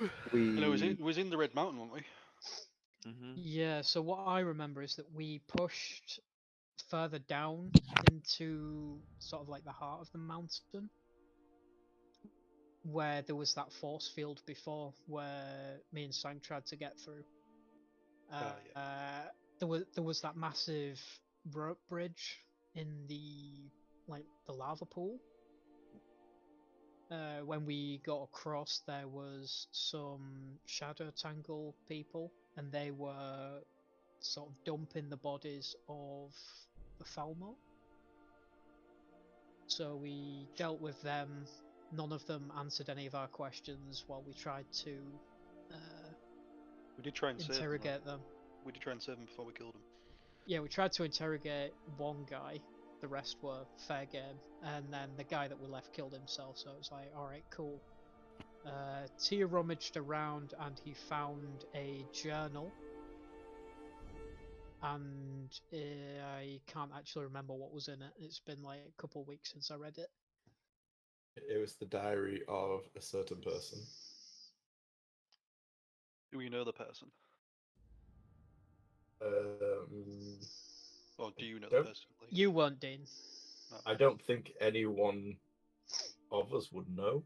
And We it was in the Red Mountain, weren't we? Yeah, so what I remember is that we pushed further down into sort of like the heart of the mountain, where there was that force field before, where me and Sang tried to get through. There was that massive rope bridge in the lava pool. When we got across, there was some shadow tangle people, and they were sort of dumping the bodies of the Falmo. So we dealt with them. None of them answered any of our questions while we tried to We did try and interrogate them. We did try and save them before we killed them. Yeah, we tried to interrogate one guy. The rest were fair game, and then the guy that we left killed himself. So it was like, all right, cool. Tia rummaged around and he found a journal, and I can't actually remember what was in it. It's been like a couple of weeks since I read it. It was the diary of a certain person. Do we know the person? Or do you know the don't- person? Like, You weren't, Dean. no, I don't think anyone of us would know.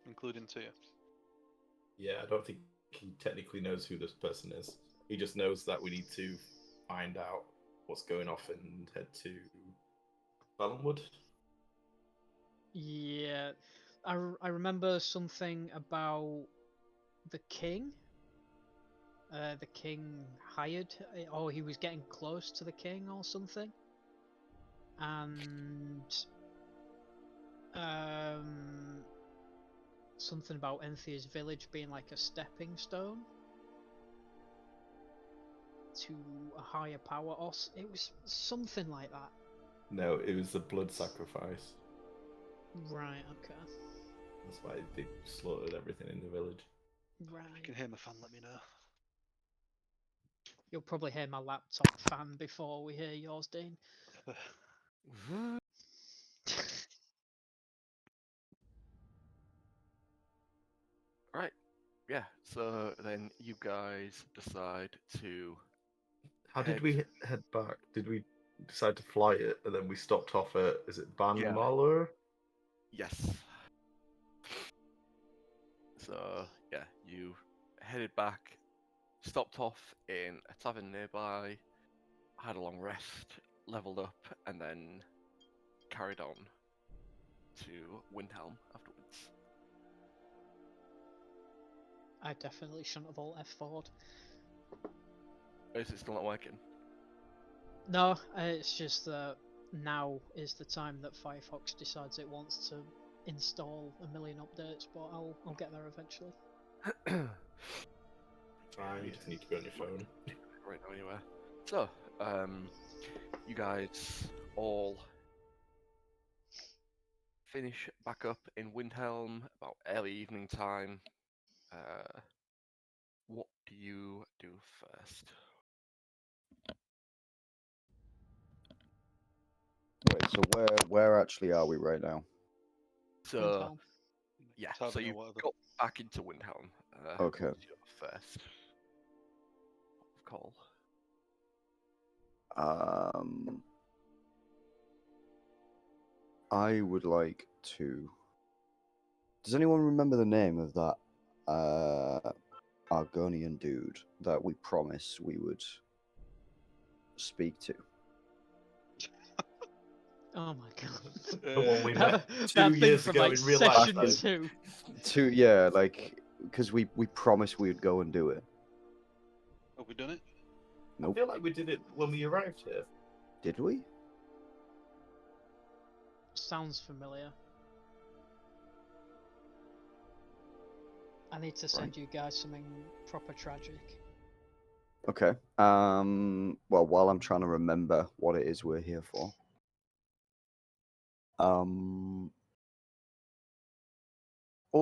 including Tia. Yeah, I don't think he technically knows who this person is. He just knows that we need to find out what's going off and head to Ballenwood. Yeah, I remember something about the king. The king hired, or he was getting close to the king or something, and something about Enthea's village being like a stepping stone to a higher power, or it was something like that. No, it was the blood sacrifice. Right. Okay. That's why they slaughtered everything in the village. If you Right. can hear my fan, let me know. You'll probably hear my laptop fan before we hear yours, Dean. Right. Yeah. So then you guys decide to. How did we head back? Did we decide to fly it and then we stopped off at, is it Ban Yeah. Malur? Yes. So yeah, you headed back, stopped off in a tavern nearby, had a long rest, leveled up, and then carried on to Windhelm afterwards. I definitely shouldn't have all F forward. Is it still not working? No, it's just that now is the time that Firefox decides it wants to install a million updates, but I'll get there eventually. Fine, you just need to be on your phone. Right now, anyway. So, you guys all finish back up in Windhelm about early evening time. What do you do first? Wait, so where actually are we right now? So, Windhelm. yeah, Tavern so or you whatever. got back into Windhelm. Okay. What's your first call? I would like to. Does anyone remember the name of that Argonian dude that we promised we would speak to? Oh my god. The one we met That 2 thing years from ago like in real life. session 2. Yeah, like because we promised we would go and do it. Have we done it? I Nope. feel like we did it when we arrived here. Did we? Sounds familiar. I need to send you guys something proper tragic. Okay. Well, while I'm trying to remember what it is we're here for. Oh,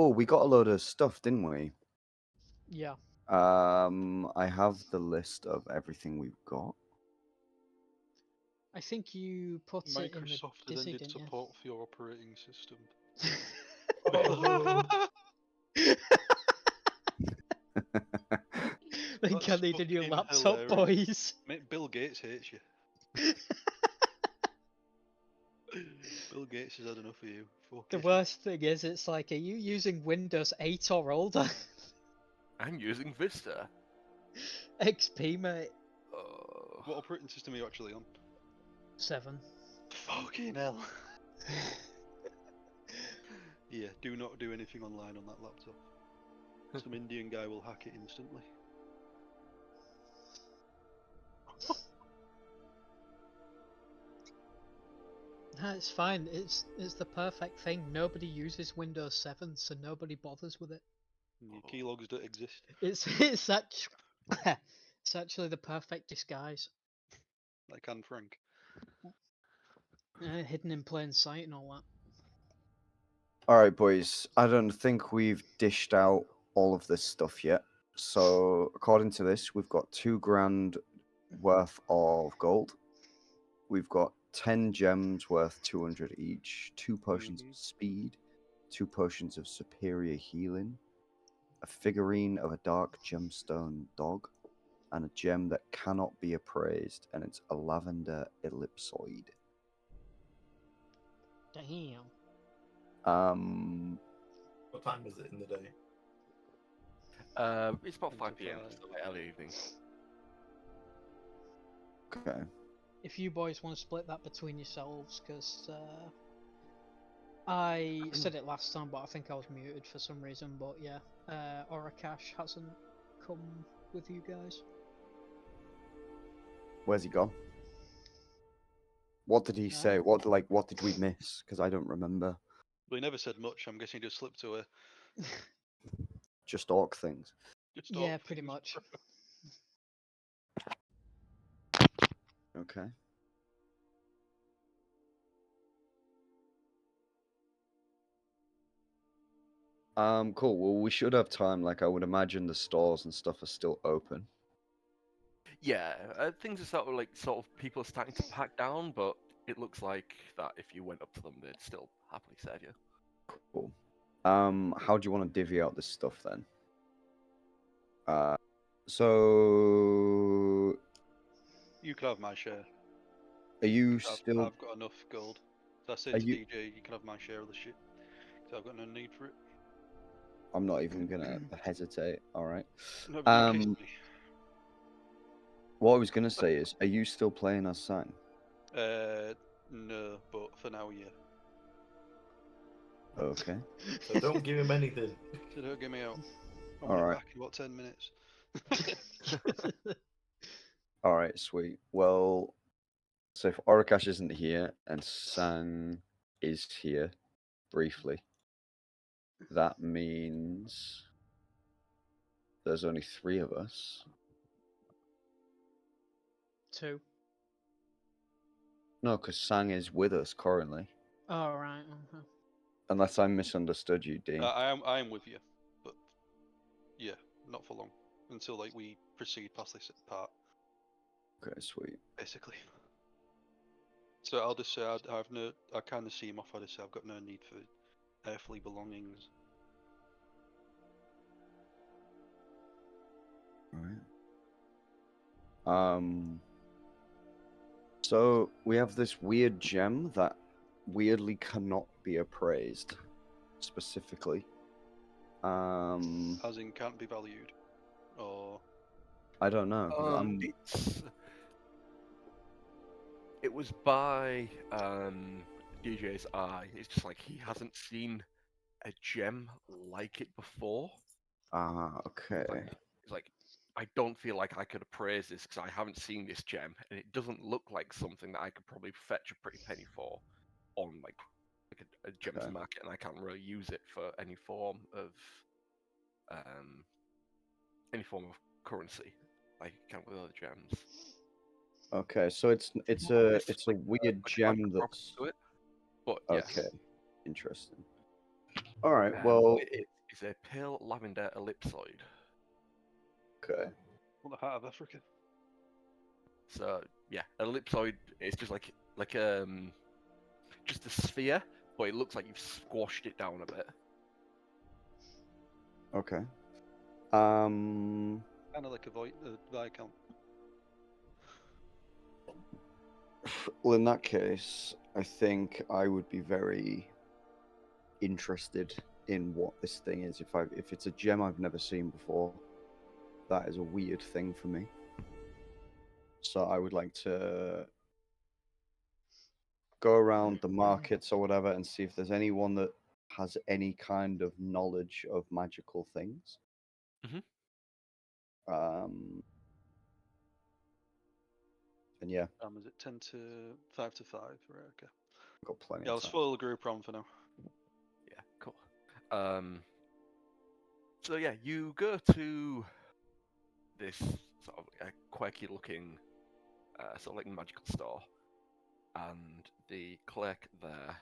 we got a load of stuff, didn't we? Yeah. I have the list of everything we've got. I think you put it in the Microsoft has Disney, ended didn't support for your operating system. you? Oh. Think I That's need a new fucking laptop, hilarious. boys. Mate, Bill Gates hates you. Bill Gates has had enough of you. Fuck The it. worst thing is, it's like, are you using Windows 8 or older? I'm using Vista. XP, mate. What operating system are you actually on? 7. Fucking hell. Yeah, do not do anything online on that laptop. Some Indian guy will hack it instantly. No, it's fine. It's the perfect thing. Nobody uses Windows 7, so nobody bothers with it. And your keylogs don't exist. It's such it's actually the perfect disguise. Like Anne Frank. Hidden in plain sight and all that. All right, boys. I don't think we've dished out all of this stuff yet. So, according to this, we've got 2 grand worth of gold. We've got 10 gems worth 200 each, 2 potions of speed, 2 potions of superior healing, a figurine of a dark gemstone dog, and a gem that cannot be appraised, and it's a lavender ellipsoid. Damn. What time is it in the day? It's about 5 p.m. Five. Still late evening. Okay. If you boys want to split that between yourselves, because I said it last time, but I think I was muted for some reason. But yeah, Orakash hasn't come with you guys. Where's he gone? What did he say? What did we miss? Because I don't remember. But he never said much. I'm guessing he just slipped away. Just orc things. Just Yeah, talk pretty things, much. bro. Okay. Cool. Well, we should have time. Like, I would imagine the stores and stuff are still open. Yeah, things are sort of people are starting to pack down, but it looks like that if you went up to them, they'd still happily serve you. Cool. How do you want to divvy out this stuff then? So You could have my share. are you I've still? got enough gold. So I said Are to you? DJ, you can have my share of the shit. So I've got no need for it. I'm not even gonna hesitate. All right. No, but you kissed me. What I was gonna say is, are you still playing as Sang? No, but for now, yeah. Okay. So don't give him anything. So don't get me out. I'm All gonna right. back in about 10 minutes. All right. Sweet. Well, so if Orakash isn't here and Sang is here briefly, that means there's only 3 of us. 2. No, because Sang is with us currently. Oh, right. Unless I misunderstood you, Dean. I am with you, but yeah, not for long until like we proceed past this part, Okay, sweet. basically. So I'll just say I kind of see him off. I just say I've got no need for earthly belongings. All right. So we have this weird gem that weirdly cannot be appraised, specifically. As in can't be valued, or I don't know. It was by DJ's eye. It's just like he hasn't seen a gem like it before. Okay. It's like I don't feel like I could appraise this because I haven't seen this gem, and it doesn't look like something that I could probably fetch a pretty penny for on like a gems Okay. market, and I can't really use it for any form of currency like you can with other gems. Okay, so it's a weird gem that's To it, but yes. okay. Interesting. All right. Well, It's a pale lavender ellipsoid. okay. well, the heart of Africa. So yeah, ellipsoid is just like just a sphere, but it looks like you've squashed it down a bit. Okay. Kind of like a Viscount. Well, in that case, I think I would be very interested in what this thing is. If it's a gem I've never seen before, that is a weird thing for me. So I would like to go around the markets or whatever and see if there's anyone that has any kind of knowledge of magical things. Mhm. And yeah, Is it 10 to 5 to 5? Right, okay. got plenty Yeah, of let's time. follow the group around for now. Yeah, cool. So yeah, you go to this sort of quirky looking sort of like magical store, and the clerk there,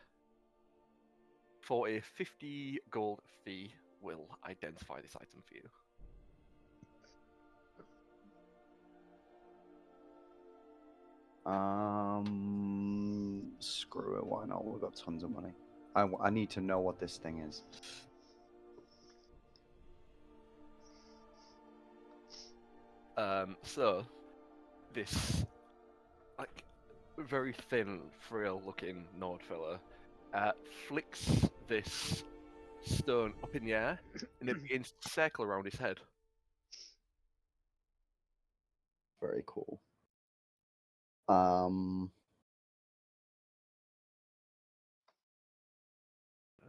for a 50 gold fee, will identify this item for you. Screw it. Why not? We've got tons of money. I need to know what this thing is. So this like very thin, frail-looking Nord fella flicks this stone up in the air, and it begins to circle around his head. Very cool.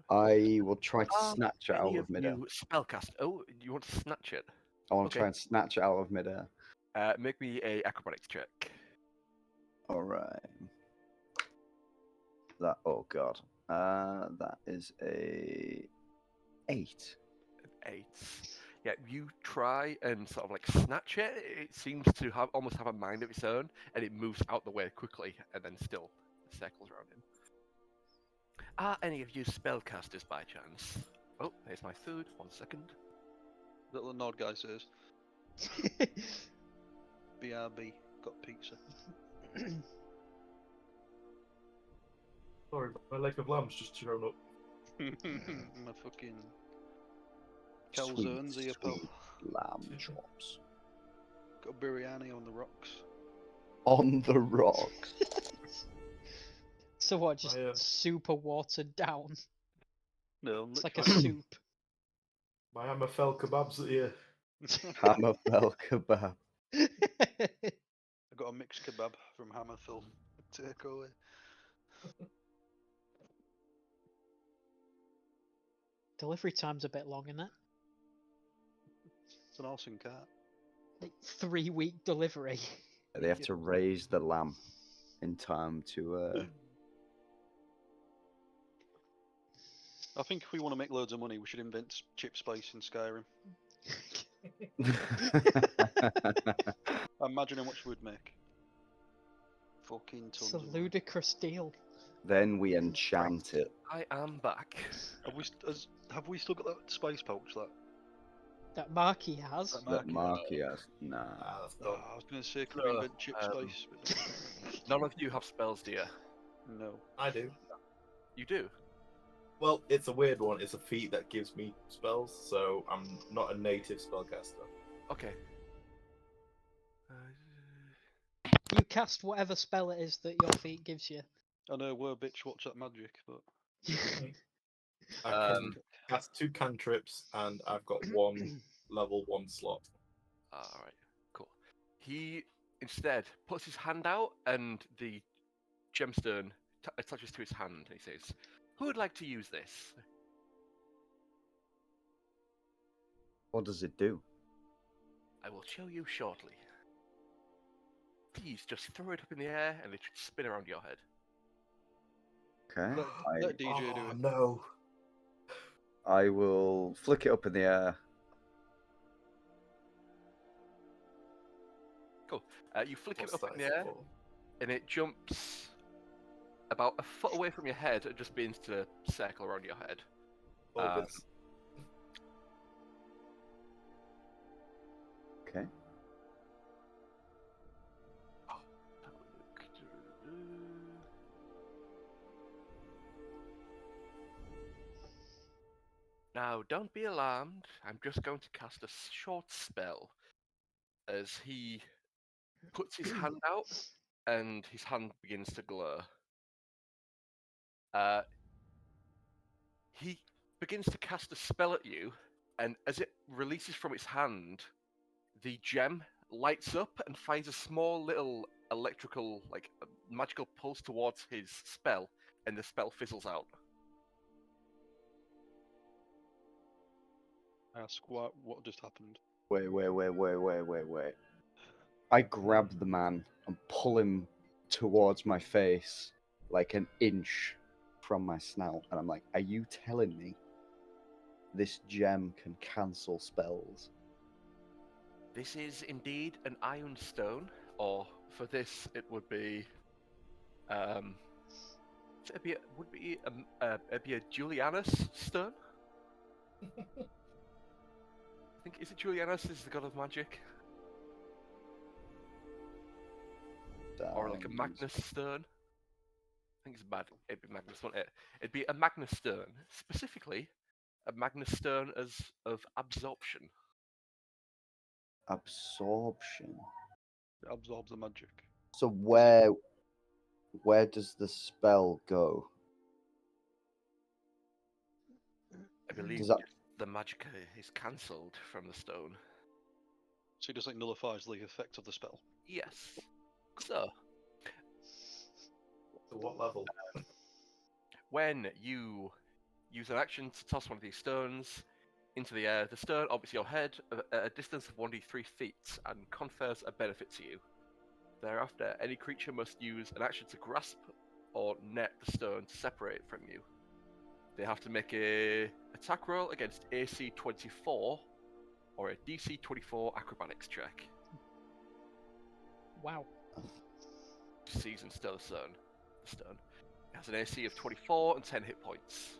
I will try to snatch it out Any of of midair. you spellcast? Oh, you want to snatch it? I want to Okay. try and snatch it out of midair. Make me a acrobatics check. All right. That. Oh god. That is a 8. 8. Yeah, you try and sort of like snatch it. It seems to have almost have a mind of its own, and it moves out the way quickly, and then still circles around him. Are any of you spellcasters by chance? Oh, there's my food. 1 second. Little nod guy says, BRB, got pizza. Sorry, my leg of lamb's just thrown up. My fucking Sweet, calzones here, pal. sweet lamb chops. Got biryani on the rocks. On the rocks. So what? Just I, super watered down. No, It's like a literally. soup. My Hammerfell kebabs are here. Hammerfell kebab. I got a mixed kebab from Hammerfell. Take away. Delivery time's a bit long, isn't it? It's an awesome cat. Like 3-week delivery. They have to raise the lamb in time to. I think if we want to make loads of money, we should invent chip spice in Skyrim. Imagine how much we'd make. Fucking tons It's a of money. ludicrous deal. Then we enchant it. I am back. Have we still got that spice pouch? That Marky has. That That market? Marky has. Nah. That's Oh, done. I was going to say, could we So, invent chip spice? But None of you have spells, do you? no. I do. You do? Well, it's a weird one. It's a feat that gives me spells, so I'm not a native spellcaster. Okay. You cast whatever spell it is that your feet gives you. I know, we're a bitch, watch that magic, but I can cast 2 cantrips, and I've got 1 level 1 slot. Alright, cool. He instead puts his hand out, and the gemstone attaches to his hand, and he says, "Who would like to use this?" What does it do? I will show you shortly. Please just throw it up in the air, and it should spin around your head. Okay. let DJ do it. No. I will flick it up in the air. Cool. You flick What's it up that in the air, for? and it jumps about a foot away from your head and just begins to circle around your head. Orbits. Okay. Now, don't be alarmed. I'm just going to cast a short spell. as he puts his hand out and his hand begins to glow. He begins to cast a spell at you, and as it releases from its hand, the gem lights up and fires a small little electrical, like magical pulse towards his spell, and the spell fizzles out. Ask what just happened. Wait. I grab the man and pull him towards my face, like an inch from my snout, and I'm like, "Are you telling me this gem can cancel spells?" This is indeed an iron stone, or for this it would be, it'd be a Julianus stone. I think is it Julianus is the god of magic, or like a Sounds- Magnus stone. I think it's bad. It'd be Magnus, wouldn't it? It'd be a Magnus stone, specifically a Magnus stone as of absorption. Absorption. It absorbs the magic. So where does the spell go? I believe Does that- just the magic is cancelled from the stone. So it just like nullifies the effect of the spell. Yes. So, To what level? when you use an action to toss one of these stones into the air, the stone orbits your head at a distance of 1d3 feet and confers a benefit to you. Thereafter, any creature must use an action to grasp or net the stone to separate it from you. They have to make a attack roll against AC 24 or a DC 24 acrobatics check. Wow. Seize and stir the stone. It has an AC of 24 and 10 hit points,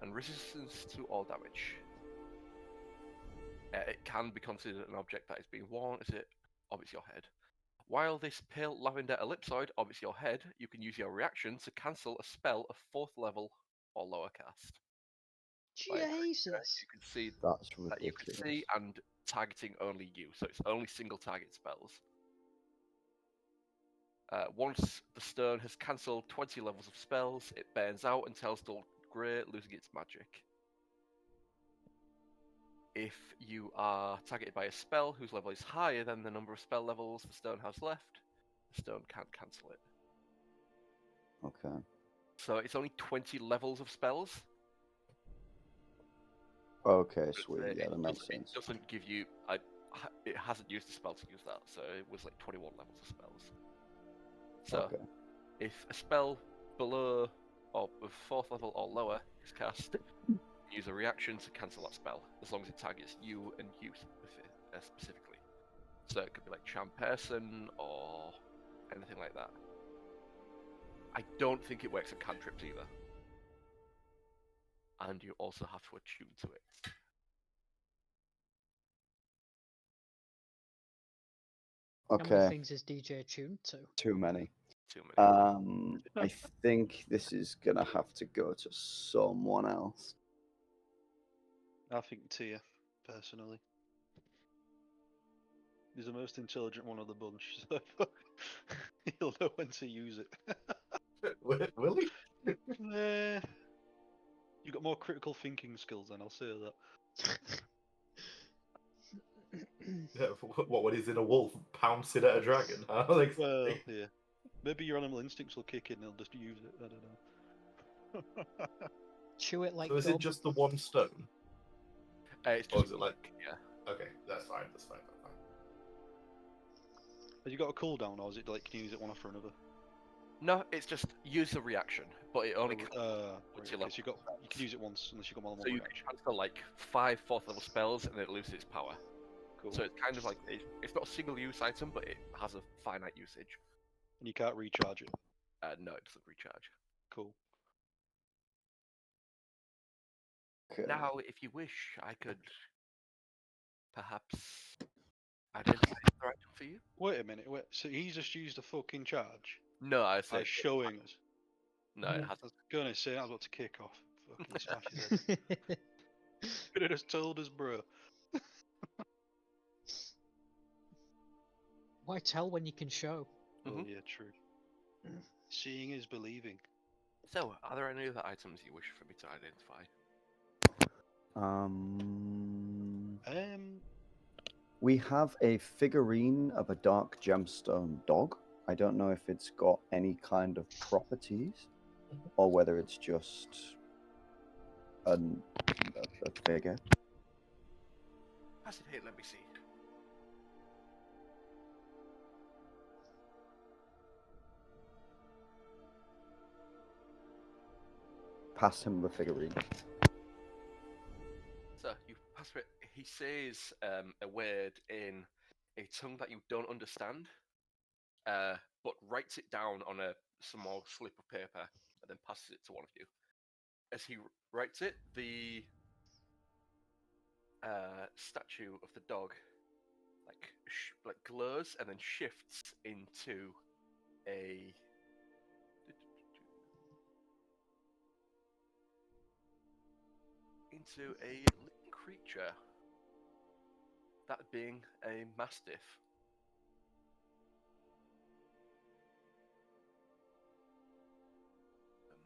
and resistance to all damage. It can be considered an object that is being worn as it orbits your head. While this pale lavender ellipsoid orbits your head, you can use your reaction to cancel a spell of 4th level or lower cast. Like, Jesus. you can see That's that you can ridiculous. see and targeting only you, so it's only single target spells. Once the stone has cancelled 20 levels of spells, it burns out and tells dull grey, losing its magic. If you are targeted by a spell whose level is higher than the number of spell levels the stone has left, the stone can't cancel it. Okay. So it's only 20 levels of spells. Okay, but, sweet. it Yeah, that makes doesn't- sense. It doesn't give you. It hasn't used a spell to use that, so it was like 21 levels of spells. So Okay. if a spell below or of 4th level or lower is cast, use a reaction to cancel that spell, as long as it targets you and you specifically. So it could be like charm person or anything like that. I don't think it works at cantrips either. And you also have to attune to it. How many Okay. things is DJ tuned to? Too many. Too many. I think this is gonna have to go to someone else. I think Tia, personally. He's the most intelligent one of the bunch, so he'll know when to use it. Will he? Nah. You've got more critical thinking skills then, I'll say that. Yeah, what, when he's in a wolf pouncing at a dragon? Huh? Like, Well, yeah. Maybe your animal instincts will kick in and he'll just use it, I don't know. Chew it like so is it gum. just the one stone? It's Or just is it like... yeah. Okay, that's fine, that's fine. Have you got a cooldown, or is it like can you use it one after another? No, it's just use a reaction, but it only. Right, your okay, so level. you can use it once unless you've got more than So one you can reaction. transfer like 5 4th level spells and it loses its power. Cool. So it's kind of like it's not a single use item, but it has a finite usage. And you can't recharge it. No, it doesn't recharge. Cool. Okay. Now, if you wish, I could perhaps identify the item for you. Wait a minute, wait. So he's just used a fucking charge No, I by said showing us. no. It I has. was gonna say I was about to kick off. Fucking smash his head. Could have just told us, bro. Why tell when you can show? Oh Mhm. yeah, true. Seeing is believing. So, are there any other items you wish for me to identify? Um, We have a figurine of a dark gemstone dog. I don't know if it's got any kind of properties or whether it's just a figure. Pass it here, let me see. Pass him the figurine. So, you pass it. He says a word in a tongue that you don't understand, but writes it down on a small slip of paper and then passes it to one of you. As he writes it, the statue of the dog like glows and then shifts into a living creature. That being a mastiff. Look.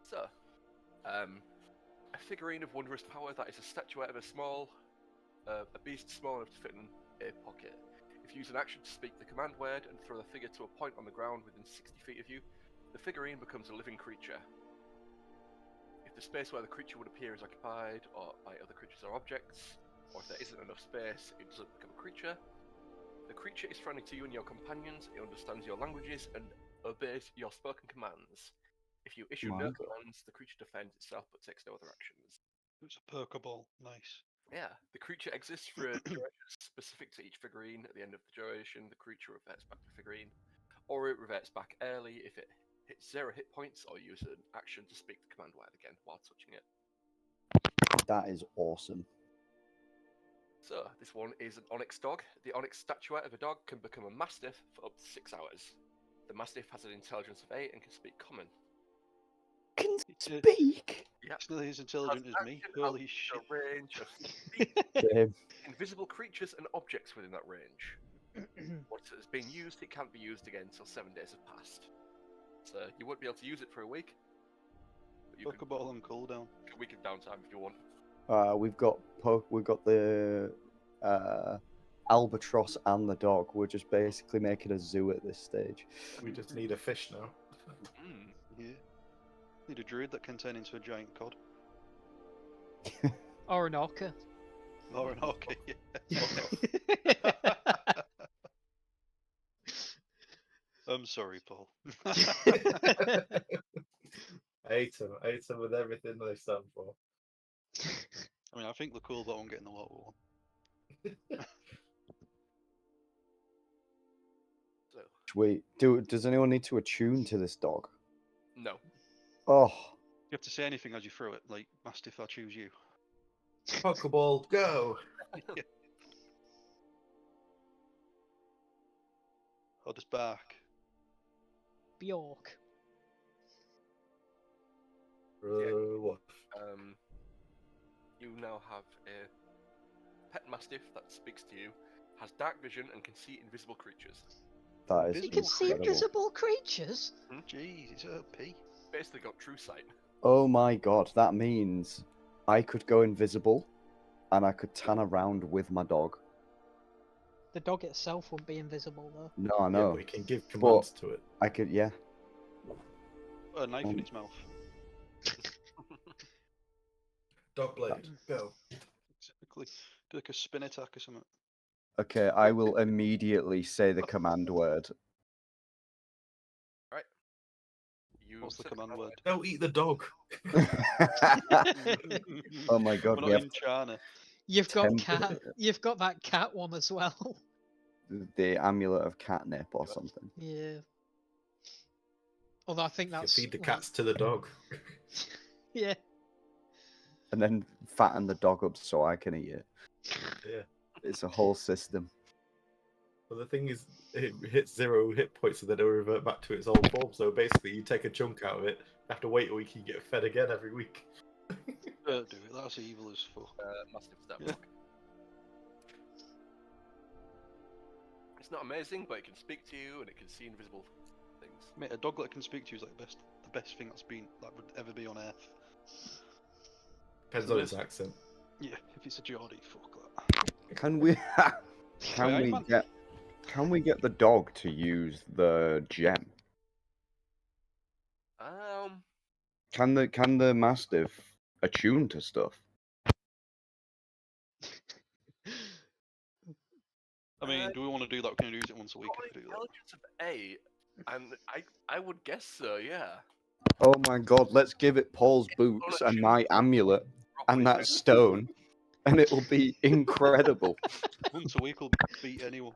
So, a figurine of wondrous power that is a statuette of a beast small enough to fit in a pocket. If you use an action to speak the command word and throw the figure to a point on the ground within 60 feet of you, the figurine becomes a living creature. If the space where the creature would appear is occupied or by other creatures or objects, or if there isn't enough space, it doesn't become a creature. The creature is friendly to you and your companions, it understands your languages and obeys your spoken commands. If you issue My no God. commands, the creature defends itself but takes no other actions. it's a Pokeball. Nice. Yeah, the creature exists for a duration specific to each figurine. At the end of the duration, the creature reverts back to the figurine, or it reverts back early if it hits 0 hit points or use an action to speak the command word again while touching it. That is awesome. So, this one is an Onyx dog. The Onyx statuette of a dog can become a Mastiff for up to 6 hours. The Mastiff has an intelligence of 8 and can speak Common. Can It's a- speak. Yep. It's nearly as intelligent as me. Action Holy out shit. the range of Damn. invisible creatures and objects within that range. Once it has been used, it can't be used again until 7 days have passed. So you won't be able to use it for a week. But you can Pokeball on cooldown. a week of downtime if you want. We've got the albatross and the dog. We're just basically making a zoo at this stage. We just need a fish now. Mm. Yeah. Need a druid that can turn into a giant cod. Or an orca. Or an orca, yeah. I'm sorry, Paul. I hate them with everything they stand for. I mean, I think they're cool, but I'm getting the water one. So Wait, does anyone need to attune to this dog? no. Oh, You have to say anything as you throw it, like, Mastiff, I choose you. Pokeball, go! I'll just bark. Bjork. What? You now have a pet Mastiff that speaks to you, has dark vision, and can see invisible creatures. that is You can see incredible. invisible creatures. Jeez, it's OP. Basically got true sight. Oh my god, that means I could go invisible and I could tan around with my dog. The dog itself won't be invisible though. No, I Yeah, know. but we can give commands to it. I could, yeah. Put a knife in its mouth. Dog blade, go. Exactly. Do like a spin attack or something. Okay, I will immediately say the command word. Right. You What's the said command word? Don't eat the dog. Oh my god, We're we not have in China. You've got Temple- You've got that cat one as well. the amulet of catnip or something. Yeah. Although I think You can that's feed the like- cats to the dog. Yeah. And then fatten the dog up so I can eat it. Yeah. It's a whole system. But the thing is, it hits 0 hit points and then it'll revert back to its old form. So basically, you take a chunk out of it, you have to wait a week, you get fed again every week. Don't do it. That's evil as fuck. Mastiff step Yeah. dog. It's not amazing, but it can speak to you and it can see invisible things. Mate, a dog that can speak to you is like the best thing that would ever be on Earth. Depends So on this- its accent. Yeah, if it's a Geordie, fuck that. Can we can Wait, we man. get the dog to use the gem? Can the mastiff attune to stuff? I mean, do we want to do that? Can we use it once a week if we do that? Intelligence of 8, and I would guess so, yeah. Oh my god, let's give it Paul's boots and my amulet and that stone, and it will be incredible. Once a week will beat anyone.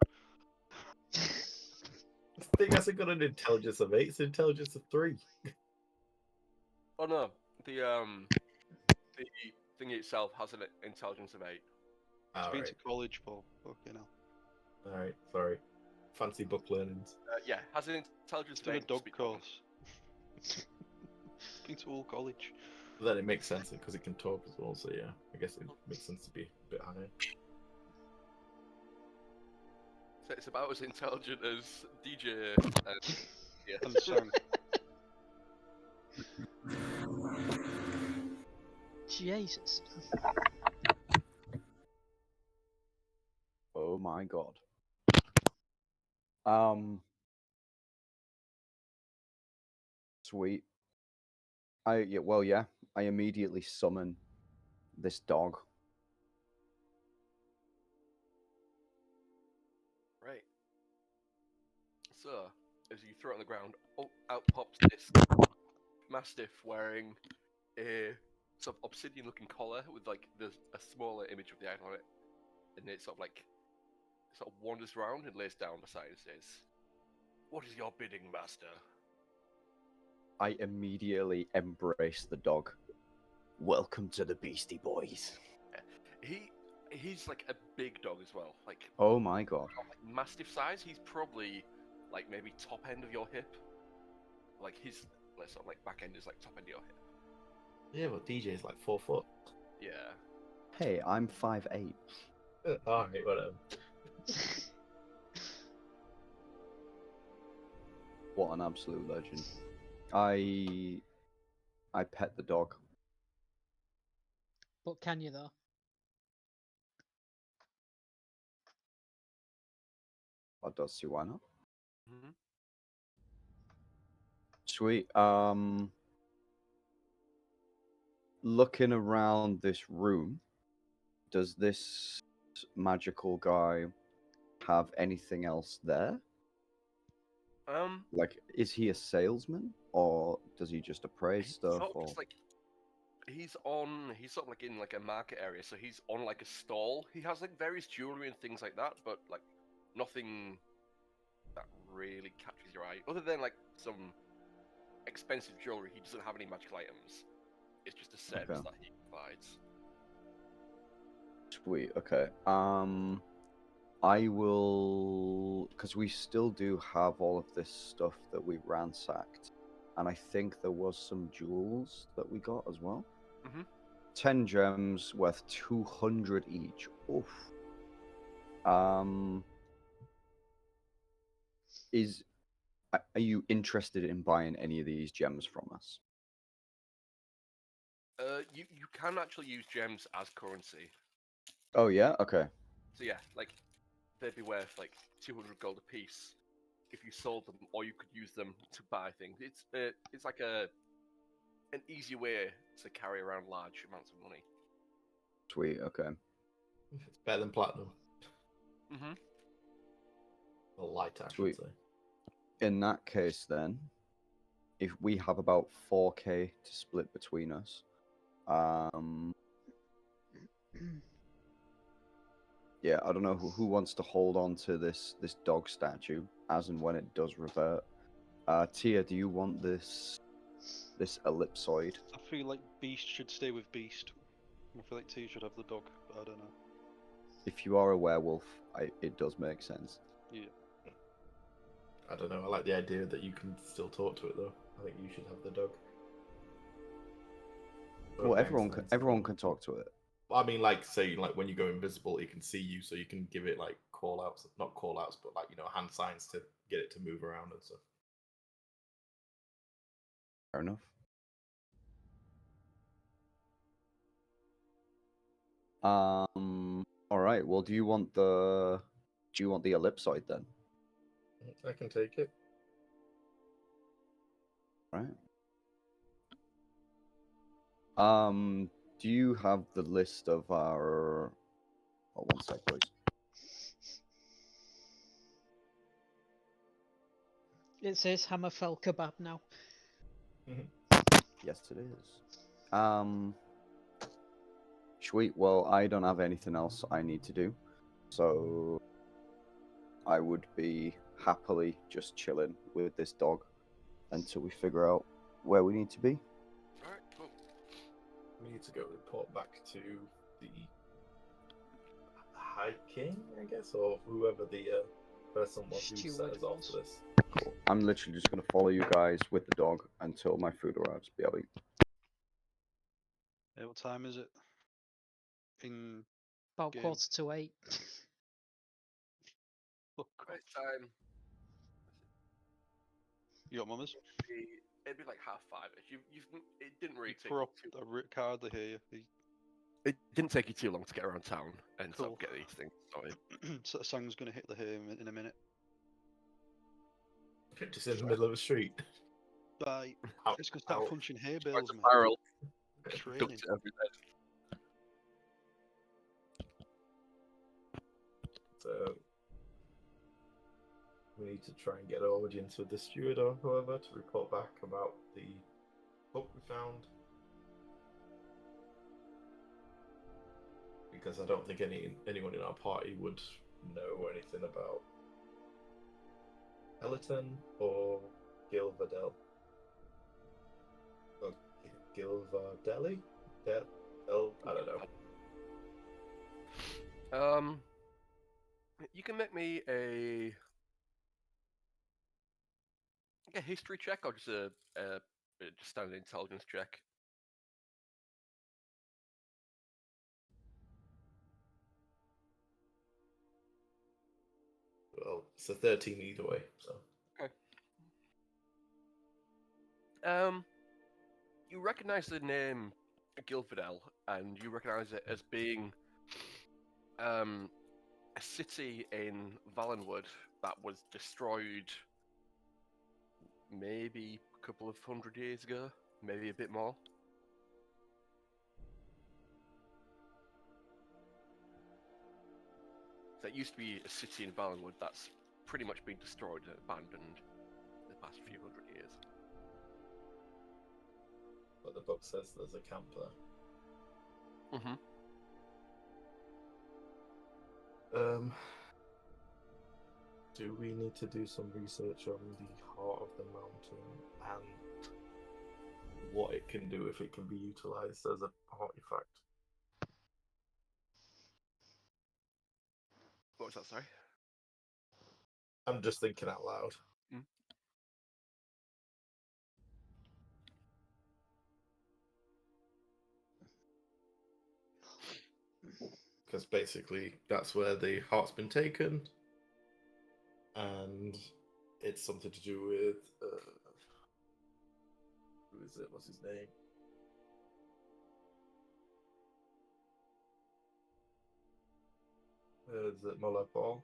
This thing hasn't got an intelligence of 8, it's an intelligence of 3. Oh no, the thing itself has an intelligence of 8. It's been Alright, to college, Paul. Okay, now. alright, sorry. Fancy book learnings. Yeah, has an intelligence of Did a 8. dog speak course. Been to all college. But then it makes sense because it can talk as well, so yeah, I guess it makes sense to be a bit higher. So it's about as intelligent as DJ. Yeah. And Sam. Jesus. Oh my god. Sweet. I immediately summon this dog. Right. So, as you throw it on the ground, out pops this mastiff wearing a sort of obsidian-looking collar with like a smaller image of the eye on it, and it sort of wanders around and lays down beside and says, "What is your bidding, master?" I immediately embrace the dog. Welcome to the Beastie Boys. He's like a big dog as well, like Oh my god. not like mastiff size. He's probably like maybe top end of your hip. Like his sort of like back end is like top end of your hip. Yeah, but DJ's like 4 foot. Yeah. Hey, I'm 5'8". Alright, whatever. What an absolute legend. I pet the dog. But can you though? I don't see why not. Mm-hmm. Sweet. Looking around this room, does this magical guy have anything else there? Like, is he a salesman, or does he just appraise He's stuff? sort of Or just like he's sort of like in like a market area, so he's on like a stall. He has like various jewelry and things like that, but like nothing that really catches your eye, other than like some expensive jewelry. He doesn't have any magical items. It's just a service that he provides. Sweet. Okay. I will, because we still do have all of this stuff that we ransacked, and I think there was some jewels that we got as well. Mm-hmm. 10 gems worth 200 each. Oof. Are you interested in buying any of these gems from us? You can actually use gems as currency. Oh yeah. Okay. So yeah, like they'd be worth like 200 gold a piece if you sold them, or you could use them to buy things. It's like an easy way to carry around large amounts of money. Sweet. Okay. It's better than platinum. Mm-hmm. Or light, I should Sweet. say. In that case, then, if we have about 4k to split between us, yeah, I don't know who wants to hold on to this dog statue as and when it does revert. Tia, do you want this ellipsoid? I feel like Beast should stay with Beast. I feel like T should have the dog, but I don't know. If you are a werewolf, it does make sense. Yeah. I don't know, I like the idea that you can still talk to it though. I think you should have the dog. Well, everyone can talk to it. I mean, like, say, like when you go invisible, it can see you, so you can give it like call outs, not call outs, but like hand signs to get it to move around and stuff. Fair enough. All right. Well, do you want the ellipsoid then? I can take it. Right. Do you have the list of our? Oh, one sec, please. It says Hammerfell kebab now. Yes, it is. Sweet. Well, I don't have anything else I need to do, so I would be happily just chilling with this dog until we figure out where we need to be. Alright, cool. We need to go report back to the High King, I guess, or whoever the person was who Steward set us off was. to this. Cool. I'm literally just gonna follow you guys with the dog until my food arrives. BRB. What time is it? In About Game. 7:45. Fuck. Right time. You got mummers? It'd be like 5:30. It didn't really take Prop, you too. I hardly hear you. It didn't take you too long to get around town and sort of Cool. get these things started. So the song's gonna hit the here in a minute. Just in the middle of a street. Bye. Ow, It's gonna start ow. punching hay Tries bales, to mate. spiral. It's Ducks raining. it every day. So we need to try and get origins with the steward or whoever to report back about the book we found. Because I don't think anyone in our party would know anything about Evelynn or Gilvadel. Or Gilvadeli? I don't know. You can make me a history check or just a just standard intelligence check. Well, it's a 13 either way, so. You recognize the name Gilvadel, and you recognize it as being a city in Valenwood that was destroyed maybe a couple of 100 years ago, maybe a bit more. There used to be a city in Valenwood that's pretty much been destroyed and abandoned in the past few hundred years. But the book says there's a camp there. Mm-hmm. Do we need to do some research on the heart of the mountain and what it can do if it can be utilized as an artifact? What was that, sorry? I'm just thinking out loud. Because basically that's where the heart's been taken, and it's something to do with who is it? What's his name? Is it Mola Ball?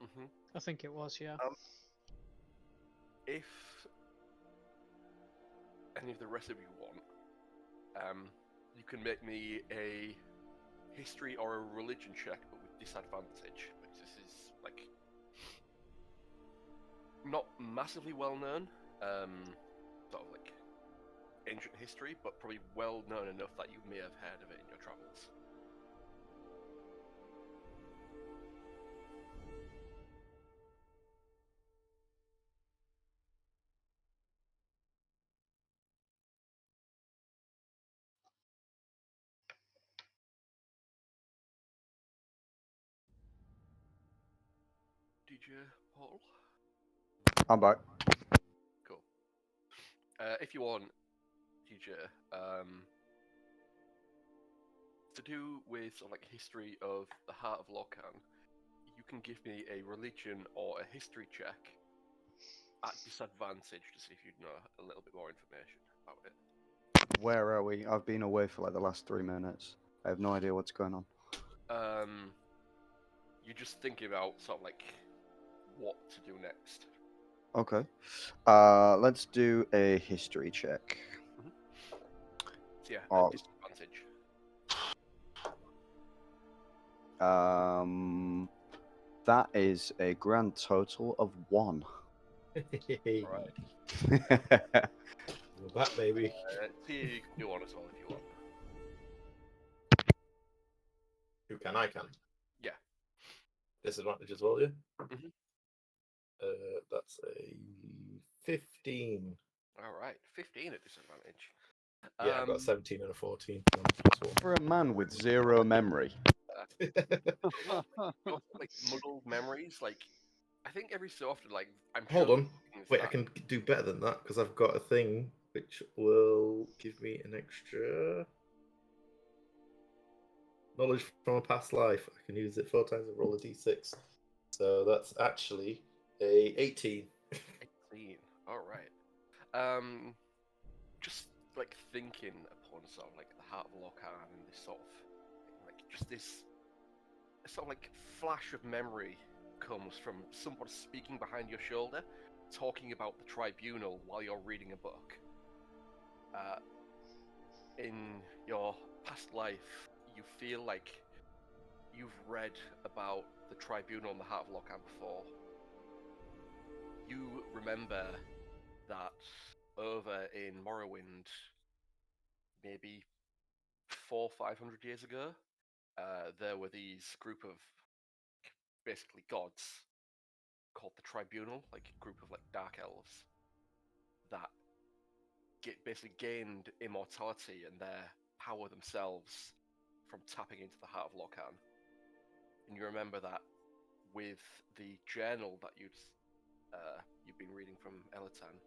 Mm-hmm. I think it was, yeah. If any of the rest of you want, you can make me a history or a religion check, but with disadvantage, because this is like not massively well known, sort of like ancient history, but probably well known enough that you may have heard of it in your travels. DJ Paul? I'm back. Cool. If you want, DJ, to do with sort of like history of the Heart of Locan, you can give me a religion or a history check at disadvantage to see if you know a little bit more information about it. Where are we? I've been away for like the last 3 minutes. I have no idea what's going on. You're just thinking about sort of like what to do next. Okay. Let's do a history check. So yeah, Oh. at disadvantage. That is a grand total of 1. Alright. We're back, baby. See, you can do one as well if you want. Who can? I can. Yeah. Disadvantage as well, yeah? Mhm. That's a 15. Alright, 15 at disadvantage. Yeah, I got a 17 and a 14. For a man with 0 memory. Like muddled memories. Like, I think every so often, like, I'm Hold sure on. things Wait, I that- can do better than that because I've got a thing which will give me an extra knowledge from a past life. I can use it 4 times and roll a d6. So that's actually a 18. 18. Alright. Just like thinking upon sort of like the Heart of Locan and this sort of like just this sort of like flash of memory comes from someone speaking behind your shoulder, talking about the tribunal while you're reading a book. In your past life, you feel like you've read about the tribunal and the Heart of Locan before. You remember that over in Morrowind, maybe 400-500 years ago, there were these group of basically gods called the Tribunal, like a group of like dark elves that basically gained immortality and their power themselves from tapping into the Heart of Locan. And you remember that with the journal that you've been reading from Evelynn,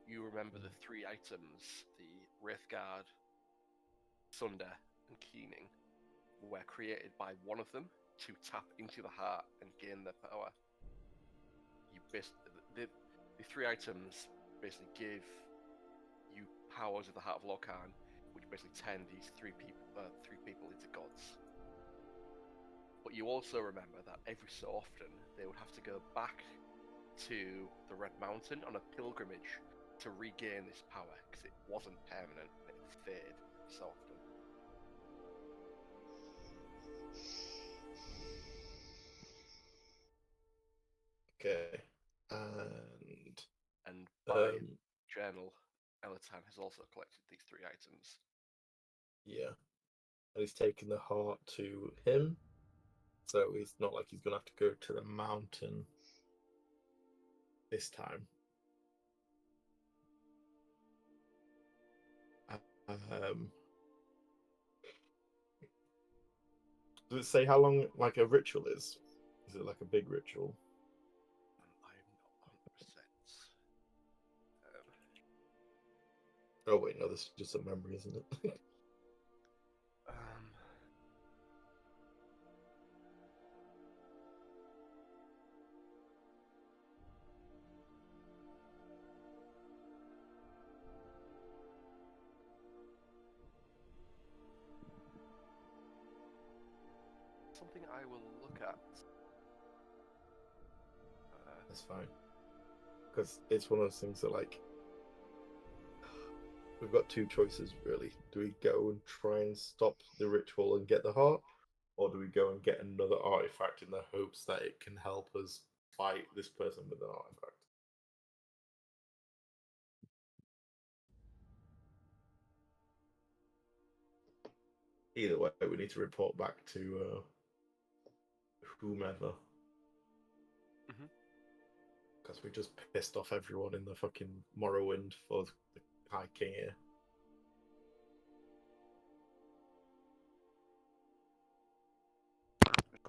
you remember the 3 items, the Wraithguard, Sunder, and Keening, were created by one of them to tap into the heart and gain their power. The 3 items basically give you powers of the Heart of Locan, which basically turn these three people into gods. But you also remember that every so often they would have to go back to the Red Mountain on a pilgrimage to regain this power because it wasn't permanent and it faded so often. Okay. And by journal, Evelynn has also collected these 3 items. Yeah. And he's taken the heart to him. So it's not like he's going to have to go to the mountain this time. Does it say how long like a ritual is? Is it like a big ritual? I'm not 100%. Oh wait, no, this is just a memory, isn't it? Something I will look at. That's fine. Because it's one of those things that, like, we've got 2 choices, really. Do we go and try and stop the ritual and get the heart? Or do we go and get another artifact in the hopes that it can help us fight this person with an artifact? Either way, we need to report back to whomever. Because we just pissed off everyone in the fucking Morrowind for the High King here.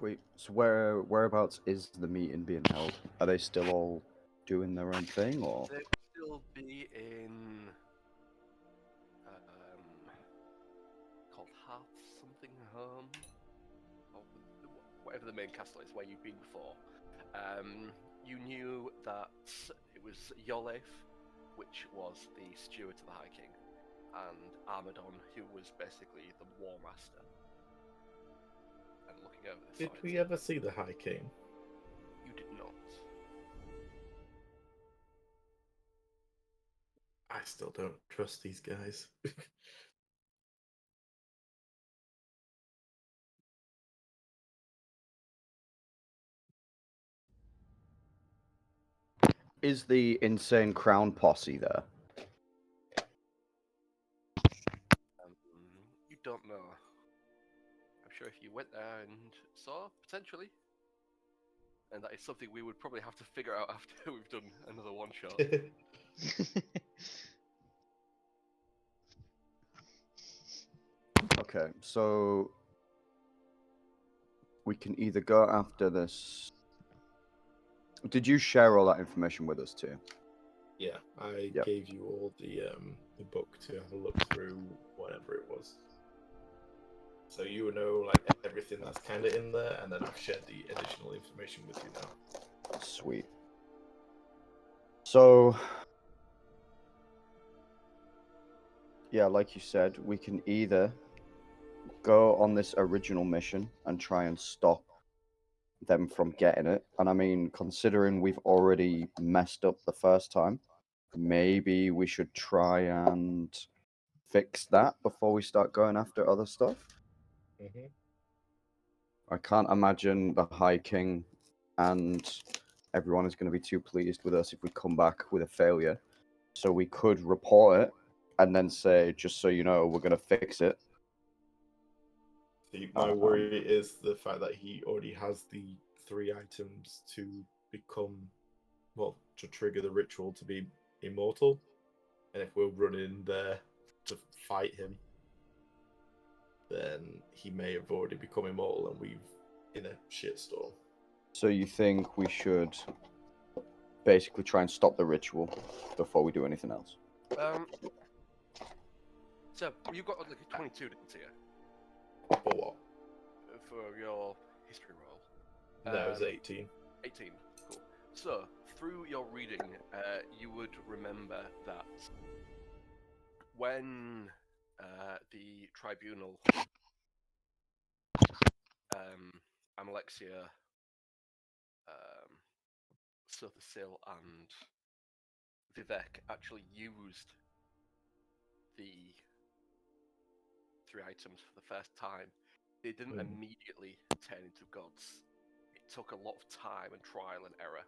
Sweet. So whereabouts is the meeting being held? Are they still all doing their own thing, or? They would still be in called Hearth something home, or whatever the main castle is where you've been before, you knew that it was Yolef, which was the steward to the High King, and Armadon, who was basically the War Master. And looking over the Did side, we ever see the High King? you did not. I still don't trust these guys. Is the insane crown posse there? You don't know. I'm sure if you went there and saw, potentially. And that is something we would probably have to figure out after we've done another one shot. Okay, so we can either go after this. Did you share all that information with us too? Yeah, I Yep. gave you all the book to have a look through, whatever it was. So you know like everything that's kind of in there, and then I've shared the additional information with you now. Sweet. So, yeah, like you said, we can either go on this original mission and try and stop them from getting it. And I mean, considering we've already messed up the first time, maybe we should try and fix that before we start going after other stuff. Mm-hmm. I can't imagine the High King and everyone is going to be too pleased with us if we come back with a failure. So we could report it and then say, just so you know, we're going to fix it. See, my worry is the fact that he already has the 3 items to become, well, to trigger the ritual to be immortal. And if we're running there to fight him, then he may have already become immortal and we've in a shitstorm. So you think we should basically try and stop the ritual before we do anything else? So you got like a 22, didn't you? For what? For your history roll. No, it was 18. 18. Cool. So through your reading, you would remember that when the tribunal, Amalexia, Sothasil, and Vivek actually used the 3 items for the first time, they didn't immediately turn into gods. It took a lot of time and trial and error.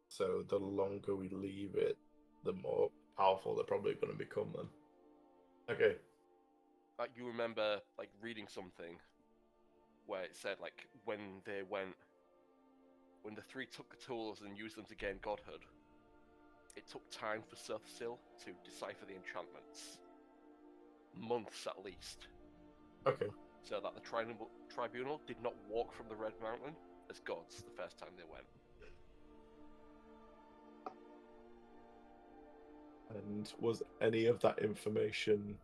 So the longer we leave it, the more powerful they're probably going to become then. Okay. Like you remember like reading something where it said like when the 3 took the tools and used them to gain godhood, it took time for Sothasil to decipher the enchantments. Months at least. Okay. So that the tribunal did not walk from the Red Mountain as gods the first time they went. And was any of that information,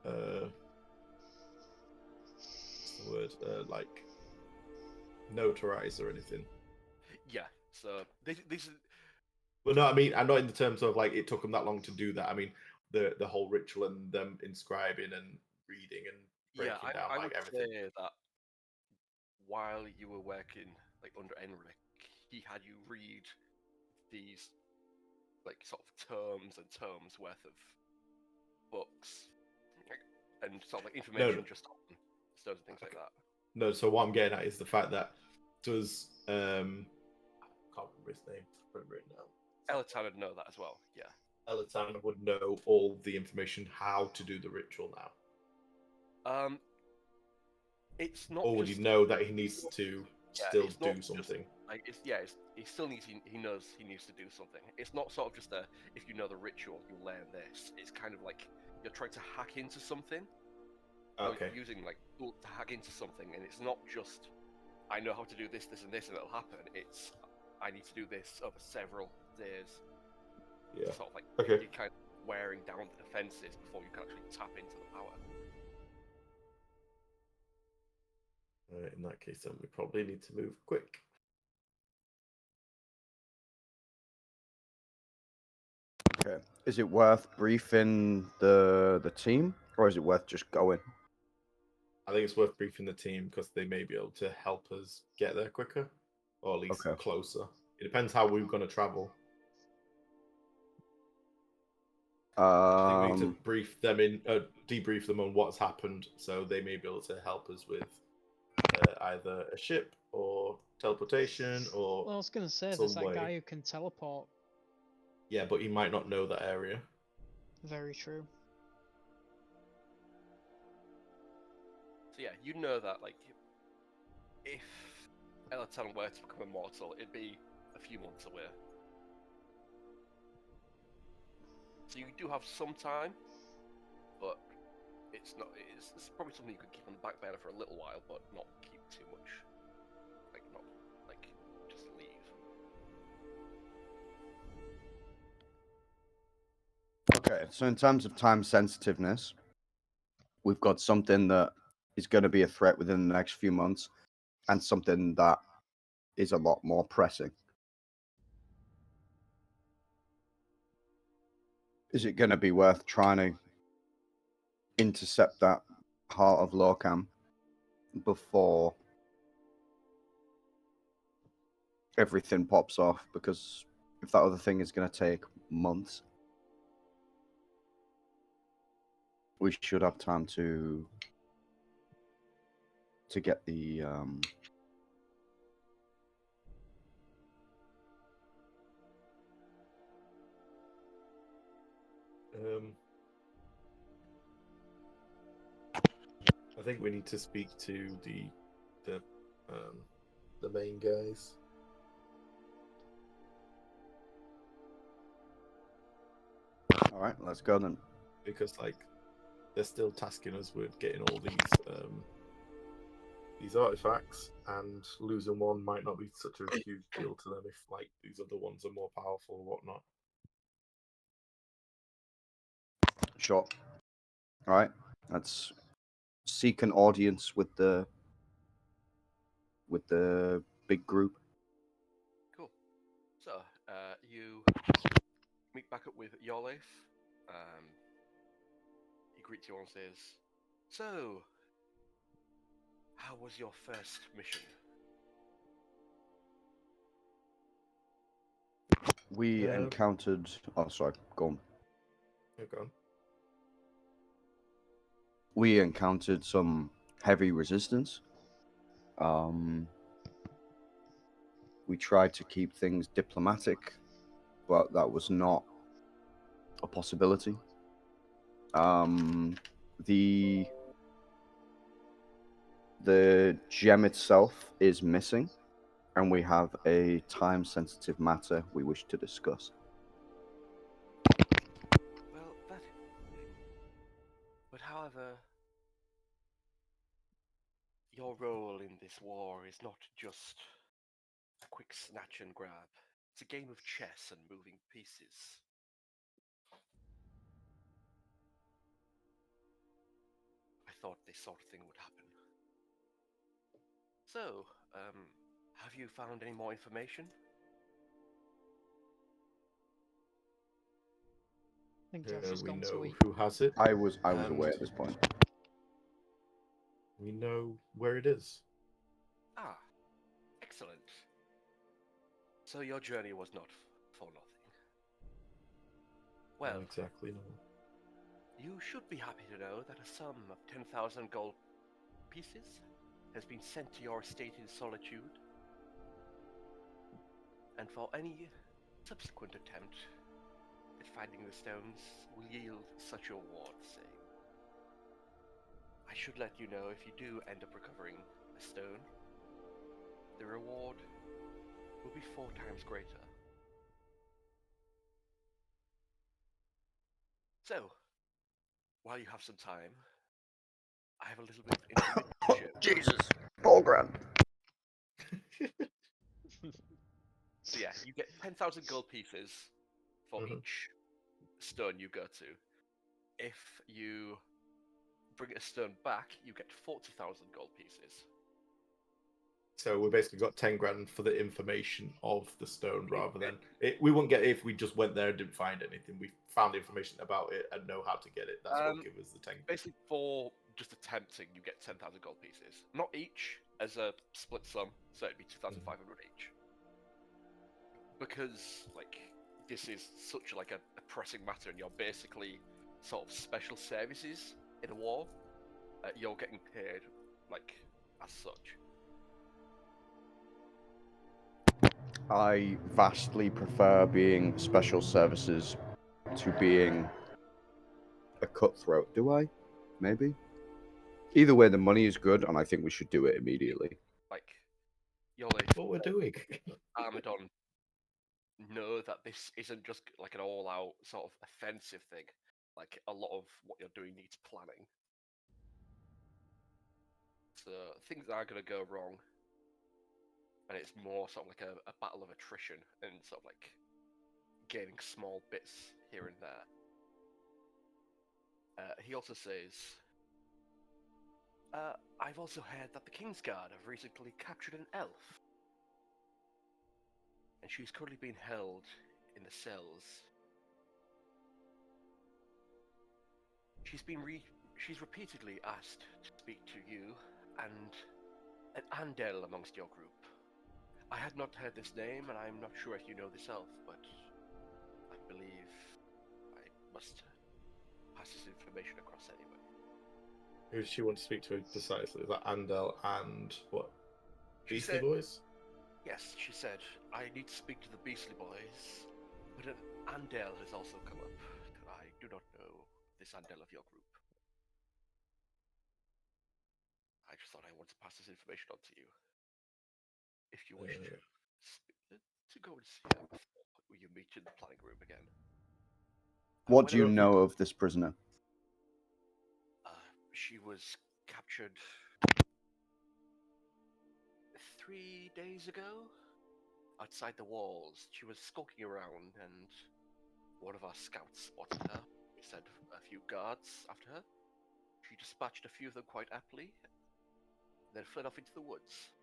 what's the word, like notarized or anything? Yeah. So this is. Well, no, I mean, I'm not in the terms of like it took them that long to do that. I mean, the whole ritual and them inscribing and reading and breaking down I like would everything. say that while you were working like under Enric, he had you read these like sort of tomes and tomes worth of books and sort of like information just on stones and things like that. No, so what I'm getting at is the fact that does I can't remember his name. I've written it down. Elatan would know that as well. Yeah. Elatan would know all the information how to do the ritual now. It's not. Or would he know that he needs to still do something? Like he still needs. He knows he needs to do something. It's not sort of just a if you know the ritual you'll learn this. It's kind of like you're trying to hack into something. Okay. You're using like to hack into something, and it's not just I know how to do this, this, and this, and it'll happen. It's I need to do this over several days. Yeah. Sort of like Okay. you're kind of wearing down the defenses before you can actually tap into the power. Right, in that case, then we probably need to move quick. Okay. Is it worth briefing the team, or is it worth just going? I think it's worth briefing the team because they may be able to help us get there quicker, or at least Okay. closer. It depends how we're going to travel. I think we need to debrief them on what's happened, so they may be able to help us with either a ship or teleportation or Well, I was gonna say there's some that way. guy who can teleport. Yeah, but he might not know that area. Very true. So yeah, you know that like if Evelynn were to become immortal, it'd be a few months away. So you do have some time, but it's not. It's probably something you could keep on the back burner for a little while, but not keep too much. Like not like just leave. Okay, so in terms of time sensitiveness, we've got something that is going to be a threat within the next few months, and something that is a lot more pressing. Is it going to be worth trying to intercept that heart of Lorcam before everything pops off? Because if that other thing is going to take months, we should have time to get the I think we need to speak to the main guys. All right, let's go then. Because like they're still tasking us with getting all these artifacts, and losing one might not be such a huge deal to them if like these other ones are more powerful or whatnot. Sure. All right, let's seek an audience with the big group. Cool. So you meet back up with Yorleif. He greets you and says, "So, how was your first mission?" We encountered. Oh, sorry. Go on. Okay. We encountered some heavy resistance. We tried to keep things diplomatic, but that was not a possibility. The gem itself is missing, and we have a time-sensitive matter we wish to discuss. Well, but however, your role in this war is not just a quick snatch and grab. It's a game of chess and moving pieces. I thought this sort of thing would happen. So, have you found any more information? I think Josh has We gone to know eat. who has it. I was And away at this point. we know where it is. Ah, excellent. So your journey was not for nothing. Well, Not exactly, no. you should be happy to know that a sum of 10,000 gold pieces has been sent to your estate in Solitude, and for any subsequent attempt at finding the stones will yield such a reward, say. I should let you know if you do end up recovering a stone, the reward will be 4 times greater. So, while you have some time, I have a little bit of information to share. Jesus, Bolgran. So yeah, you get 10,000 gold pieces for Mhm. each stone you go to. If you bring a stone back, you get 40,000 gold pieces. So we basically got 10 grand for the information of the stone rather than we wouldn't get it if we just went there and didn't find anything. We found information about it and know how to get it. That's what gives us the 10. Basically, for just attempting, you get 10,000 gold pieces. Not each, as a split sum, so it'd be 2,500 each. Because, like, this is such like a pressing matter, and you're basically sort of special services in a war. You're getting paid, like, as such. I vastly prefer being special services to being a cutthroat. Do I? Maybe. Either way, the money is good, and I think we should do it immediately. Like, you're like, What we're doing. Armadon know that this isn't just like an all-out sort of offensive thing. Like, a lot of what you're doing needs planning. So things are going to go wrong, and it's more sort of like a battle of attrition and sort of like gaining small bits here and there. He also says, I've also heard that the Kingsguard have recently captured an elf, and she's currently being held in the cells. She's repeatedly asked to speak to you and an Andel amongst your group. I had not heard this name, and I'm not sure if you know this elf, but I believe I must pass this information across anyway. Who does she want to speak to precisely? Is that Andel and what? She Beastly said- Boys? Yes, she said, I need to speak to the Beastly Boys, but an Andel has also come up. I do not know this Andel of your group. I just thought I wanted to pass this information on to you. If you wish to go and see her before you meet in the planning room again. What do you Whenever- know of this prisoner? She was captured 3 days ago outside the walls. She was skulking around, and one of our scouts spotted her. He sent a few guards after her. She dispatched a few of them quite aptly, then fled off into the woods.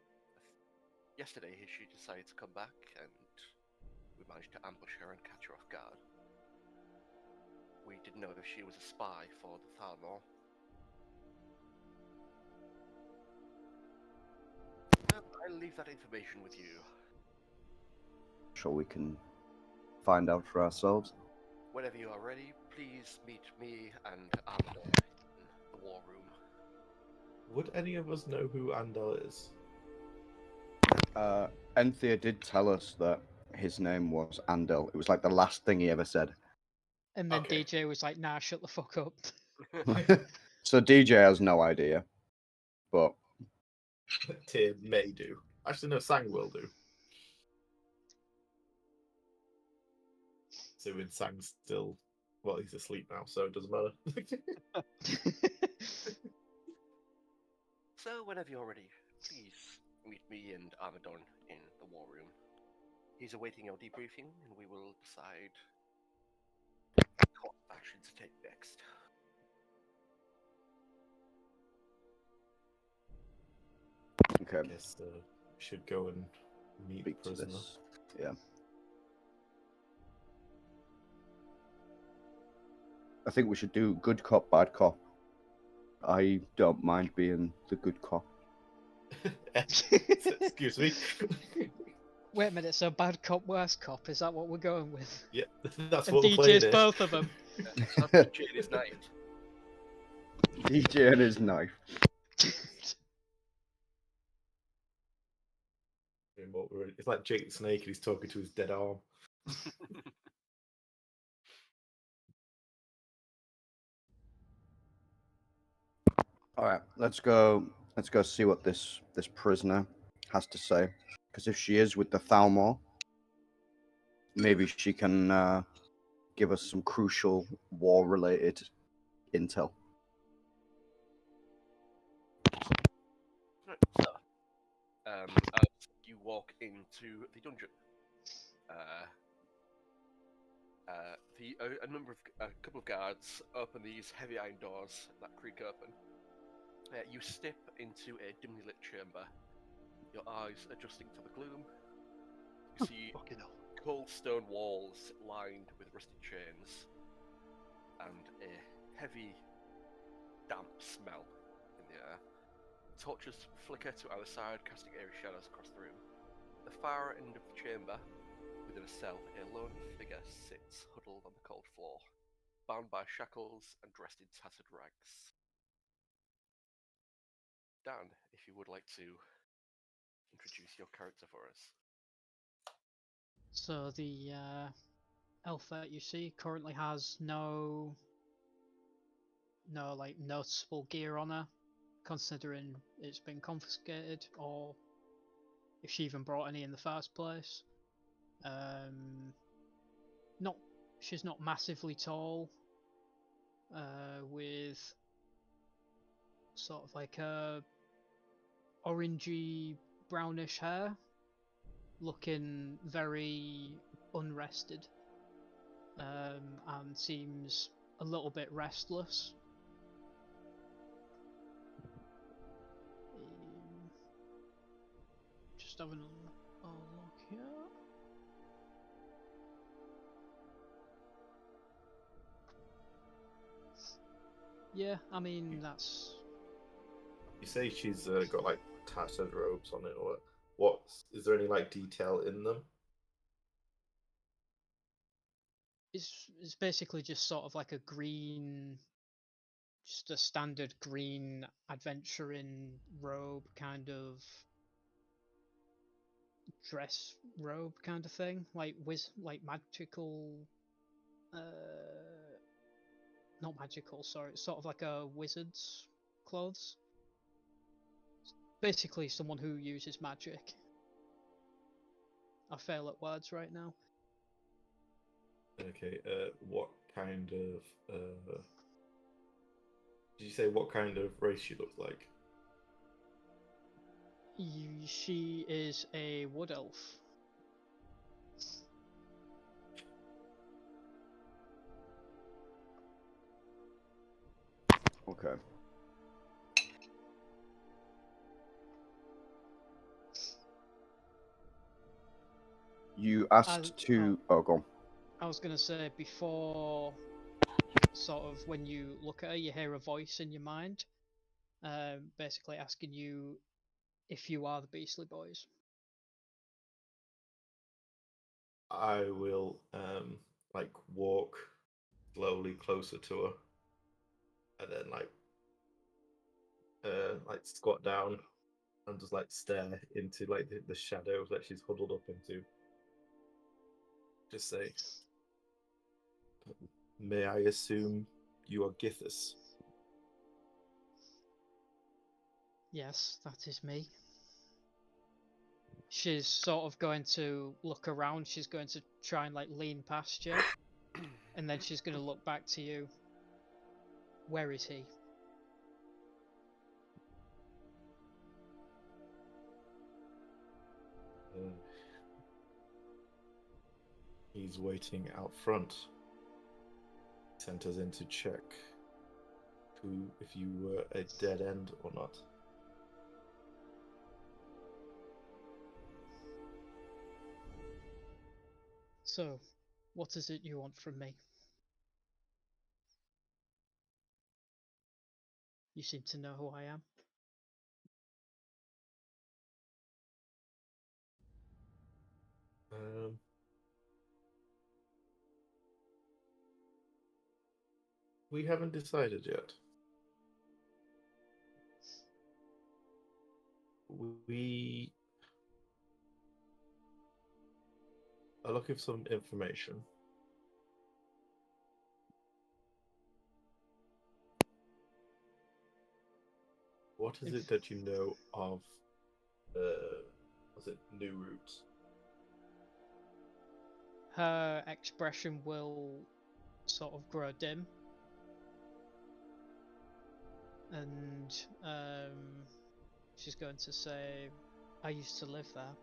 Yesterday, she decided to come back, and we managed to ambush her and catch her off guard. We didn't know if she was a spy for the Thalmor. I'll leave that information with you. Sure, we can find out for ourselves. Whenever you are ready, please meet me and Amador in the war room. Would any of us know who Andel is? Enthea did tell us that his name was Andel. It was like the last thing he ever said. And then Okay. DJ was like, nah, shut the fuck up. So DJ has no idea, but Tyr may do. Actually, no, Sang will do. So when Sang's still, well, he's asleep now, so it doesn't matter. So, whenever you're ready, please meet me and Amadon in the war room. He's awaiting your debriefing, and we will decide what action to take next. okay. I guess we should go and meet the Speak to prisoner. this. Yeah. I think we should do good cop, bad cop. I don't mind being the good cop. Excuse me. Wait a minute, so bad cop, worst cop, is that what we're going with? Yeah, that's And what we're playing DJ's here. both of them. That's Jade night. DJ and his knife. It's like Jake the Snake and he's talking to his dead arm. All right, let's go. Let's go see what this prisoner has to say. Because if she is with the Thalmor, maybe she can give us some crucial war-related intel. Right, so, as you walk into the dungeon, a couple of guards open these heavy iron doors that creak open. You step into a dimly lit chamber. your eyes adjusting to the gloom, you see Fucking hell. cold stone walls lined with rusted chains and a heavy, damp smell in the air. Torches flicker to either side, casting eerie shadows across the room. At the far end of the chamber, within a cell, a lone figure sits huddled on the cold floor, bound by shackles and dressed in tattered rags. Dan, if you would like to introduce your character for us. So the elf that you see currently has no like noticeable gear on her, considering it's been confiscated, or if she even brought any in the first place. Not she's not massively tall, with sort of like a orangey brownish hair, looking very unrested, and seems a little bit restless. Just having a look here. Yeah, I mean that's You say she's got like tattered robes on it, or what? Is there any like detail in them? it's basically just sort of like a green, just a standard green adventuring robe, kind of dress robe kind of thing, like like magical, not magical, sorry, it's sort of like a wizard's clothes. Basically someone who uses magic. I fail at words right now. Okay. What kind of? Did you say what kind of race she looks like? She is a wood elf. Okay. You asked to. Oh, go on. I was gonna say, before, sort of when you look at her, you hear a voice in your mind, basically asking you if you are the Beastly Boys. I will like walk slowly closer to her, and then like squat down and just like stare into like the shadows that she's huddled up into. Just say, "May I assume you are Gythis?" Yes, that is me. She's sort of going to look around. She's going to try and like lean past you, and then she's going to look back to you. Where is he? Uh, he's waiting out front. Sent us in to check if you were a dead end or not. So, what is it you want from me? You seem to know who I am. We haven't decided yet. We are looking for some information. What is it that you know of, was it New Roots? Her expression will sort of grow dim, and she's going to say, I used to live there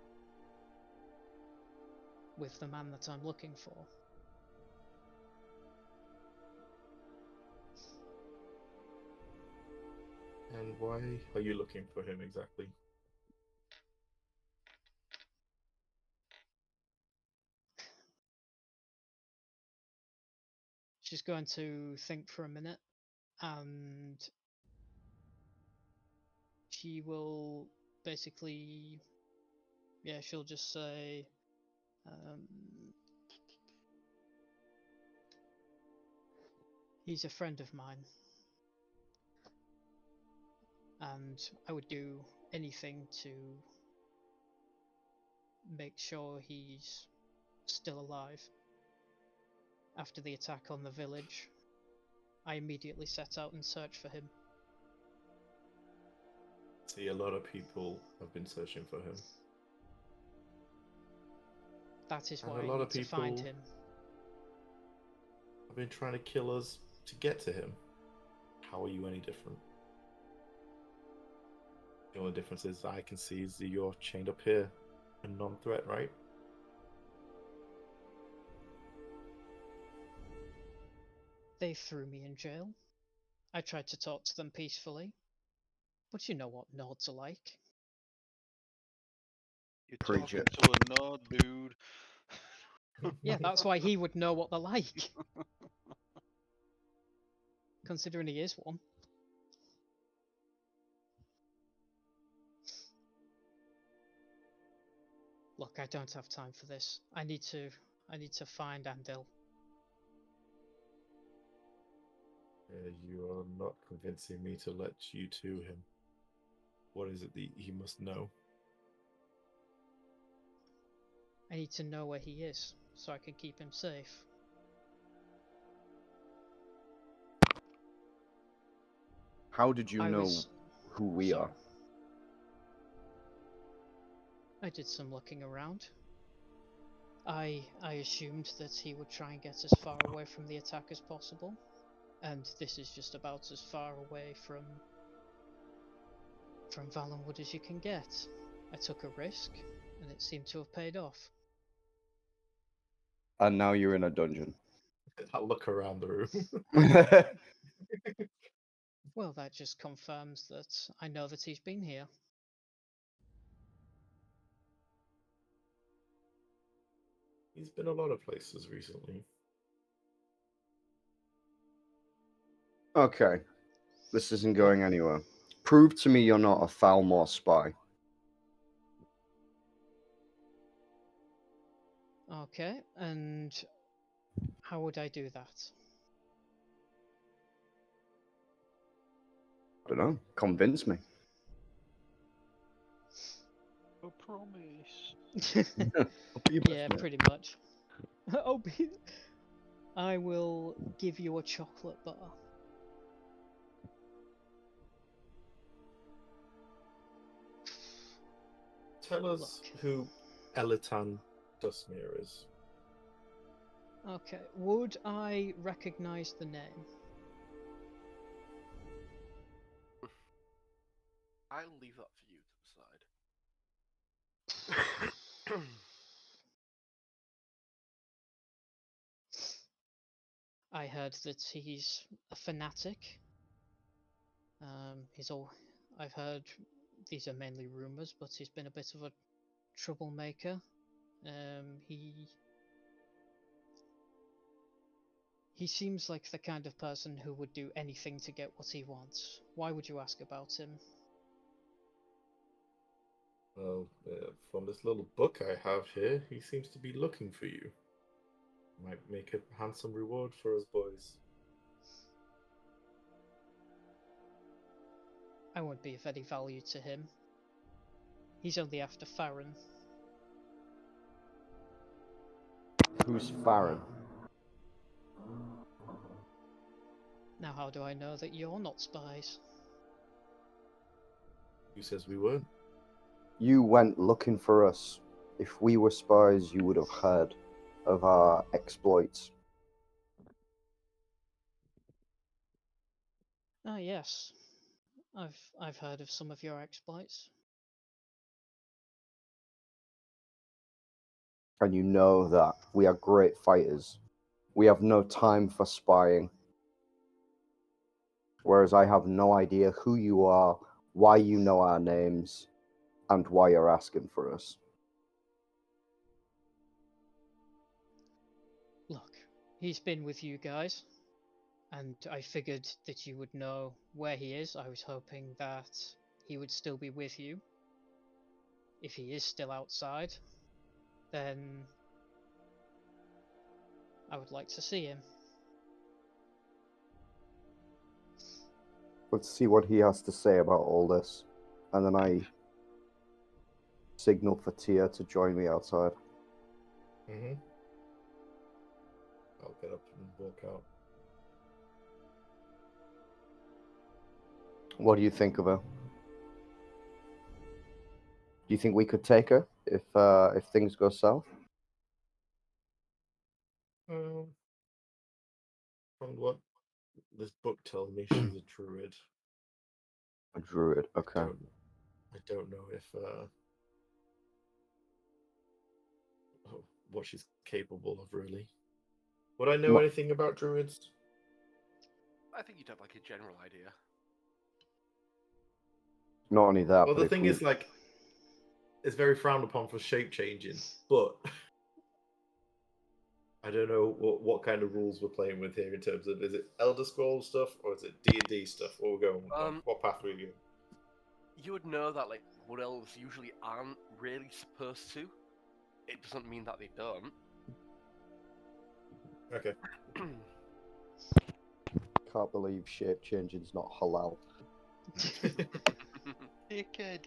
with the man that I'm looking for. And why are you looking for him exactly? She's going to think for a minute, and she will basically, yeah, she'll just say, he's a friend of mine, and I would do anything to make sure he's still alive. After the attack on the village, I immediately set out and searched for him. See, a lot of people have been searching for him. That is And why a I lot need of to find people- him. I've been trying to kill us to get to him. How are you any different? The only difference is I can see is that you're chained up here and non-threat, right? They threw me in jail. I tried to talk to them peacefully, but you know what Nords are like. You're Preach talking it. to a nod, dude. Yeah, that's why he would know what they're like. Considering he is one. Look, I don't have time for this. I need to find Andil. You are not convincing me to let you to him. What is it that he must know? I need to know where he is, so I can keep him safe. How did you I know was- who we so, are? I did some looking around. I assumed that he would try and get as far away from the attack as possible, and this is just about as far away from Valenwood as you can get. I took a risk, and it seemed to have paid off. And now you're in a dungeon. I'll look around the room. Well, that just confirms that I know that he's been here. He's been a lot of places recently. Okay. This isn't going anywhere. Prove to me you're not a Falmore spy. Okay, and how would I do that? I don't know. Convince me. A promise. Yeah, pretty much. Oh, I will give you a chocolate bar. Tell us Look. who Elitan Dustmere is. Okay, would I recognize the name? I'll leave that for you to decide. I heard that he's a fanatic. I've heard these are mainly rumors, but he's been a bit of a troublemaker. He seems like the kind of person who would do anything to get what he wants. Why would you ask about him? Well, from this little book I have here, he seems to be looking for you. Might make a handsome reward for us boys. I won't be of any value to him. He's only after Farron. Who's Farron? Now how do I know that you're not spies? Who says we weren't? You went looking for us. If we were spies, you would have heard of our exploits. Ah yes. I've heard of some of your exploits. And you know that we are great fighters. We have no time for spying. Whereas I have no idea who you are, why you know our names, and why you're asking for us. Look, he's been with you guys. and I figured that you would know where he is. I was hoping that he would still be with you. If he is still outside, then I would like to see him. Let's see what he has to say about all this. And then I signal for Tia to join me outside. I'll get up and walk out. What do you think of her? Do you think we could take her if things go south? From what this book tells me, she's a druid. A druid, okay. I don't know if what she's capable of, really. Would I know anything about druids? I think you'd have like a general idea. Not only that, Well, but the if thing we... is, like, it's very frowned upon for shape changing, but I don't know what kind of rules we're playing with here in terms of, is it Elder Scrolls stuff or is it D&D stuff? What we're going on? What path are we going? You would know that like wood elves usually aren't really supposed to. It doesn't mean that they don't. Okay. Can't believe shape changing's not halal. Dickhead.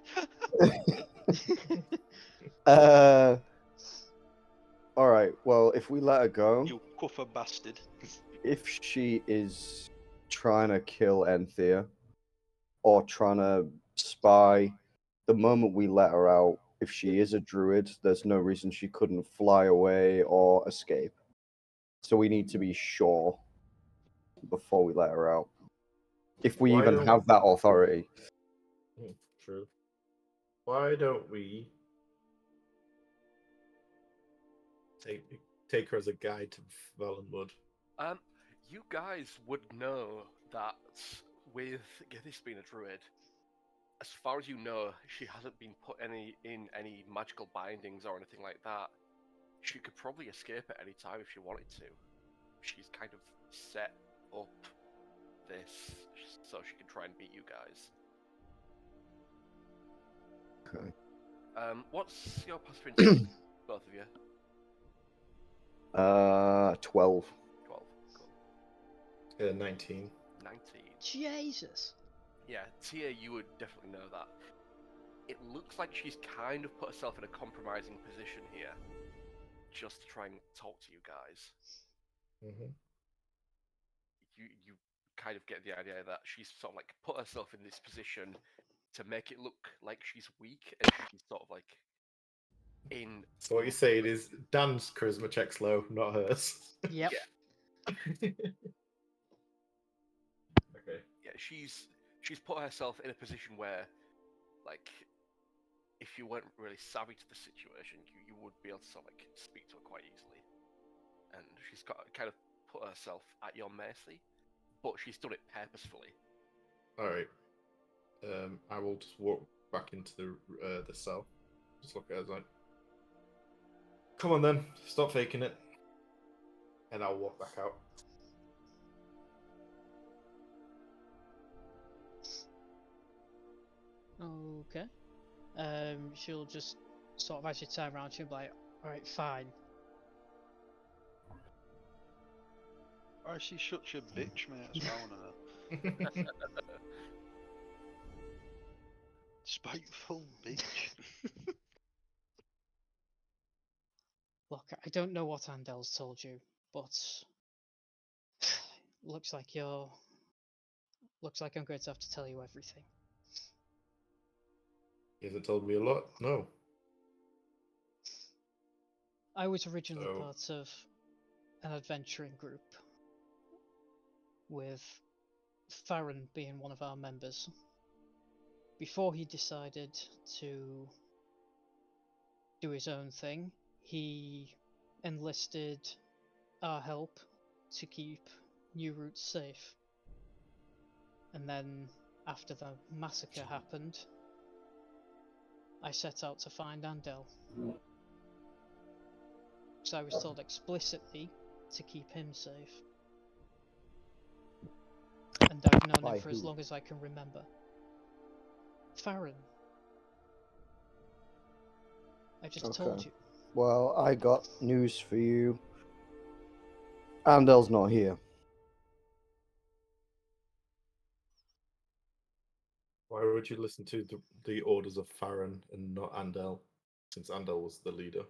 Alright, well, if we let her go, You cuffer bastard. if she is trying to kill Enthea or trying to spy, the moment we let her out, if she is a druid, there's no reason she couldn't fly away or escape. So we need to be sure before we let her out. If we Why even don't- have that authority. True. Why don't we take her as a guide to Valenwood? You guys would know that with Gythis being a druid, as far as you know, she hasn't been put in any magical bindings or anything like that. She could probably escape at any time if she wanted to. She's kind of set up this so she can try and beat you guys. Okay. What's your passive intelligence, both of you? 12. 12. Cool. 19. 19. Jesus. Yeah, Tia, you would definitely know that. It looks like she's kind of put herself in a compromising position here, just to try and talk to you guys. Mm-hmm. You kind of get the idea that she's sort of like put herself in this position to make it look like she's weak, and she's sort of like in. So what you're saying is Dan's charisma check's low, not hers. Yep. Yeah. Okay. Yeah, she's put herself in a position where, like, if you weren't really savvy to the situation, you would be able to sort of like speak to her quite easily, and she's got kind of put herself at your mercy, but she's done it purposefully. All right. I will just walk back into the cell. Just look at her like, come on then, stop faking it, and I'll walk back out. Okay. She'll just sort of, as you turn around, she'll be like, alright, fine. Oh, she's such a bitch, mate. That's what I wanna know. Spiteful bitch. Look, I don't know what Andel's told you, but looks like I'm going to have to tell you everything. He hasn't told me a lot. No. I was originally So- part of an adventuring group, with Farron being one of our members. Before he decided to do his own thing, he enlisted our help to keep New Roots safe. And then, after the massacre happened, I set out to find Andel. So I was told explicitly to keep him safe. And I've known By him for as who? long as I can remember. Farron. I just told Okay. you. Well, I got news for you. Andel's not here. Why would you listen to the orders of Farron and not Andel, since Andel was the leader?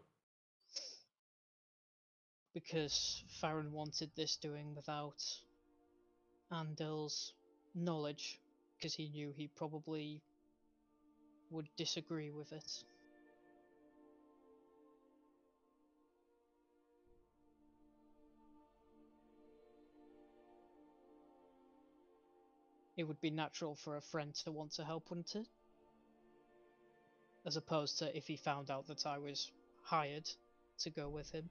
Because Farron wanted this doing without Andel's knowledge, because he knew he probably would disagree with it. It would be natural for a friend to want to help, wouldn't it? As opposed to if he found out that I was hired to go with him.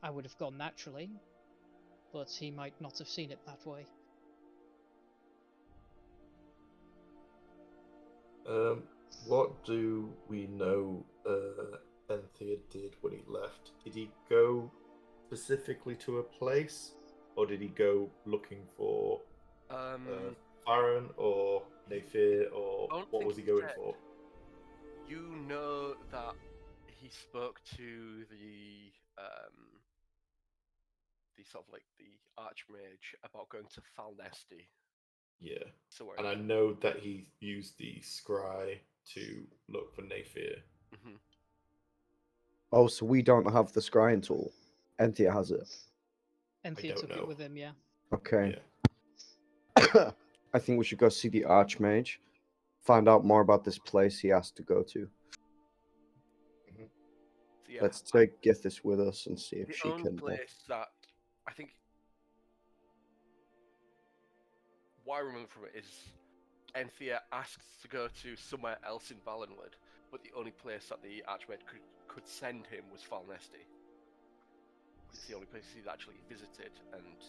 I would have gone naturally, but he might not have seen it that way. What do we know Enthea did when he left? Did he go specifically to a place, or did he go looking for Farron or Nathir, or I don't what think was he he going said. for? You know that he spoke to the sort of like the Archmage about going to Falnesti. Yeah, Somewhere and in I know that he used the scry to look for Nathir. Mhm. Oh, so we don't have the scrying tool. Enthea has it. Enthea don't took know. it with him, yeah. Okay. Yeah. I think we should go see the Archmage, find out more about this place he asked to go to. So yeah, Let's take Gythis with us and see if the she only can. place that I think what I remember from it is Enthea asked to go to somewhere else in Valenwood, but the only place that the Archmage could send him was Falnesti. It's the only place he'd actually visited and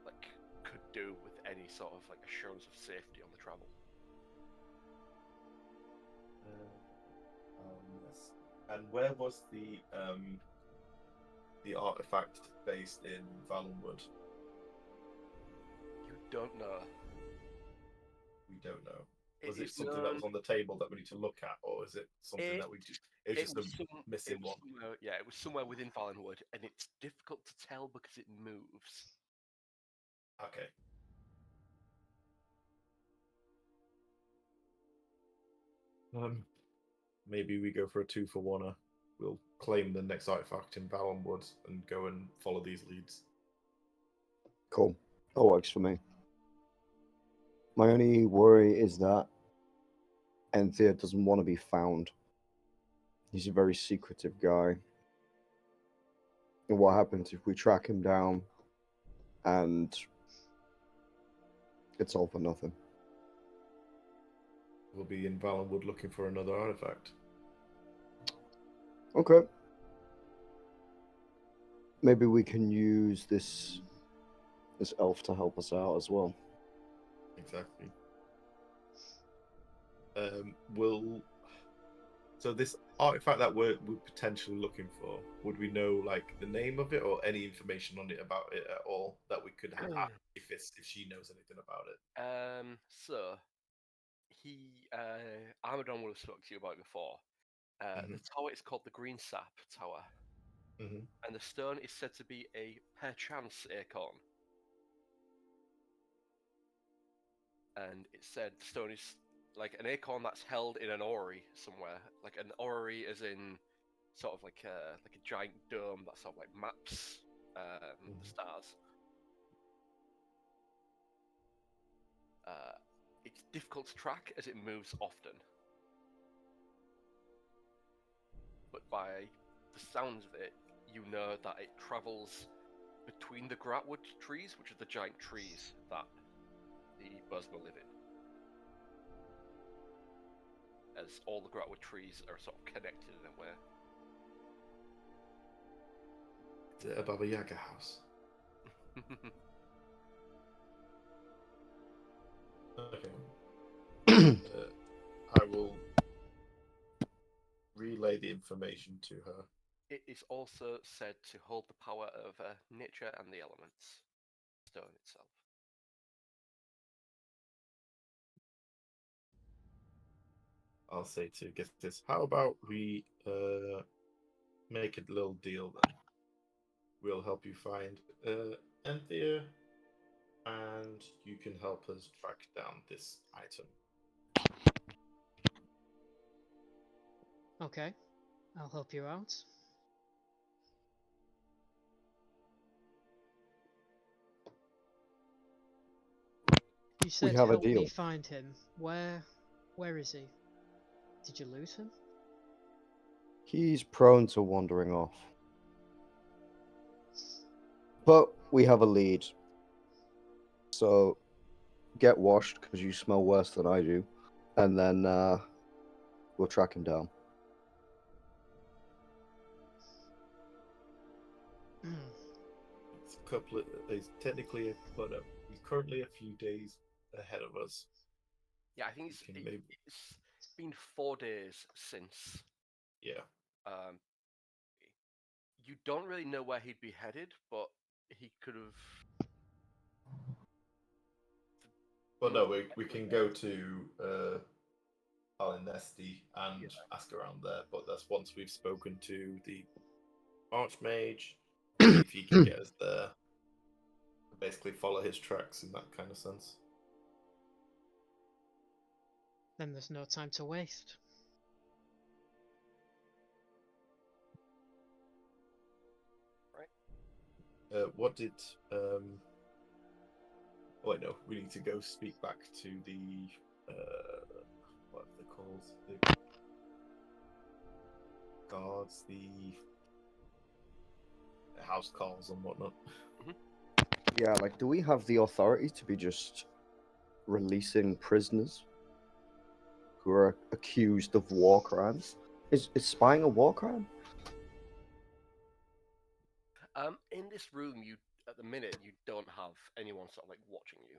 like could do with any sort of like assurance of safety on the travel. Yes. And where was the artifact based in Valenwood? You don't know. We don't know. It Was it is something that known. was on the table that we need to look at, or is it something that we do? It's just a missing one. Somewhere, yeah, it was somewhere within Valenwood, and it's difficult to tell because it moves. Okay. Maybe we go for a 2-for-1. We'll claim the next artifact in Valenwood and go and follow these leads. Cool. That works for me. My only worry is that Enthea doesn't want to be found. He's a very secretive guy. And what happens if we track him down and it's all for nothing? We'll be in Valenwood looking for another artifact. Okay. Maybe we can use this elf to help us out as well. Exactly. So this artifact that we're potentially looking for, would we know like the name of it or any information on it about it at all that we could ask if she knows anything about it? So he Armadon would have spoken to you about it before. The tower is called the Green Sap Tower, and the stone is said to be a perchance acorn. And it said the stone is like an acorn that's held in an orrery somewhere. Like an orrery is in sort of like a giant dome that sort of like maps the stars. It's difficult to track as it moves often. But by the sounds of it, you know that it travels between the Gratwood trees, which are the giant trees that the Bosma live in. As all the Gratwood trees are sort of connected in a way. Is it a Baba Yaga house? Okay. I will relay the information to her. It is also said to hold the power over nature and the elements, stone itself. I'll say to Gythis, how about we make a little deal then? We'll help you find Anthea, and you can help us track down this item. Okay, I'll help you out. You said have a help me deal. find him. Where is he? Did you lose him? He's prone to wandering off. But we have a lead. So get washed because you smell worse than I do. And then we'll track him down. It's a couple of, it's technically, but he's currently a few days ahead of us. Yeah, I think it's Can maybe- it's been 4 days since. Yeah. Um, you don't really know where he'd be headed, but he could have. Well, no, we can go to Alinesti and ask around there, but that's once we've spoken to the Archmage, see if he can get us there. Basically, follow his tracks in that kind of sense. Then there's no time to waste. What did Oh wait, no, we need to go speak back to the what are they called? The guards, the house calls and whatnot. Yeah, like, do we have the authority to be just releasing prisoners who are accused of war crimes? Is spying a war crime? In this room, you at the minute you don't have anyone sort of like watching you.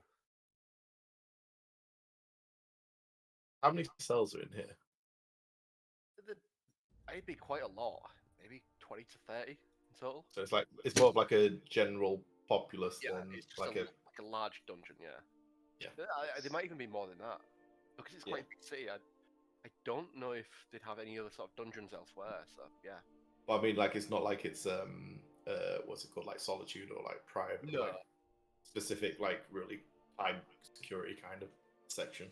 How many cells are in here? It'd be quite a lot, maybe 20 to 30 in total. So it's more of like a general populace Yeah, than it's just like like a large dungeon. Yeah. Yeah. There might even be more than that because it's quite a big city. I don't know if they'd have any other sort of dungeons elsewhere. So yeah. Well, I mean, like it's not like it's what's it called, like solitude or like private, No. like specific, like really high security kind of section.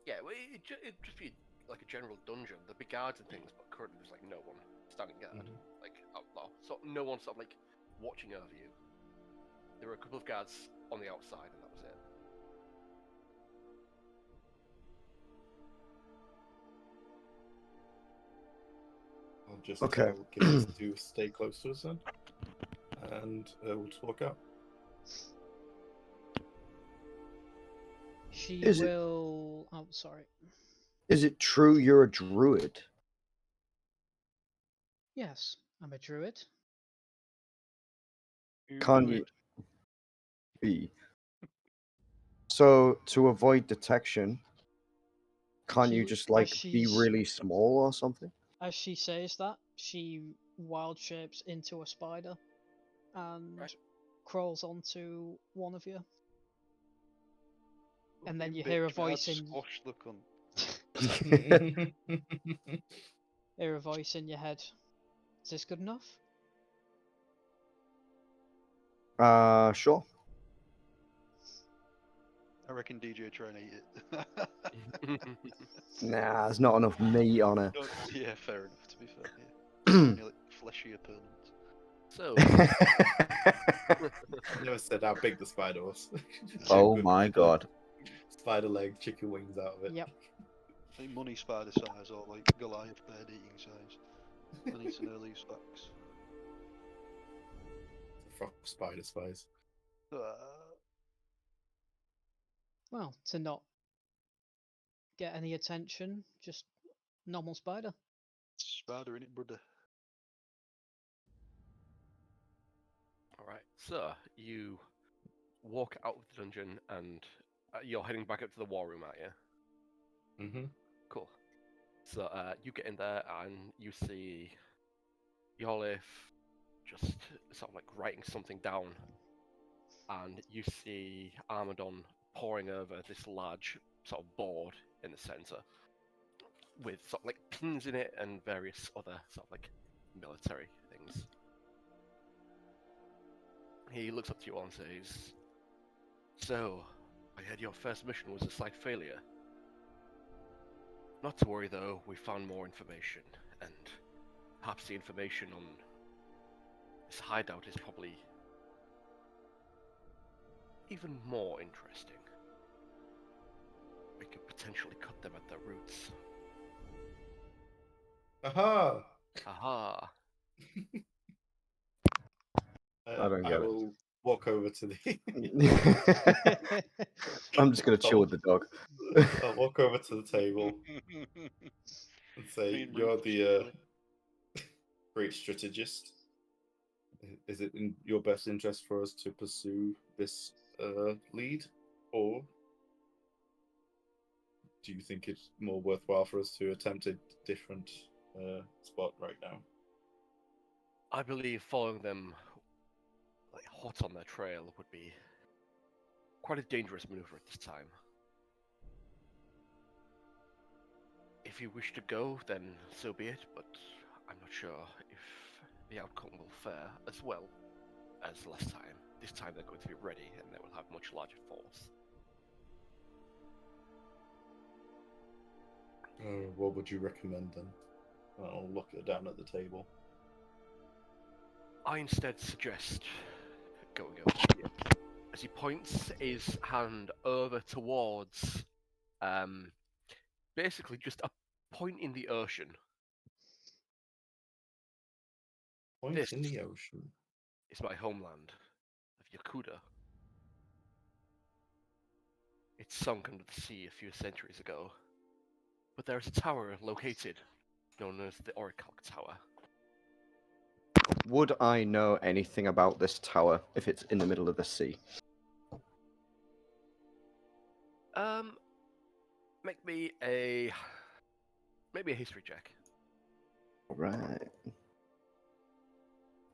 Yeah, well, it'd just be like a general dungeon. There'd be guards and things, but currently there's like no one standing guard, like outlaw. So no one sort of like watching over you. There were a couple of guards on the outside, and that was it. I'll just Okay. tell kids to stay close to us then, and we'll just walk out. She Is it- will. Oh, sorry. Is it true you're a druid? Yes, I'm a druid. Can't you be? So to avoid detection, can't you She- just as like be she's- really small or something? As she says that, she wild shapes into a spider and Right. crawls onto one of you. And then Fucking you hear a bitch, man, I'd voice in squash the cunt. hear a voice in your head. Is this good enough? Sure. I reckon DJ try and eat it. Nah, there's not enough meat on it. Yeah, fair enough. To be fair, yeah. Only like fleshy opponents. So I never said how big the spider was. Oh Good my god. Spider leg, chicken wings out of it. Yep. I think money spider size or like Goliath bird eating size. I need to know these facts. Frog spider spice. Well, to not get any attention, just normal spider. Spider in it, brother. all right, so you walk out of the dungeon and you're heading back up to the war room, aren't you? Mm-hmm. Cool. So you get in there and you see Yolif just sort of like writing something down, and you see Armadon poring over this large sort of board in the center with sort of like pins in it and various other sort of like military things. He looks up to you and says, "So, I heard your first mission was a slight failure. Not to worry though, we found more information, and perhaps the information on this hideout is probably even more interesting. We could potentially cut them at their roots." Aha! Aha! I don't get I it. will walk over to the. I'm just gonna chill with the dog. I'll walk over to the table and say, Being "You're ruthless, the really. great strategist. Is it in your best interest for us to pursue this lead, or do you think it's more worthwhile for us to attempt a different spot right now?" I believe following them like hot on their trail would be quite a dangerous maneuver at this time. If you wish to go, then so be it, but I'm not sure if the outcome will fare as well as last time. This time they're going to be ready and they will have much larger force. What would you recommend then? I'll look it down at the table. I instead suggest going over here. As he points his hand over towards basically just a point in the ocean. Point This in the ocean. is my homeland of Yakuda. It sunk under the sea a few centuries ago, but there is a tower located known as the Orichalk Tower. Would I know anything about this tower if it's in the middle of the sea? Make me maybe a history check. Right.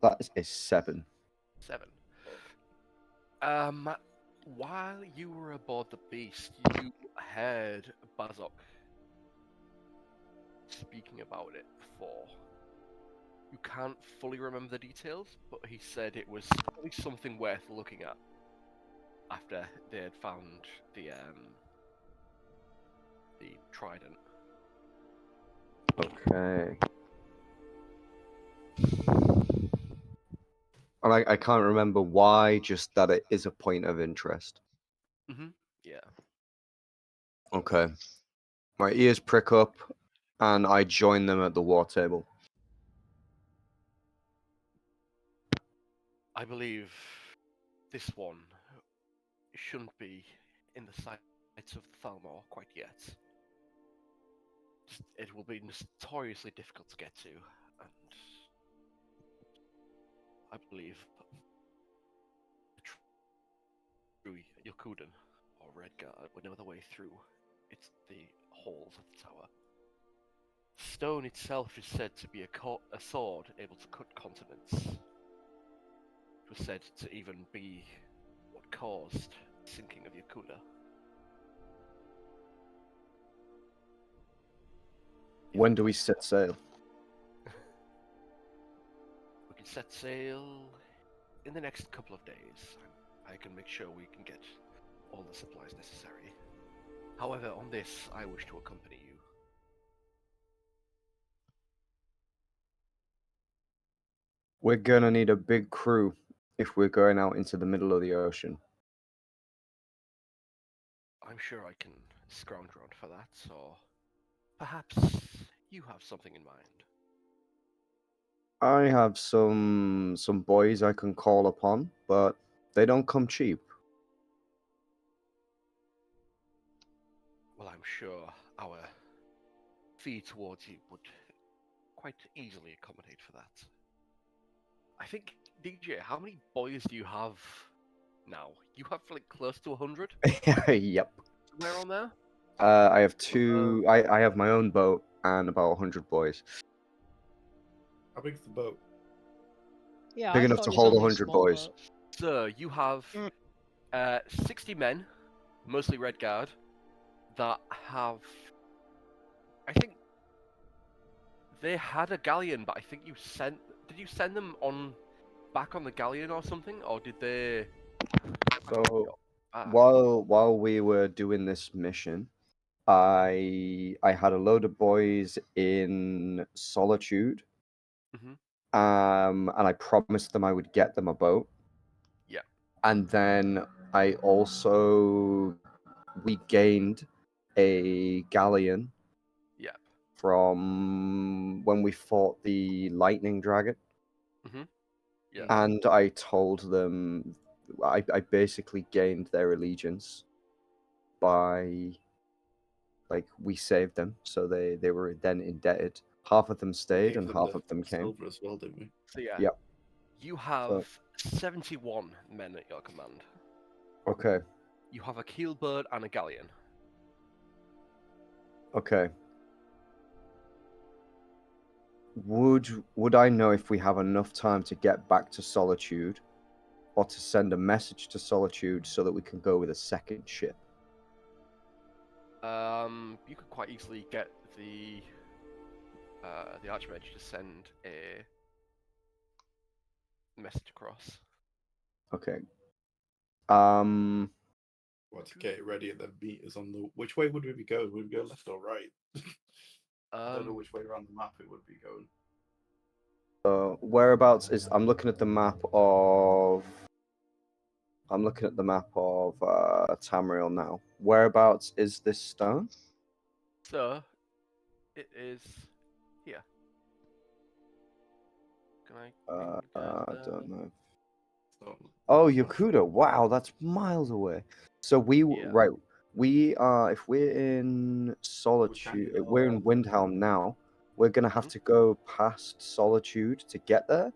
That is a 7. 7. While you were aboard the beast, you heard Bazok speaking about it before. You can't fully remember the details, but he said it was probably something worth looking at after they had found the trident. Okay. And I can't remember why, just that it is a point of interest. Yeah. Okay. My ears prick up, and I join them at the war table. I believe this one shouldn't be in the sights of the Thalmor quite yet. It will be notoriously difficult to get to, and I believe true Yokudan or Redguard would know the way through. It's the halls of the tower. Stone itself is said to be a sword able to cut continents. It was said to even be what caused the sinking of Yakuda. When do we set sail? We can set sail in the next couple of days. I can make sure we can get all the supplies necessary. However, on this, I wish to accompany you. We're gonna need a big crew if we're going out into the middle of the ocean. I'm sure I can scrounge around for that, or perhaps you have something in mind. I have some boys I can call upon, but they don't come cheap. Well, I'm sure our fee towards you would quite easily accommodate for that. I think, DJ, how many boys do you have now? You have like close to 100? Yep. Somewhere on there? I have two. I have my own boat and about 100 boys. How big's the boat? Yeah, Big I enough thought to it was hold only a 100 small boys. boat. So, you have 60 men, mostly Red Guard. that have. I think they had a galleon, but I think you sent. Did you send them on back on the galleon or something, or did they? So Ah, while we were doing this mission, I had a load of boys in Solitude, Mhm. and I promised them I would get them a boat. Yeah. And then I also we gained a galleon Yeah. from when we fought the lightning dragon. Mhm. Yeah. And I told them I basically gained their allegiance by like we saved them, so they were then indebted. Half of them We stayed gave and them half the of them came. silver as well, didn't we? So yeah. Yeah. You have So 71 men at your command. okay, You have a keelbird and a galleon. okay. Would I know if we have enough time to get back to Solitude, or to send a message to Solitude so that we can go with a second ship? You could quite easily get the Archmage to send a message across. Okay. Well, to get it ready and then meet us on the. Which way would we be going? Would we go left or right? I don't know which way around the map it would be going. Whereabouts is? I'm looking at the map of. I'm looking at the map of Tamriel now. Whereabouts is this stone? So it is here. Can I bring you guys I there? don't know. So, Oh, it's not sure. Yakuta. Wow, that's miles away. So Yeah. right. We are if we're in Solitude, kinda we're in Windhelm now. We're gonna have Mhm. to go past Solitude to get there.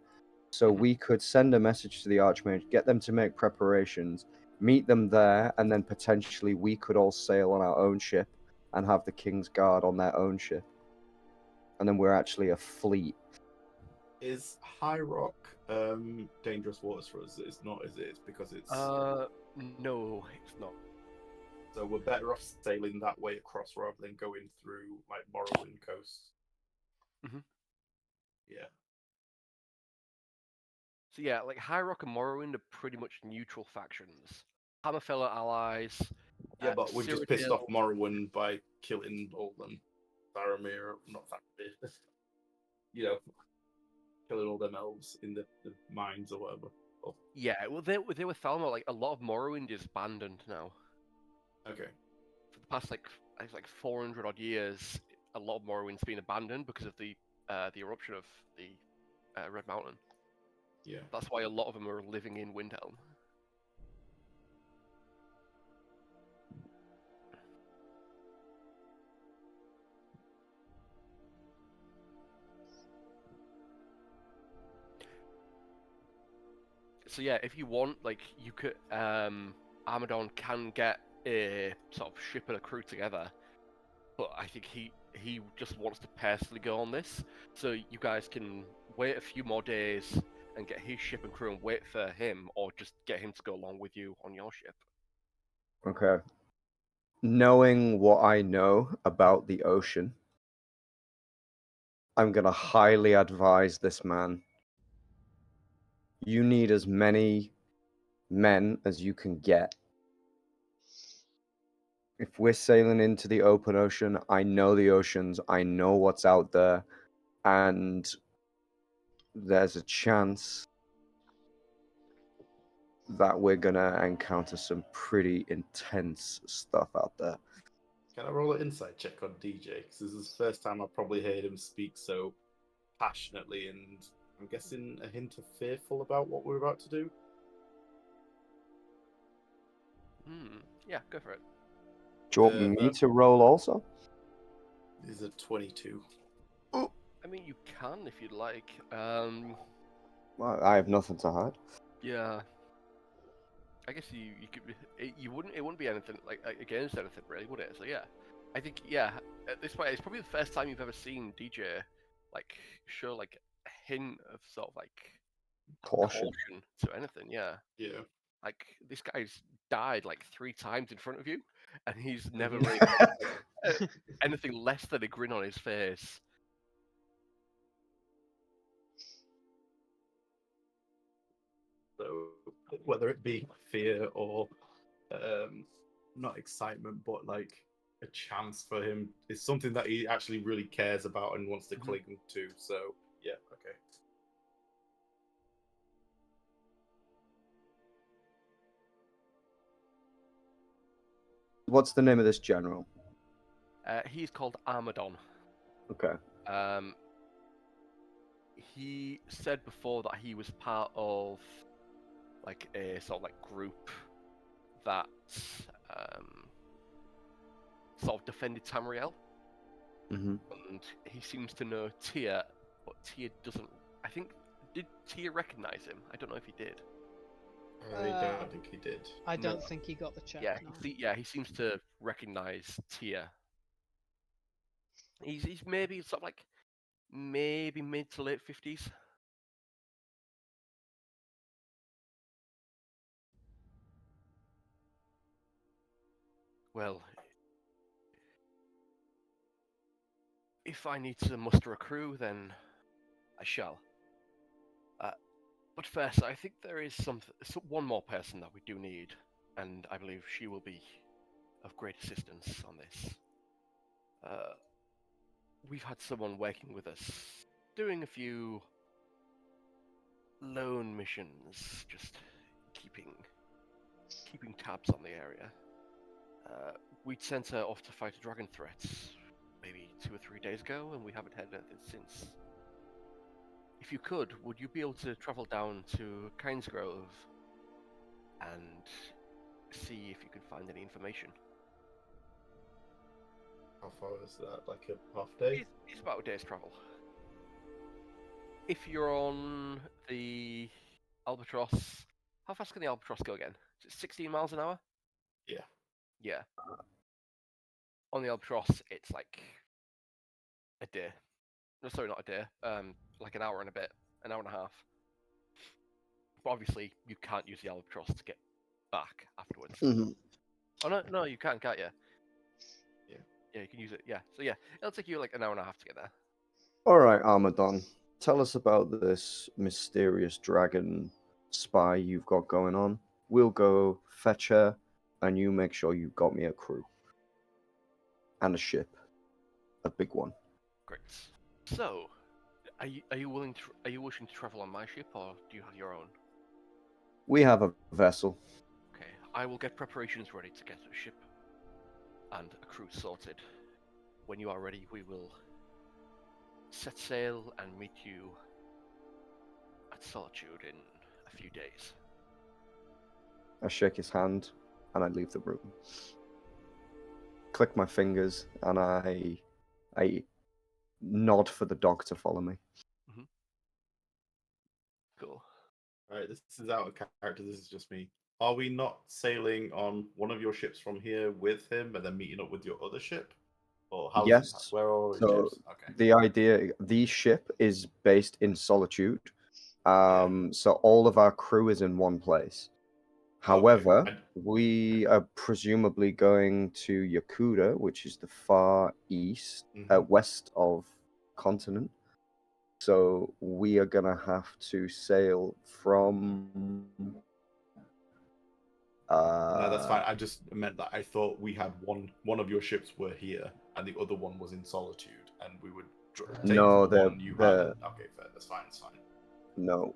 So Mhm. we could send a message to the Archmage, get them to make preparations, meet them there, and then potentially we could all sail on our own ship and have the King's Guard on their own ship. And then we're actually a fleet. Is High Rock dangerous waters for us? It's not, is it? It's because it's. No, it's not. So we're better off sailing that way across rather than going through like Morrowind coast. Mhm. Yeah. So yeah, like High Rock and Morrowind are pretty much neutral factions. Hammerfell are allies. Yeah, but we've just pissed off Cyrodiil- Morrowind by killing all them. Faramir, not Faramir. You know, killing all them elves in the mines or whatever. Oh, Yeah, well, they were Thalmor. Like a lot of Morrowind is abandoned now. okay. For the past like 400 odd years, a lot of Morrowind's been abandoned because of the eruption of the Red Mountain. Yeah. That's why a lot of them are living in Windhelm. So yeah, if you want, like, you could Armadon can get a sort of ship and a crew together, but I think he just wants to personally go on this. So you guys can wait a few more days and get his ship and crew and wait for him, or just get him to go along with you on your ship. Okay. Knowing what I know about the ocean, I'm gonna highly advise this man. You need as many men as you can get. If we're sailing into the open ocean, I know the oceans, I know what's out there, and there's a chance that we're gonna encounter some pretty intense stuff out there. Can I roll an insight check on DJ? Because this is the first time I've probably heard him speak so passionately, and I'm guessing a hint of fearful about what we're about to do. Yeah, go for it. Do you want me to roll also? Is a 22. I mean, you can if you'd like. Well, I have nothing to hide. Yeah. I guess you could it wouldn't be anything like against anything really, would it? So yeah, I think yeah at this point it's probably the first time you've ever seen DJ like show like a hint of sort of like Caution. caution to anything. Yeah, Yeah. like this guy's died like 3 times in front of you, and he's never really got, anything less than a grin on his face. So whether it be fear or not excitement, but like a chance for him, it's something that he actually really cares about and wants to cling to. So yeah, okay. What's the name of this general? He's called Armadon. Okay. He said before that he was part of like a sort of like group that sort of defended Tamriel, Mm-hmm. and he seems to know Tia, but Tia doesn't. I think, did Tia recognize him? I don't know if he did. I don't think he did. I No. don't think he got the check. Yeah, No. he seems to recognize Tia. He's maybe sort of like maybe mid to late 50s. Well, if I need to muster a crew, then I shall. But first, I think there is one more person that we do need, and I believe she will be of great assistance on this. We've had someone working with us, doing a few lone missions, just keeping tabs on the area. We'd sent her off to fight a dragon threat maybe 2 or 3 days ago, and we haven't had anything since. If you could, would you be able to travel down to Kynesgrove and see if you could find any information? How far is that? Like a half day? It's about a day's travel. If you're on the Albatross, how fast can the Albatross go again? Is it 16 miles an hour? Yeah. Yeah. On the Albatross, it's like a day. No, sorry, not a day. Like an hour and a bit, an hour and a half. But obviously, you can't use the Albatross to get back afterwards. Mm-hmm. Oh no, you can't you? Yeah. Yeah, you can use it. Yeah. So yeah, it'll take you like an hour and a half to get there. All right, Armadon, tell us about this mysterious dragon spy you've got going on. We'll go fetch her, and you make sure you've got me a crew and a ship, a big one. Great. So, are you wishing to travel on my ship, or do you have your own? We have a vessel. Okay, I will get preparations ready to get a ship and a crew sorted. When you are ready, we will set sail and meet you at Solitude in a few days. I shake his hand, and I leave the room. Click my fingers, and I nod for the dog to follow me. Cool. Alright, this is out of character, this is just me. Are we not sailing on one of your ships from here with him and then meeting up with your other ship? Or how's Yes. where are all his So ships? Okay. the ship is based in Solitude. Yeah. So all of our crew is in one place. However, Okay. we are presumably going to Yakuta, which is the far east, west of continent. So we are gonna have to sail from. No, that's fine. I just meant that I thought we had one of your ships were here and the other one was in Solitude, and we would take No, the one you had. Okay, fair. That's fine. It's fine. No,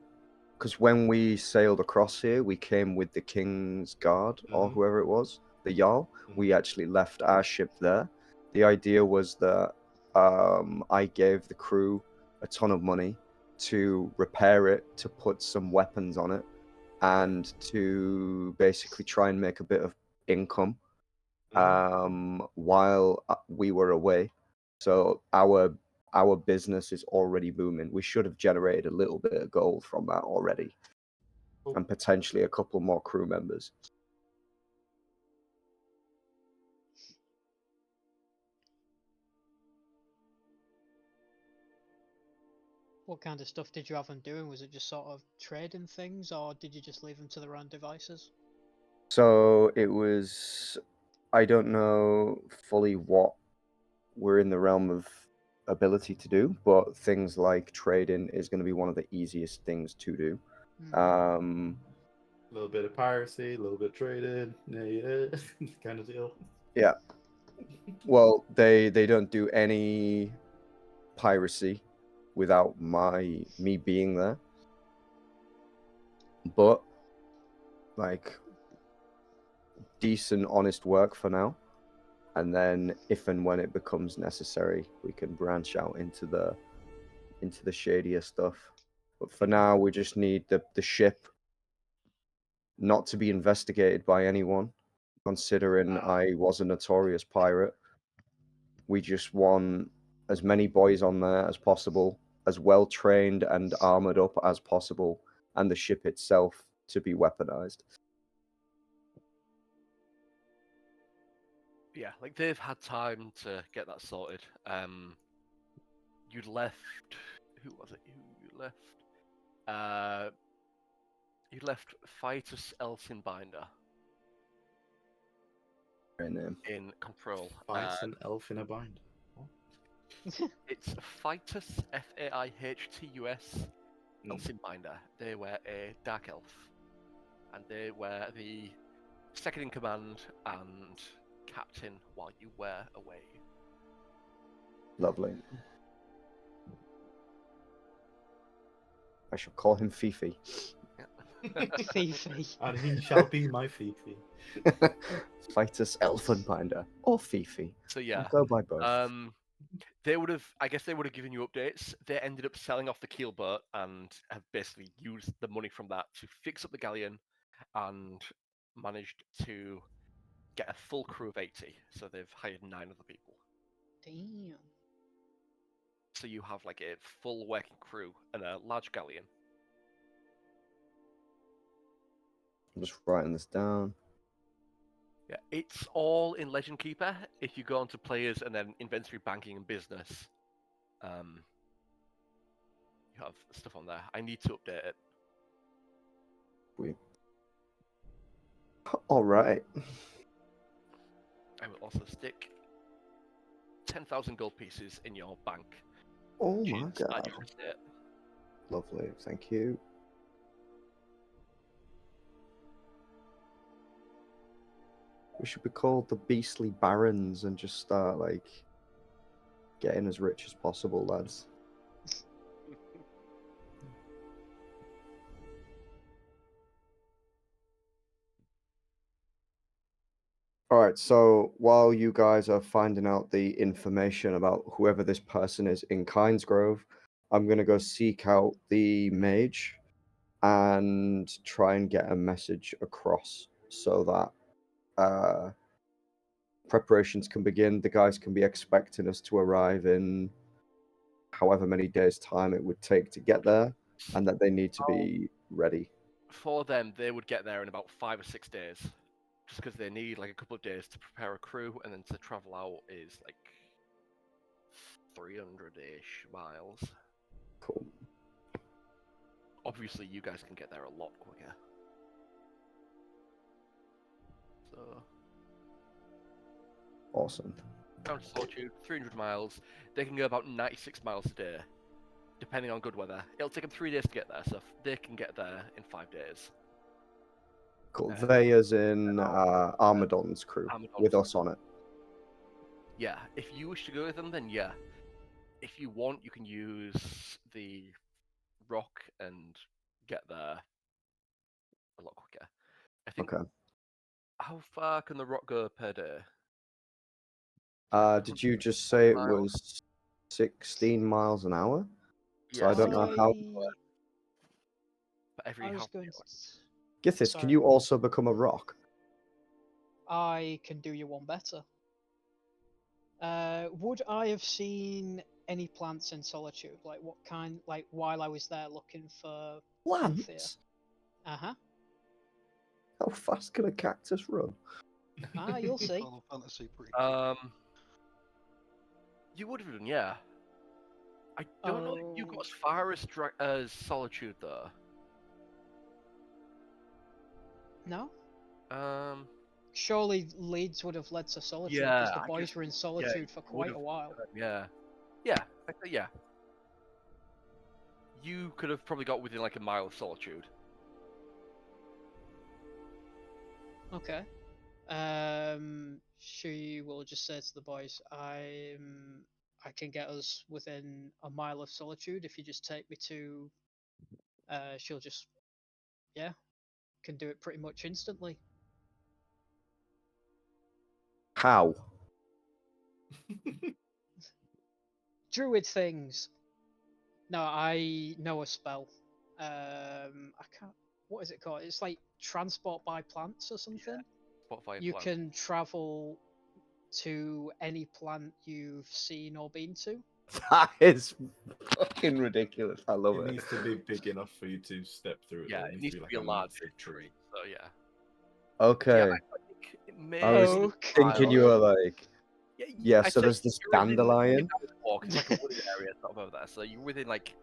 because when we sailed across here, we came with the King's Guard or whoever it was, the Jarl. We actually left our ship there. The idea was that I gave the crew a ton of money to repair it, to put some weapons on it, and to basically try and make a bit of income while we were away. So our business is already booming. We should have generated a little bit of gold from that already, and potentially a couple more crew members. What kind of stuff did you have them doing? Was it just sort of trading things, or did you just leave them to their own devices? So it was I don't know fully what we're in the realm of ability to do, but things like trading is going to be one of the easiest things to do. Hmm. A little bit of piracy, a little bit of trading, yeah, kind of deal. Yeah. Well, they don't do any piracy without me being there. But like decent, honest work for now. And then if and when it becomes necessary, we can branch out into the shadier stuff. But for now we just need the ship not to be investigated by anyone, considering I was a notorious pirate. We just want as many boys on there as possible, as well trained and armored up as possible, and the ship itself to be weaponized. Yeah, like they've had time to get that sorted. You'd left. Who was it? Who you left? You left Fightus Elsinbinder Great name. in control. Fights an elf in a bind. It's Fightus, Faihtus, Mm. Elsinbinder. They were a dark elf, and they were the second in command and captain while you were away. Lovely. I shall call him Fifi. Fifi. And he shall be my Fifi. Fightus Elfenbinder or Fifi. So yeah, I'll go by both. they would have. I guess they would have given you updates. They ended up selling off the keelboat and have basically used the money from that to fix up the galleon, and managed to get a full crew of 80. So they've hired 9 other people. Damn. So you have like a full working crew and a large galleon. I'm just writing this down. Yeah, it's all in Legend Keeper. If you go onto players and then inventory, banking, and business, you have stuff on there. I need to update it. All right. I will also stick 10,000 gold pieces in your bank. Oh which my is at god. your estate. Lovely. Thank you. We should be called the Beastly Barons and just start like getting as rich as possible, lads. All right, so while you guys are finding out the information about whoever this person is in Kinesgrove, I'm going to go seek out the mage and try and get a message across so that preparations can begin. The guys can be expecting us to arrive in however many days' time it would take to get there, and that they need to be ready. For them, they would get there in about 5 or 6 days, just because they need like a couple of days to prepare a crew, and then to travel out is like 300-ish miles. Cool. Obviously, you guys can get there a lot quicker. So, Awesome. down to Solitude, 300 miles. They can go about 96 miles a day, depending on good weather. It'll take them 3 days to get there, so they can get there in 5 days. Cool. They as in I'll- Armadon's crew with us on it. Yeah, if you wish to go with them, then yeah. If you want, you can use the rock and get there a lot quicker. I think. Okay. How far can the rock go per day? Did you just say it miles? was 16 miles an hour? So I Yes, don't know how. for every I was half going hour. to... Gythis, can Sorry. you also become a rock? I can do you one better. Would I have seen any plants in Solitude? Like what kind? Like while I was there looking for Anthea? Plants? Uh-huh. How fast can a cactus run? Ah, you'll see. Final Fantasy pretty quick. You would have done, yeah. I don't know if you got as far as Solitude though. No? surely leads would have led to solitude Yeah, because the I boys guess- were in solitude for quite a would've- while. Yeah. Yeah. Yeah. You could have probably got within like a mile of solitude. Okay. She will just say to the boys, I can get us within a mile of solitude if you just take me to. She'll just, yeah, can do it pretty much instantly. How? Druid things. No, I know a spell. I can't. What is it called? It's like transport by plants or something. Spotify You plan. can travel to any plant you've seen or been to. That is fucking ridiculous. I love It it. needs to be big enough for you to step through it. Yeah, though. it needs to be a like large massive tree. So yeah. Okay. Yeah, I think it may I was be Okay. thinking you were like, Yeah, yeah, I'd so say there's this you're within an dandelion. hour's walk. It's like a wooded area sort of over there. So you're within like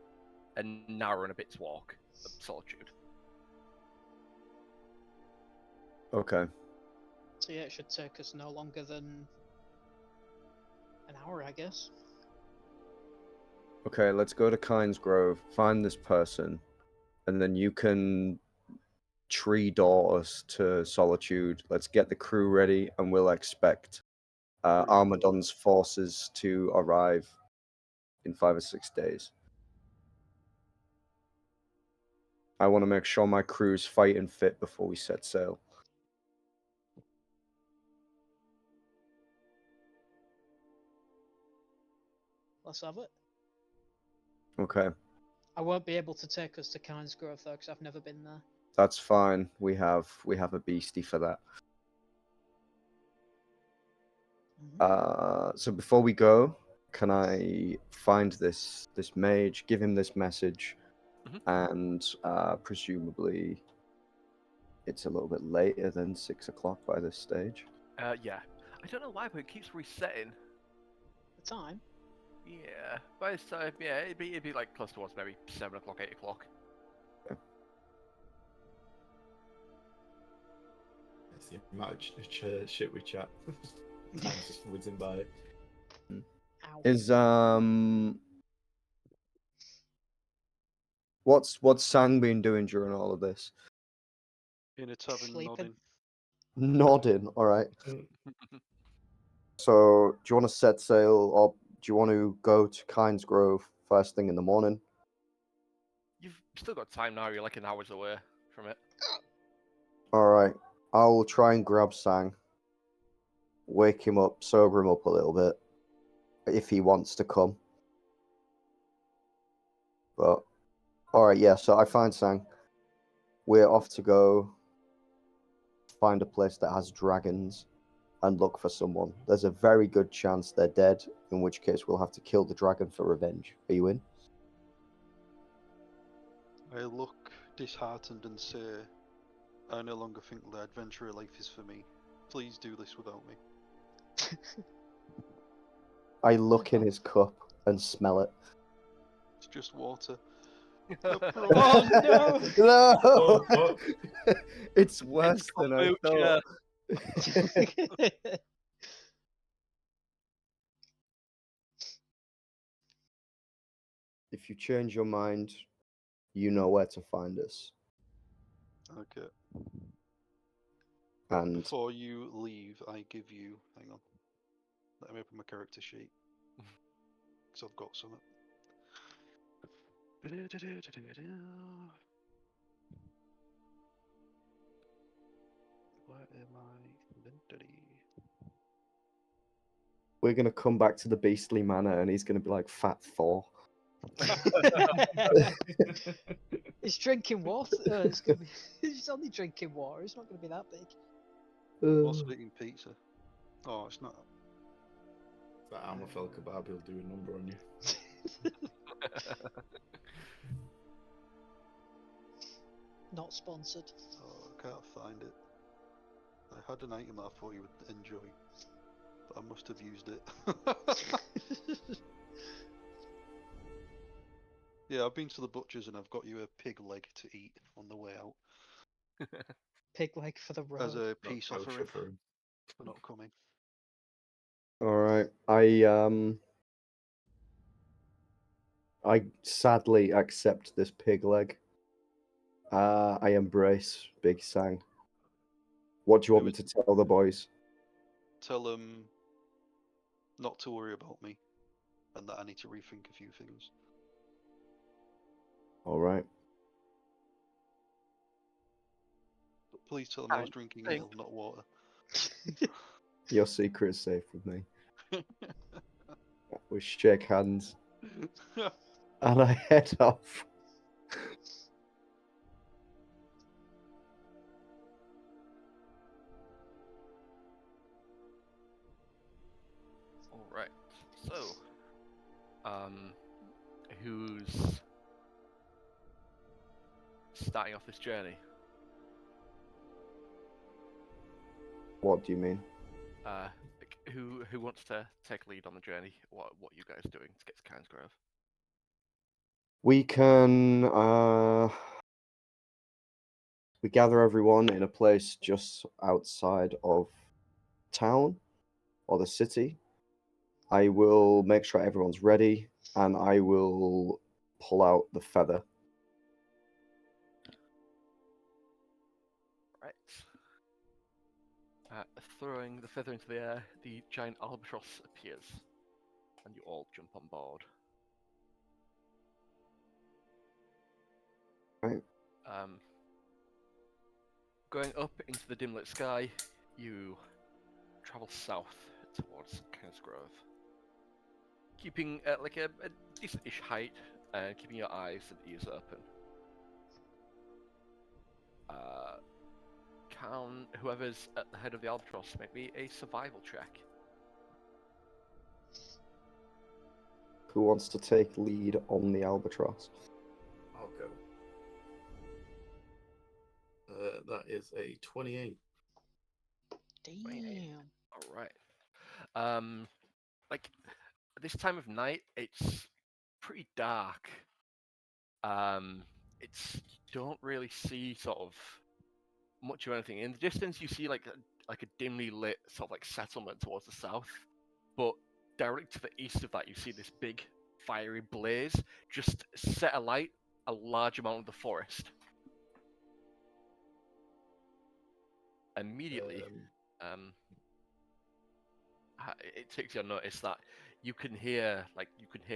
an hour and a bit's walk of solitude. Okay. So yeah, it should take us no longer than an hour, I guess. Okay, let's go to Kynes Grove, find this person, and then you can tree door us to Solitude. Let's get the crew ready, and we'll expect Armadon's forces to arrive in 5 or 6 days. I want to make sure my crew's fighting fit before we set sail. Let's have it. Okay, I won't be able to take us to Kynes Grove though, because I've never been there. that's fine. We have a beastie for that. So before we go, can I find this mage, give him this message, and presumably it's a little bit later than 6 o'clock by this stage. Yeah. I don't know why, but it keeps resetting. The time? Yeah. By this time, yeah, it'd be like close towards maybe 7 o'clock, 8 o'clock. It's the amount of shit we chat. Time's just whizzing by. Ow. Is what's Sang been doing during all of this? In a tavern Sleeping. nodding. Nodding. All right. So, do you want to set sail, or do you want to go to Kynes Grove first thing in the morning? You've still got time now. You're like an hour's away from it. All right. I'll try and grab Sang, wake him up, sober him up a little bit, if he wants to come. But all right, yeah. So I find Sang. We're off to go find a place that has dragons and look for someone. There's a very good chance they're dead, in which case we'll have to kill the dragon for revenge. Are you in? I look disheartened and say, I no longer think the adventurer life is for me. Please do this without me. I look in his cup and smell it. It's just water. Oh no! No! Oh, fuck. It's worse than I kombucha. thought. If you change your mind, you know where to find us. Okay. And Before you leave, I give you. Hang on. Let me open my character sheet. Because I've got some. Where am I? Inventory. we're going to come back to the beastly manor, and he's going to be like Fat Thor. He's drinking water. It's gonna be. He's only drinking water. It's not gonna be that big. Also eating pizza. Oh, it's not. That Amorfel kebab, he'll do a number on you. Not sponsored. Oh, I can't find it. I had an item that I thought you would enjoy, but I must have used it. Yeah, I've been to the butcher's and I've got you a pig leg to eat on the way out. pig leg for the road. As a Not peace kosher offering for him. for not coming. All right. I sadly accept this pig leg. I embrace Big Sang. What do you want me to tell the boys? Tell them not to worry about me, and that I need to rethink a few things. All right. But please tell them I was I drinking think- ale, not water. Your secret is safe with me. We shake hands and I head off. All right. So, who's starting off this journey? What do you mean? Like, who wants to take lead on the journey? What you guys doing to get to Cairnsgrove? We can we gather everyone in a place just outside of town or the city. I will make sure everyone's ready and I will pull out the feather. Right. Throwing the feather into the air, the giant albatross appears, and you all jump on board. Right. Going up into the dim lit sky, you travel south towards Cairnsgrove, keeping at like a decent-ish height and keeping your eyes and ears open. Can whoever's at the head of the albatross make me a survival check? Who wants to take lead on the albatross? I'll go. That is a 28. Damn. All right. Like this time of night, it's pretty dark. It's you don't really see sort of much of anything. In the distance, you see like a dimly lit sort of like settlement towards the south, but directly to the east of that, you see this big fiery blaze just set alight a large amount of the forest. Immediately, it takes your notice that you can hear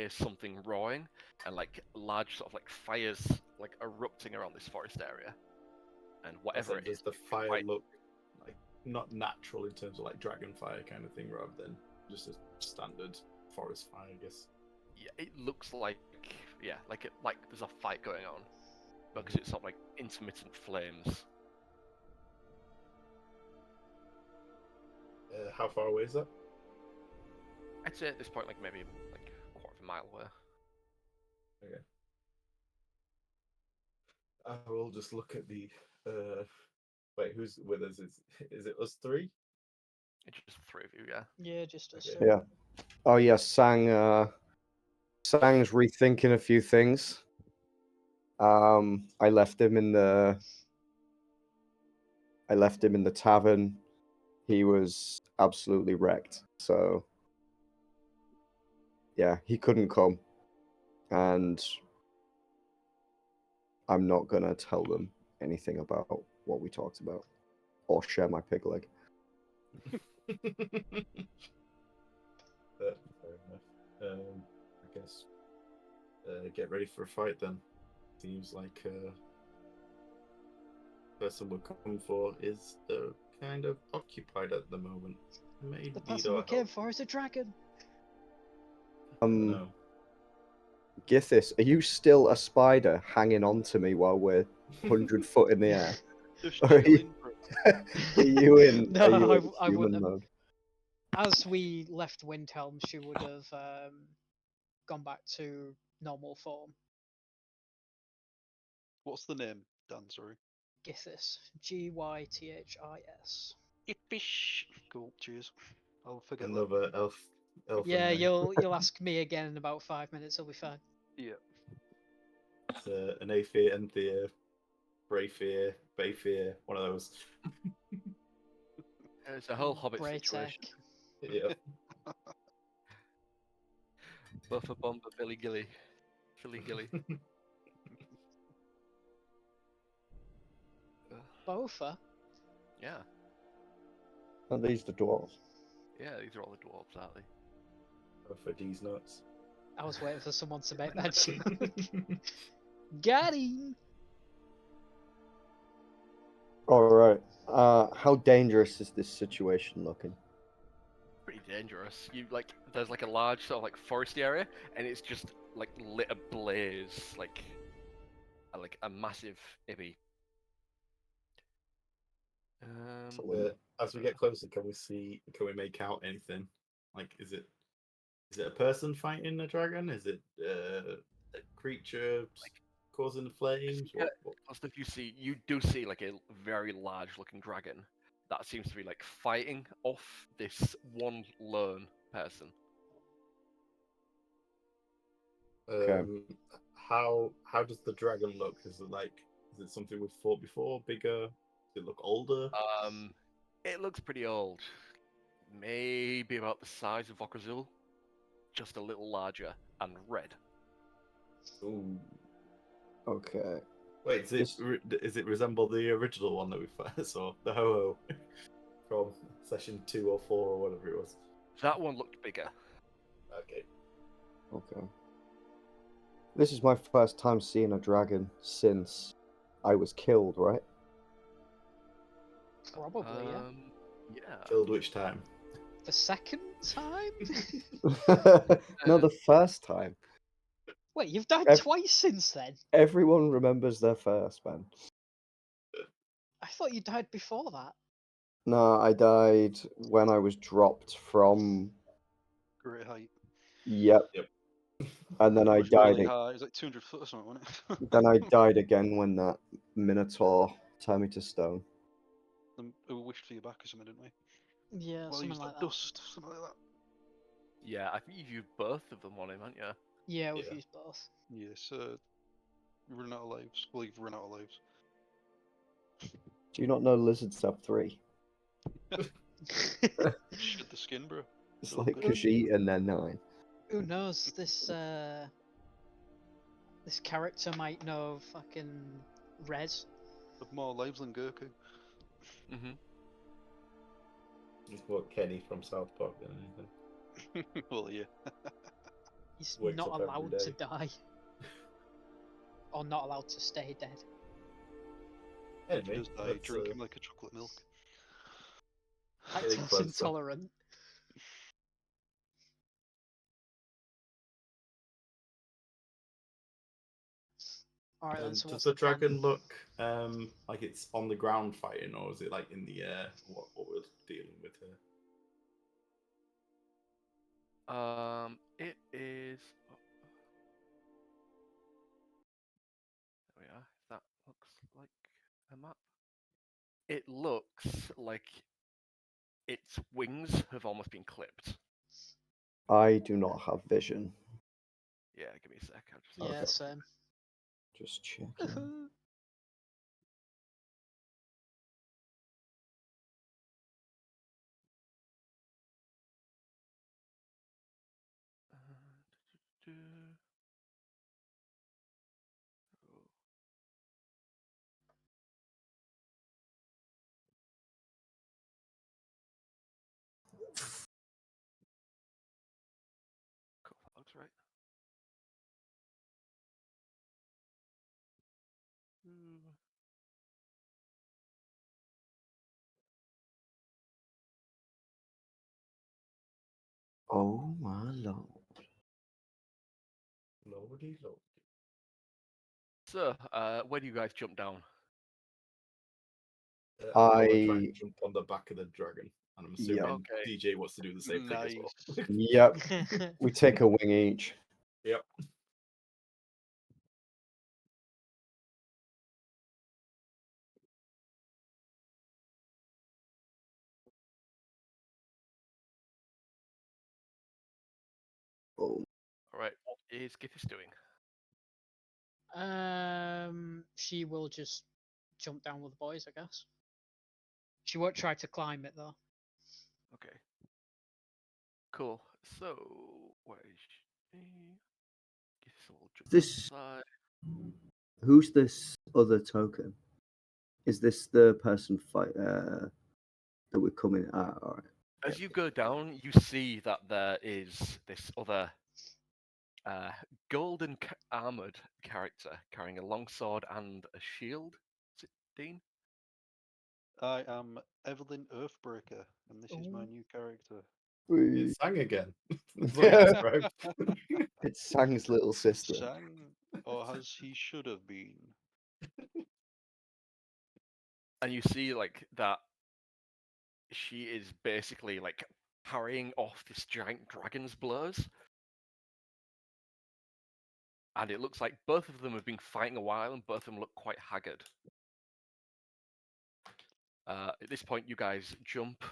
something roaring and like large sort of like fires like erupting around this forest area, and whatever it Does is, the fire quite- look like not natural in terms of like dragon fire kind of thing, rather than just a standard forest fire, I guess? yeah, it looks like like there's a fight going on because it's sort of like intermittent flames. How far away is that? I'd say at this point like maybe like a quarter of a mile away. Okay. I will just look at the. Wait, who's with us? Is it us three? It's just the three of you, yeah. Yeah, just us. Okay. two. Yeah. Oh yeah, Sang's rethinking a few things. I left him in the tavern. He was absolutely wrecked. So yeah, he couldn't come. And I'm not gonna tell them anything about what we talked about or share my pig leg. Fair enough. I guess get ready for a fight then. Seems like person we're coming for is kind of occupied at the moment. May The need person our we came help. for is a dragon. No. Gythis, are you still a spider hanging on to me while we're 100 foot in the air? Just Are you- chilling, bro. Are you in, No, are you I in wouldn't human have- mode? As we left Windhelm, she would have gone back to normal form. What's the name, Dan? Sorry. Gythis. Gythis. Ipish. Cool. Cheers. I'll forget Another elf. Yeah, name. you'll ask me again in about 5 minutes. It'll be fine. that. Yeah. It's an Aether, Enthea, Brayfear, Bayfear, one of those. It's a whole Hobbit Grey situation. tech. Yeah. Buffer Bomber, Billy Gilly. Philly Gilly. Bofa? Yeah. Are these the dwarves? Yeah, these are all the dwarves, aren't they? For D's nuts. I was waiting for someone to make that joke. Got him! All right. How dangerous is this situation looking? Pretty dangerous. You there's like a large sort of like foresty area, and it's just like lit ablaze, like a massive ibby. As we get closer, can we make out anything? Like, is it a person fighting a dragon? Is it a creature causing the flames? Yeah, What? plus if you do see like a very large looking dragon that seems to be like fighting off this one lone person. Okay. How does the dragon look? Is it something we've fought before? Bigger? Does it look older? It looks pretty old. Maybe about the size of Okazul, just a little larger and red. Ooh. Okay. Wait, is it resemble the original one that we first saw, the Ho-Oh from session 2 or 4 or whatever it was? That one looked bigger. Okay. Okay. This is my first time seeing a dragon since I was killed, right? Probably, yeah. Yeah. Killed which time? The second time? No, the first time. Wait, you've died Ev- twice since then? Everyone remembers their first, man. I thought you died before that. No, I died when I was dropped from. Great height. Yep. Yep. And then It I was died. really high. It was like 200 foot or something, wasn't it? Then I died again when that Minotaur turned me to stone. And we wished for you back or something, didn't we? Yeah, Well, something used like that. dust, something like that. Yeah, I think you've used both of them on him, haven't you? Yeah, we've Yeah. used both. Yes, you're running out of lives. Well, you've run out of lives. Do you not know lizards have 3? Shed the skin, bro. It's Feel like good. Khajiit and then 9. Who knows? This character might know fucking Rez. Have more lives than Goku. Mm-hmm. It's more Kenny from South Park than anything. Well, yeah. He's Wakes not up every allowed to day. die. Or not allowed to stay dead. If he Anyway, does die, let's, drink him like a chocolate milk. Getting Lactose closer. intolerant. Alright then, so does what's the the plan? dragon look like it's on the ground fighting, or is it like in the air? What we're dealing with here? It is. There we are. That looks like a map. It looks like its wings have almost been clipped. I do not have vision. Yeah, give me a sec. I'll just Yeah, Okay. same. Just checking. do- Cool, that looks right. Ooh. Oh my lord. Lordy, lordy. So, where do you guys jump down? I want to try I. and jump on the back of the dragon, and I'm assuming Yep. Okay. DJ wants to do the same thing as well. Nice. Yep. We take a wing each. Yep. Oh. Alright, what is Gythis doing? She will just jump down with the boys, I guess. She won't try to climb it though. Okay. Cool. So, where is she? Gythis will jump This- outside. Who's this other token? Is this the person that we're coming at? All right. As you go down, you see that there is this other golden armored character carrying a longsword and a shield. Is it Dean? I am Evelynn Earthbreaker, and this is my Ooh. new character. It sang again. That's what I described. It's Sang's little sister. Sang, or as he should have been. And you see like that she is basically like parrying off this giant dragon's blows. And it looks like both of them have been fighting a while, and both of them look quite haggard. At this point, you guys jump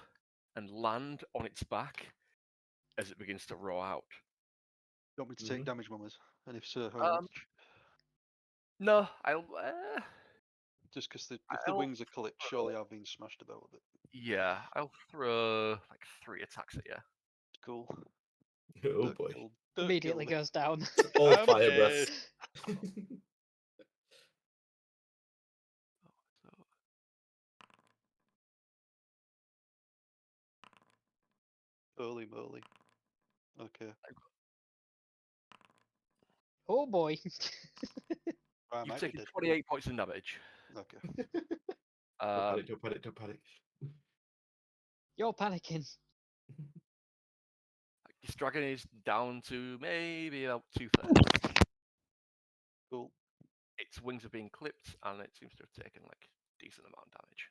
and land on its back as it begins to roar out. You want me to take Mhm. damage, Mummers? And if so, how much? No, I'll. Just because if the I'll wings are clipped, surely I've been smashed about a bit. Yeah, I'll throw like 3 attacks at you. Cool. Oh Don't boy. kill- don't Immediately kill me. goes down. All I'm fire dead. breaths. So, Holy moly. Okay. Oh boy. I you've might be taken dead. 28 points of damage. Okay. Don't panic, don't panic. You're panicking. This dragon is down to maybe about 2/3. Cool. Its wings are being clipped, and it seems to have taken like a decent amount of damage.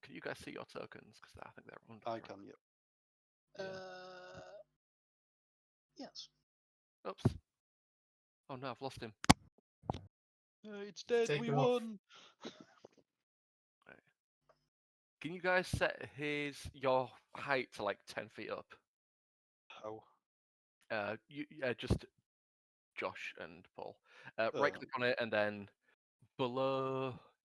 Can you guys see your tokens? Because I think they're under. I can, yep. Uh, yes. Oops. Oh no, I've lost him. It's dead. Take We him off. won. Can you guys set your height to like 10 feet up? How? Just Josh and Paul. Right click on it, and then below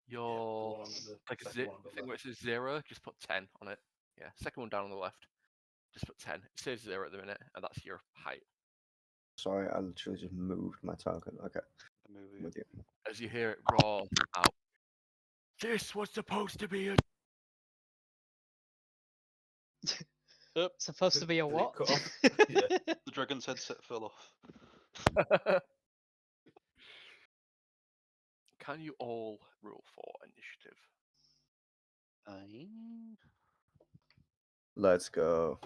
your One on the like second one on the thing where it left. says 0, just put 10 on it. Yeah, second one down on the left. Just put 10. It says 0 at the minute, and that's your height. Sorry, I literally just moved my token. Okay, The movie. I'm with you. As you hear it roar out. This was supposed to be a. Supposed to be a Did it what? cut off? Yeah. The dragon's headset fell off. Can you all roll for initiative? Let's go.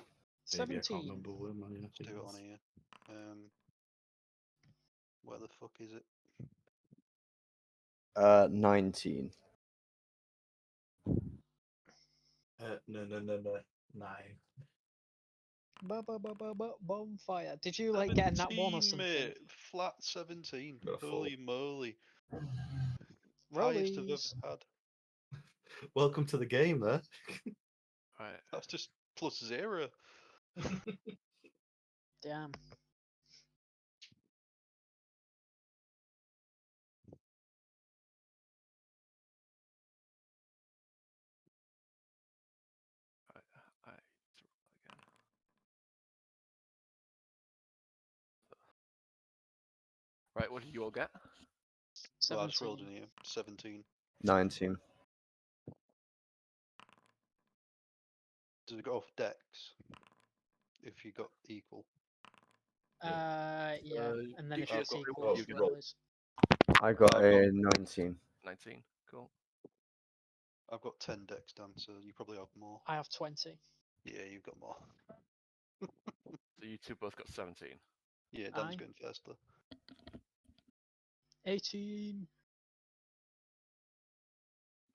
Maybe I can't 17. remember where my Let's do it on here. Where the fuck is it? 19. No. 9. Bonfire. Did you like get a nat 1 or 17, something? mate. Flat 17. Got a four. Holy moly. Highest I've Rollies. ever had. Welcome to the game, there. Right. That's just plus 0. Damn. I again. Right, what did you all get? Well, I just rolled 17. in here. 17. 19. Does it go off dex? If you got equal. Yeah, and then you if should it's have got equal, what it's you rolled. rollies. I got I've a got- 19. 19. Cool. I've got 10 dex, Dan, so you probably have more. I have 20. Yeah, you've got more. So you two both got 17. Yeah, Dan's Aye. going first though. 18.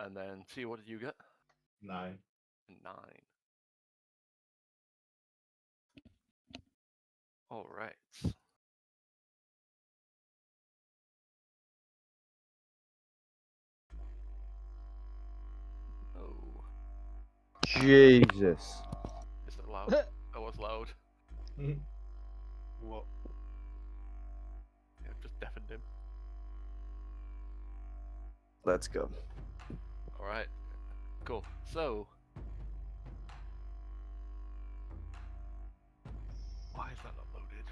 And then T, what did you get? 9. 9. All right. Oh, Jesus. is it loud? That was loud. What? Yeah, I've just deafened him. Let's go. All right. Cool. So, why is that not loaded?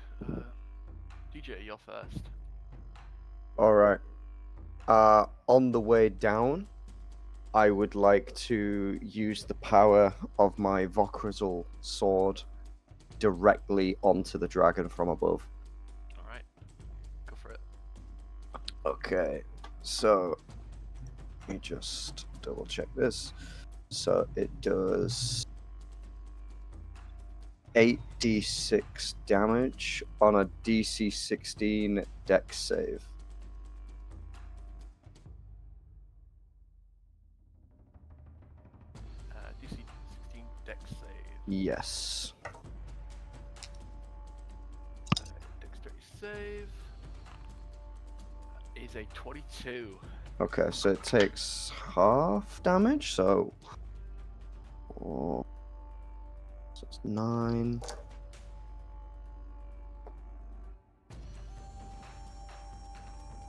DJ, you're first. All right. On the way down, I would like to use the power of my Vokrazal sword directly onto the dragon from above. All right. Go for it. Okay, so let me just double check this. So it does 8d6 damage on a DC 16 dex save. DC 16 dex save. Yes. Dexterity save is a 22. Okay, so it takes half damage, so. Oh, so it's 9.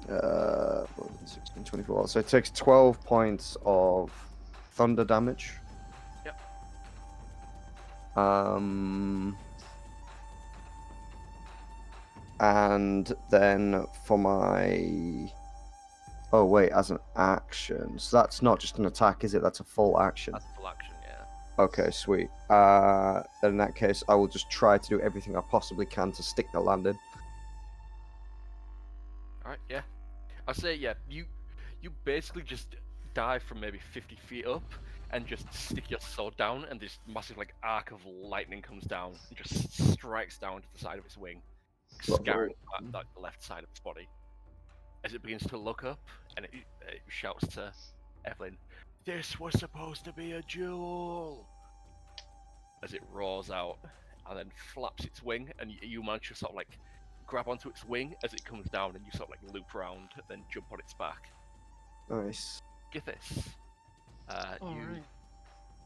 Uh, 16, 24. So it takes 12 points of thunder damage. Yep. And then for my. Oh, wait, as an action. So that's not just an attack, is it? That's a full action. That's full action, yeah. Okay, sweet. Then in that case, I will just try to do everything I possibly can to stick the landing. All right, yeah. I'll say, yeah, you basically just dive from maybe 50 feet up and just stick your sword down, and this massive like arc of lightning comes down and just strikes down to the side of its wing, scarring the left side of its body. As it begins to look up, and it shouts to Evelynn, "This was supposed to be a jewel!" As it roars out, and then flaps its wing, and you manage to sort of like grab onto its wing as it comes down, and you sort of like loop around, then jump on its back. Nice. Gythis, you Alright.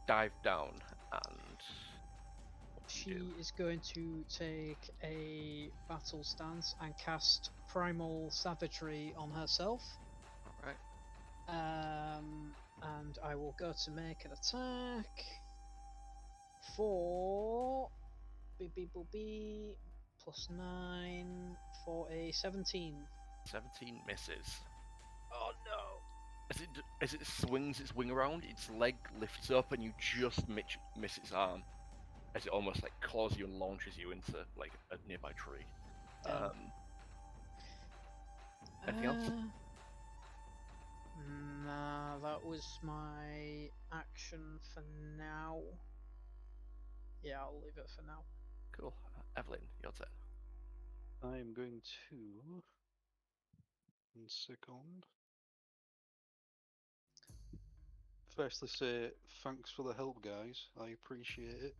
dive down, and what do She you do? is going to take a battle stance and cast Primal Savagery on herself. Alright. And I will go to make an attack for +9 for a 17. 17 misses. Oh no! As it swings its wing around, its leg lifts up, and you just miss its arm, as it almost like claws you and launches you into like a nearby tree. Damn. Anything else? Nah, that was my action for now. Yeah, I'll leave it for now. Cool. Evelynn, your turn. I am going to. 1 second. Firstly, say thanks for the help, guys. I appreciate it.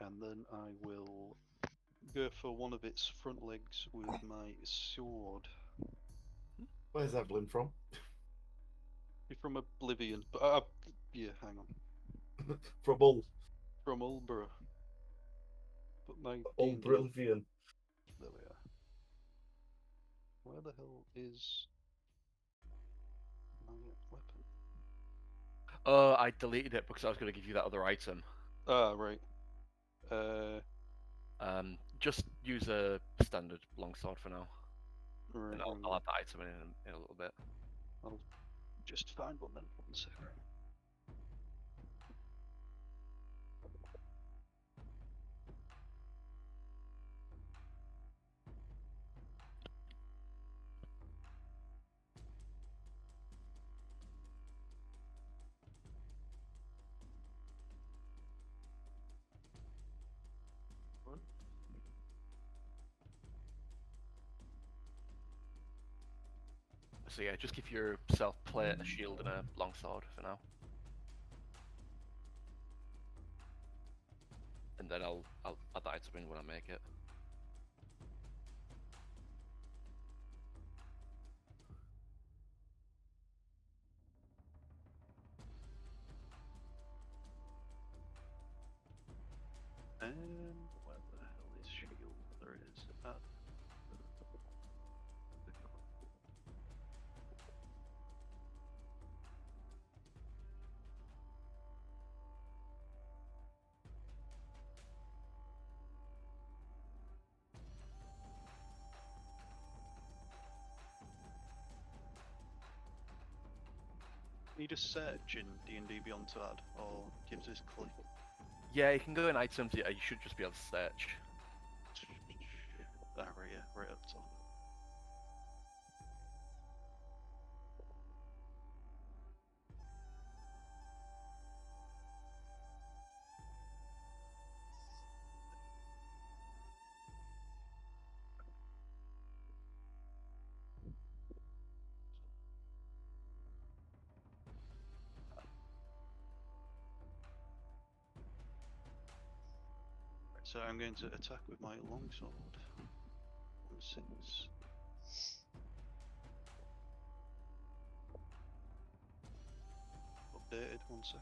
And then I will go for one of its front legs with my sword. Where's Evelynn from? You're from Oblivion, but yeah, hang on. From all From Ulborough. But my D&D. Oblivion. There we are. Where the hell is my weapon? Oh, I deleted it because I was going to give you that other item. Ah, right. Just use a standard longsword for now, Right. and I'll add that item in a little bit. I'll just find one then. 1 second. So yeah, just give yourself plate, a shield, and a longsword for now. And then I'll add that item in when I make it. And where the hell is shield? There it is. Ah. you just search in D&D Beyond to add, or gives us click? Yeah, you can go in items. Yeah, you should just be able to search. Ah, right, yeah, right up top. So I'm going to attack with my longsword. 6. Updated, 1 sec.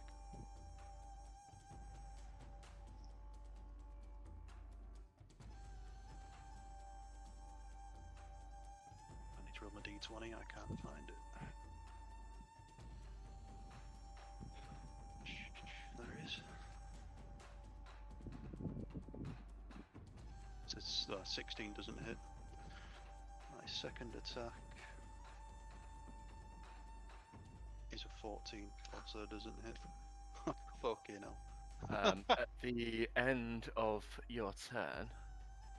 I need to roll my d20, I can't find it. There it is. It's 16 doesn't hit. My second attack is a 14, also doesn't hit. Fucking hell. At the end of your turn,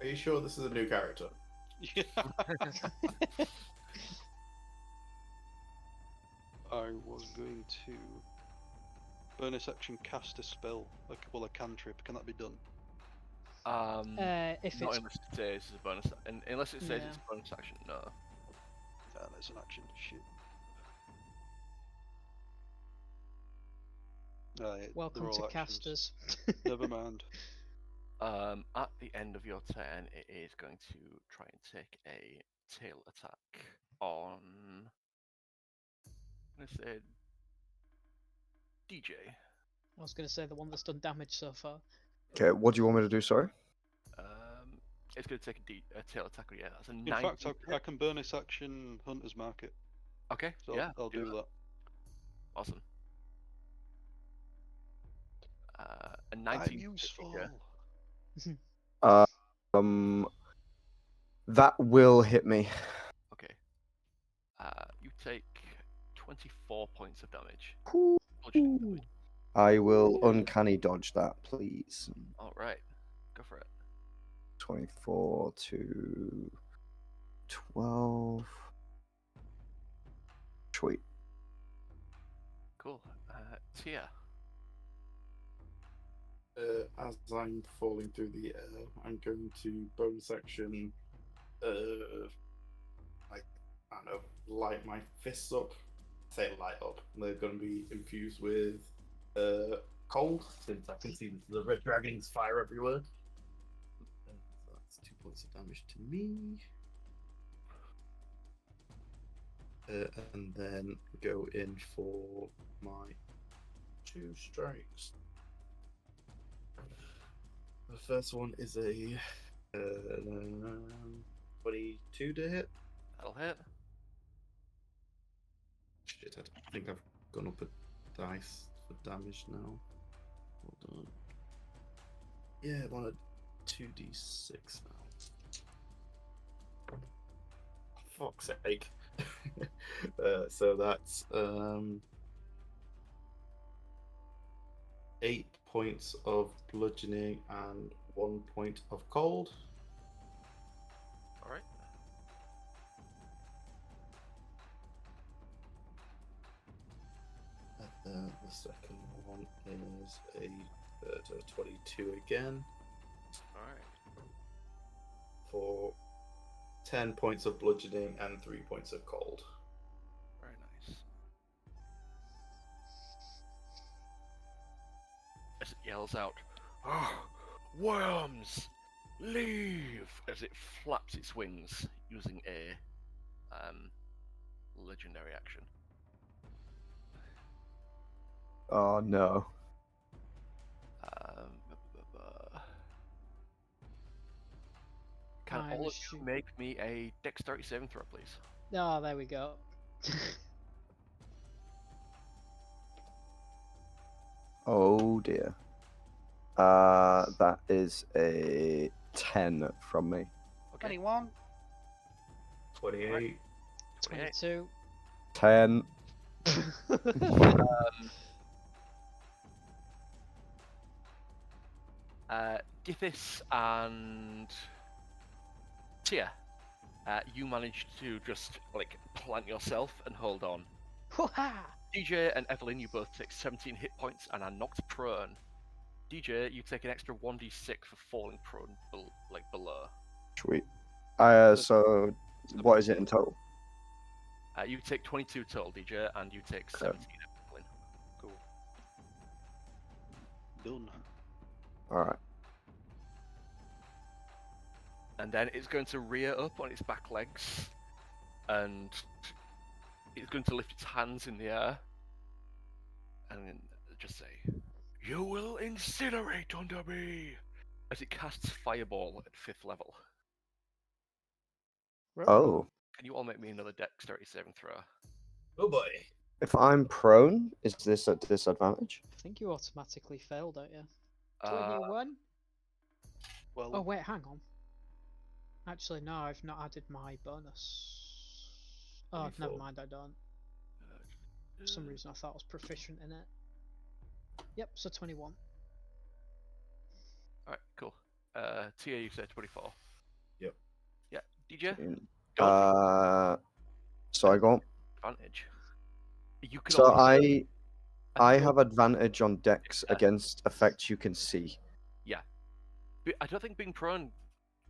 Are you sure this is a new character? Yeah. I was going to bonus action cast a spell, a cantrip. Can that be done? If not it's unless it says it's a bonus, unless it says it's a bonus action. No. Ah, there's an action. Shit. Ah, yeah, welcome they're to all actions. casters. Never mind. At the end of your turn, it is going to try and take a tail attack on. I'm gonna say DJ. I was going to say the one that's done damage so far. Okay, what do you want me to do? Sorry. It's going to take a tail attack. Yeah, that's a In 19 fact, I can bonus action Hunter's Market, Okay, so yeah, I'll do that. Awesome. A I'm 19. useful. Yeah. That will hit me. Okay. You take 24 points of damage. Ooh. Bludgeoning damage. I will uncanny dodge that, please. All right, go for it. 24 to 12. Sweet. Cool. Tia. As I'm falling through the air, I'm going to bonus action, like, I don't know, light my fists up. Say light up. They're going to be infused with cold, since I can see the red dragons fire everywhere. So that's 2 points of damage to me. And then go in for my 2 strikes. The first one is a 22 to hit. That'll hit. Shit, I think I've gone up a dice for damage now. Hold on. Yeah, I want a 2d6 now. For fuck's sake. So that's 8 points of bludgeoning and 1 point of cold. All right. The second one is a 22 again All right. for 10 points of bludgeoning and 3 points of cold. Very nice. As it yells out, "Oh, worms, leave!" as it flaps its wings using a legendary action. Oh no. Can I'm all of assu- you make me a dexterity saving throw, please? Oh, there we go. Oh dear. That is a 10 from me. Okay. 21. 28. 28. 22. 10. Gythis and Tia, you managed to just like plant yourself and hold on. Hoo-ha! DJ and Evelynn, you both take 17 hit points and are knocked prone. DJ, you take an extra 1d6 for falling prone, below. Sweet. The- So what is it in total? You take 22 total, DJ, and you take 17, Evelynn. Cool. Done. All right. And then it's going to rear up on its back legs, and it's going to lift its hands in the air, and then just say, "You will incinerate under me," as it casts Fireball at 5th level. Oh, Can you all make me another Dexterity saving throw? Oh boy. if I'm prone, is this a disadvantage? I think you automatically fail, don't you? Uh, 21? Well, Oh, wait, hang on. Actually, no, I've not added my bonus. Oh, never 24. mind, I don't. For some reason, I thought I was proficient in it. Yep, so 21. Alright, cool. Tia, you said 24. Yep. Yeah, DJ? So I go. Advantage. You can So only I you have advantage on Dex Yeah. against effects you can see. I don't think being prone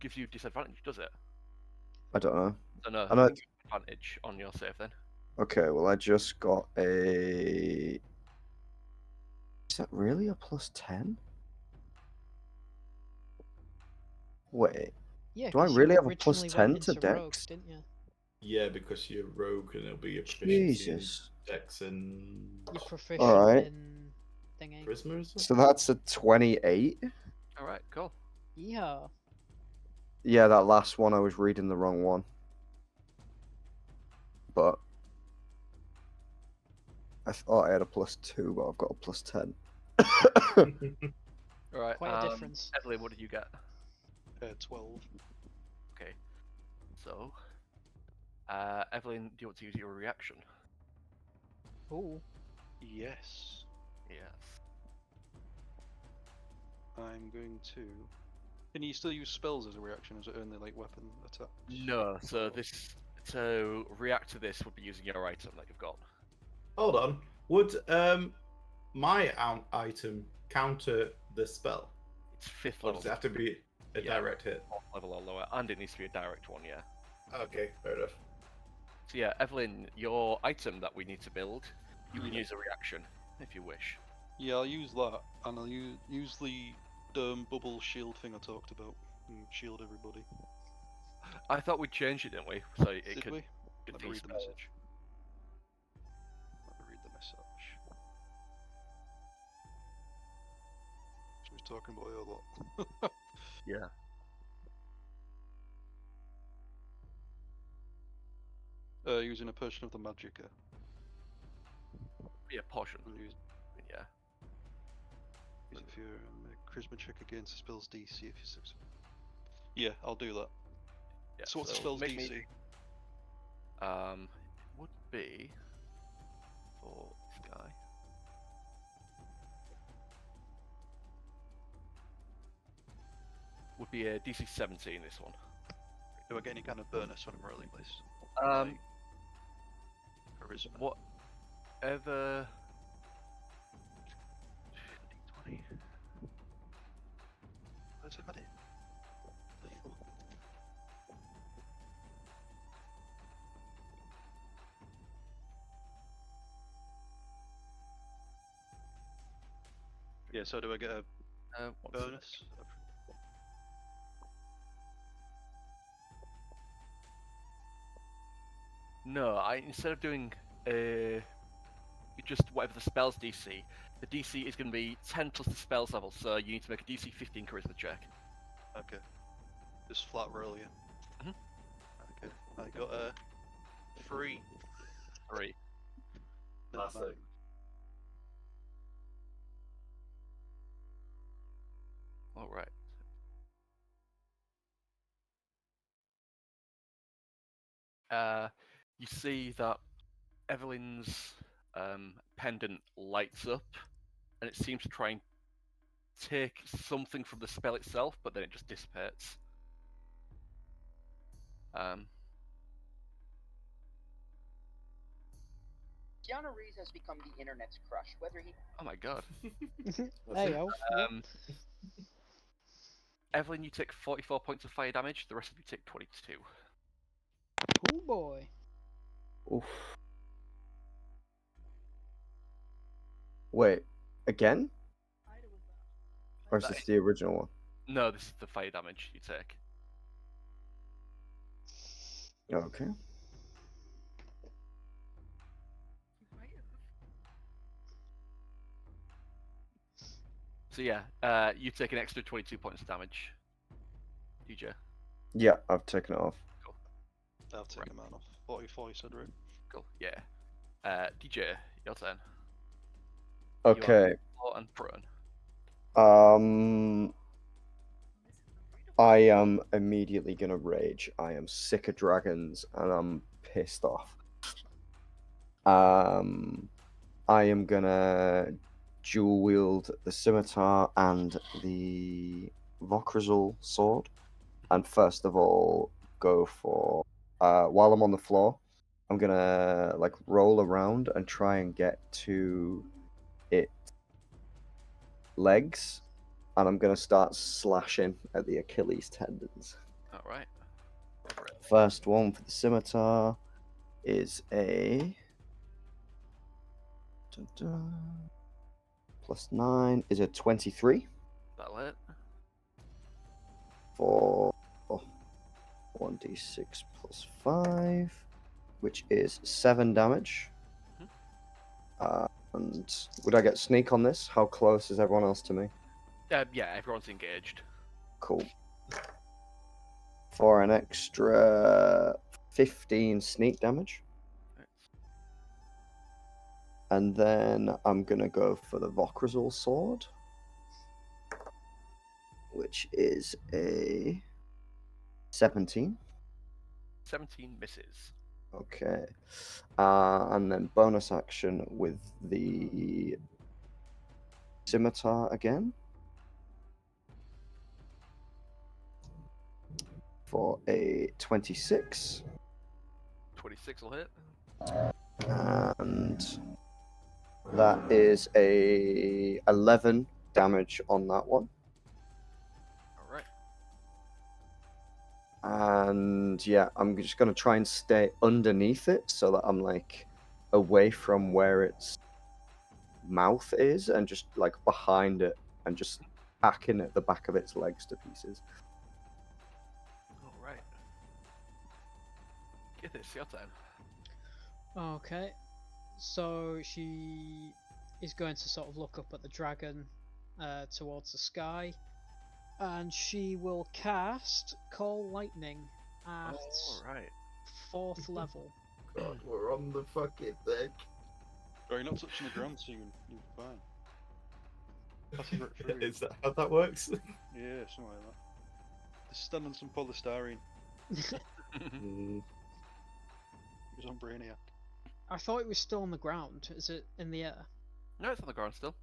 gives you disadvantage, does it? I don't know. So no, I'm I not- think you have advantage on your save then. Okay, well I just got a. Is that really a +10? Wait, Yeah, do I 'cause really you have a originally +10 went to into rogue, Dex? didn't you? Yeah, because you're rogue and it'll be your proficiency in Jesus. Dex and You're proficient Alright. in thingy. Charisma, is it? So that's a 28. Alright, cool. Yeah. Yeah, that last one I was reading the wrong one. But I thought I had a +2, but I've got a +10. Alright, Quite a difference. Evelynn, what did you get? 12. Okay. So, Evelynn, do you want to use your reaction? Ooh. Yes. Yes. I'm going to. Can you still use spells as a reaction? Is it only like weapon attacks? No, so Or- to react to this would be using your item that you've got. Hold on. Would my item counter the spell? It's 5th Or level, does it have to be a Yeah. direct hit? 4th level or lower, and it needs to be a direct one, yeah. Okay, fair enough. So yeah, Evelynn, your item that we need to build, you can use a reaction if you wish. Yeah, I'll use that, and I'll use the bubble shield thing I talked about, and shield everybody. I thought we changed it, didn't we? So it Did could we? Let me read the spells. message. Let me read the message. She was talking about it a lot. Yeah. Using a potion of the magicka. Yeah, portion. And use Yeah. if you're a charisma check against the spell's DC if you're successful. Yeah, I'll do that. Yeah. So what's the spell's make DC? me- it would be for this guy. Would be a DC 17. This one. Do I get any kind of bonus when I'm rolling this? Charisma. Whatever. D20. Where's it got it? Yeah, so do I get a What's it? bonus? No, instead of doing just whatever the spell's DC, the DC is going to be 10 plus the spell's level, so you need to make a DC 15 charisma check. Okay. Just flat roll, yeah. Mhm. Okay. I got a 3. 3. Classic. All right. You see that Evelynn's pendant lights up, and it seems to try and take something from the spell itself, but then it just dissipates. Keanu Reeves has become the internet's crush. Whether he Oh my god. Hey-o. Evelynn, you take 44 points of fire damage, the rest of you take 22. Oh boy. Oof. Wait, again? Or is That this the original one? No, this is the fire damage you take. Okay. So yeah, you take an extra 22 points of damage. DJ. Yeah, I've taken it off. I've taken mine off. 44, you said, right? Cool, yeah. DJ, your turn. Okay. Floor and prone. I am immediately gonna rage. I am sick of dragons and I'm pissed off. I am gonna dual wield the scimitar and the Vokrazul sword. And first of all, go for while I'm on the floor, I'm gonna like roll around and try and get to its legs, and I'm gonna start slashing at the Achilles tendons. Alright. First one for the scimitar is a +9 is a 23 That'll hit. for 1d6 plus 5, which is 7 damage. And would I get sneak on this? How close is everyone else to me? Yeah, everyone's engaged. Cool. For an extra 15 sneak damage. And then I'm going to go for the Vokrazul sword, which is a 17. 17 misses. Okay. And then bonus action with the scimitar again. For a 26. 26 will hit. And that is a 11 damage on that one. Alright. And yeah, I'm just going to try and stay underneath it so that I'm like away from where its mouth is and just like behind it and just hacking at the back of its legs to pieces. Alright. Gythis, your turn. Okay. So she is going to sort of look up at the dragon towards the sky, and she will cast Call Lightning at Alright. 4th level. God, we're on the fucking thing. Bro, you're not touching the ground, so you're fine. Pass it right through. Is that how that works? Yeah, something like that. Just stand on some polystyrene. Mm, It was on Brainiac. I thought it was still on the ground. Is it in the air? No, it's on the ground still.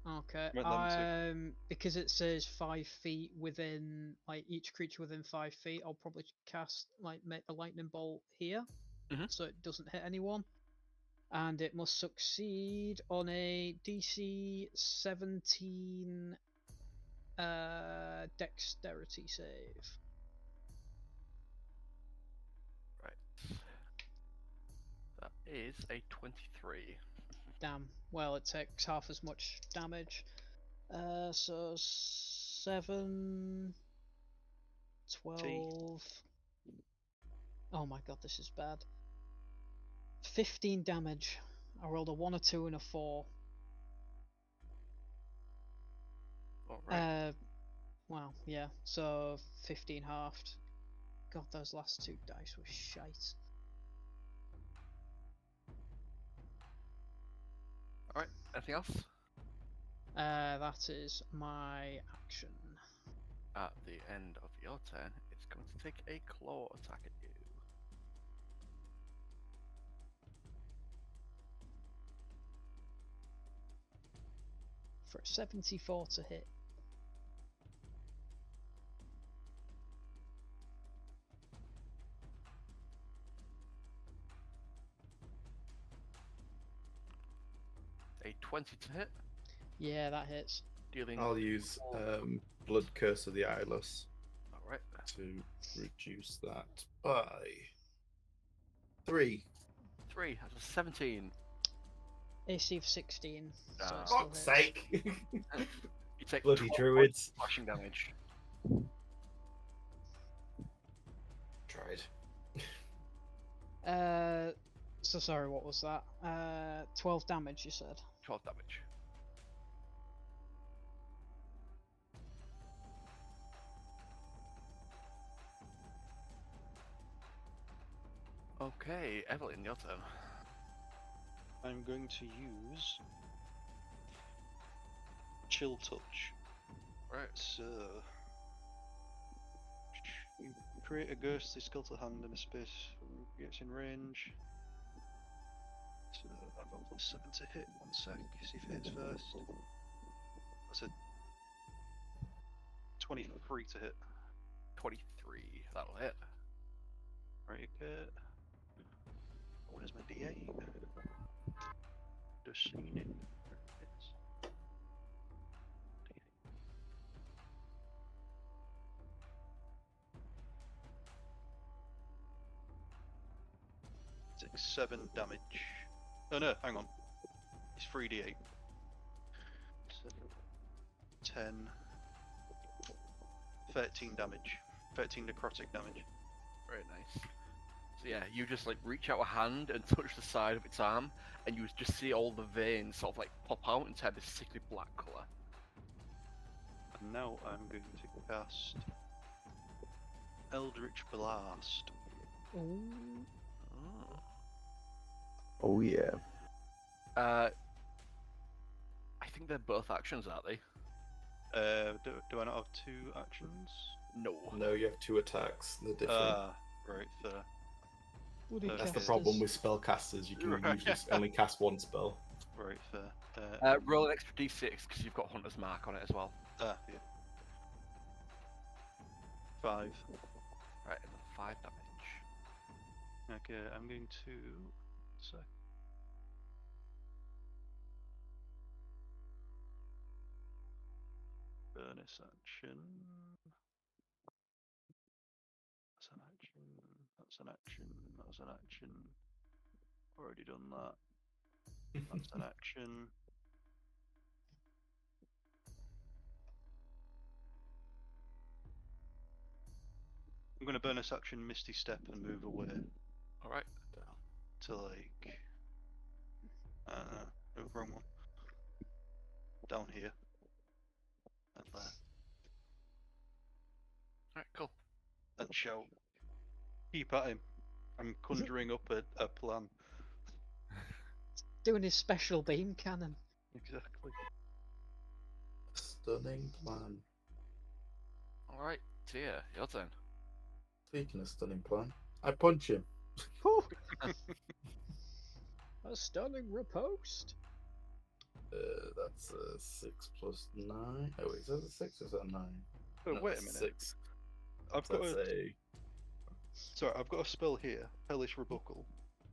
Okay. Right, let me Because it says 5 feet within, like each creature within 5 feet, I'll probably cast make a lightning bolt here, so it doesn't hit anyone, and it must succeed on a DC 17 dexterity save. Right. That is a 23. Damn. Well, it takes half as much damage. So 7, 12. Oh my god, this is bad. 15 damage. I rolled a 1, a 2, and a 4. Alright. Well, yeah, so 15 halved. God, those last 2 dice were shite. Alright, anything else? That is my action. At the end of your turn, it's going to take a claw attack at you. for a 74 to hit. A 20 to hit. Yeah, that hits. Dealing. I'll use Blood Curse of the Eyeless Alright. to reduce that by 3. 3. That's a 17. AC of 16. So Ah. it still Fuck's hits. sake! You take Bloody 12 druids. points of slashing damage. Tried. So sorry, what was that? 12 damage, you said? 12 damage. Okay, Evelynn, your turn. I'm going to use Chill Touch. Right. So, you create a ghostly skeletal hand in a space gets in range. So I've got +7 to hit. 1 sec. See if it hits first. That's a 23 to hit. 23. That'll hit. Right, okay. Where's my D8? Just seen it. There it is. Takes 7 damage. Oh no, hang on. It's 3d8. So 10, 13 damage. 13 necrotic damage. Very nice. So yeah, you just like reach out a hand and touch the side of its arm, and you just see all the veins sort of like pop out and turn this sickly black colour. And now I'm going to cast Eldritch Blast. Ooh. Oh. Oh yeah. I think they're both actions, aren't they? Do I not have 2 actions? No. No, you have 2 attacks. They're different. Right, fair. Bloody That's That's the casters. problem with spellcasters. You can Right. usually only cast 1 spell. Right, fair. Roll an extra d6 because you've got Hunter's Mark on it as well. Yeah. 5. Right, another 5 damage. Okay, I'm going to. So. Bonus action. That's an action. That's an action. That's an action. Already done that. That's an action. I'm going to bonus action Misty Step and move away Alright. to like. No, wrong one. Down here. And there. Alright, cool. And shout. Keep at him. I'm conjuring up a plan. Doing his special beam cannon. Exactly. Stunning plan. Alright, Tia, your turn. Speaking of stunning plan, I punch him. Whew. A stunning riposte. That's a 6 plus 9. Oh, wait, is that a 6 or is that a 9? Oh, No, wait a it's minute. 6. I've So got that's a. a. Sorry, I've got a spell here, Hellish Rebuckle,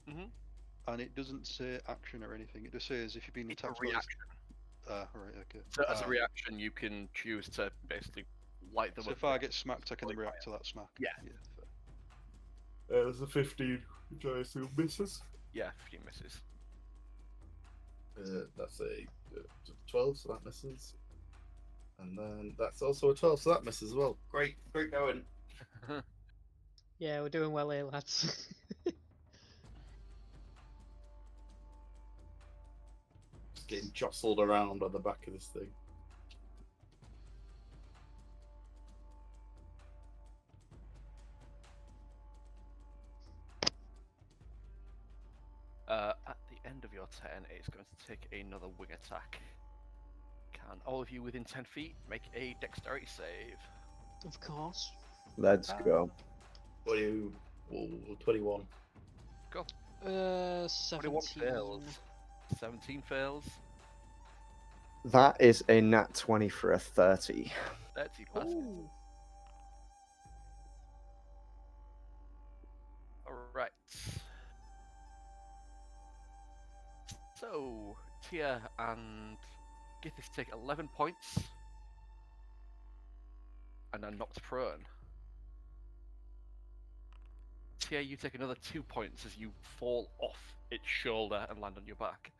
Mhm. and it doesn't say action or anything. It just says if you've been It's a attacked by. reaction. Right, okay. So as a reaction, you can choose to basically light them So up. if I get smacked, I can Holy react to that smack. Yeah. fair. That's a 15, which I assume misses. Yeah, 15 misses. That's a 12, so that misses. And then that's also a 12, so that misses as well. Great going. Yeah, we're doing well here, lads. Just getting jostled around on the back of this thing. At the end of your turn, it's going to take another wing attack. Can all of you within 10 feet make a dexterity save? Of course. Let's go. 21. Go. 17. 21 fails. 17 fails. That is a nat 20 for a 30. 30 passes. Ooh. Alright. So, Tia and Gythis take 11 points. And are knocked prone. Tia, you take another 2 points as you fall off its shoulder and land on your back.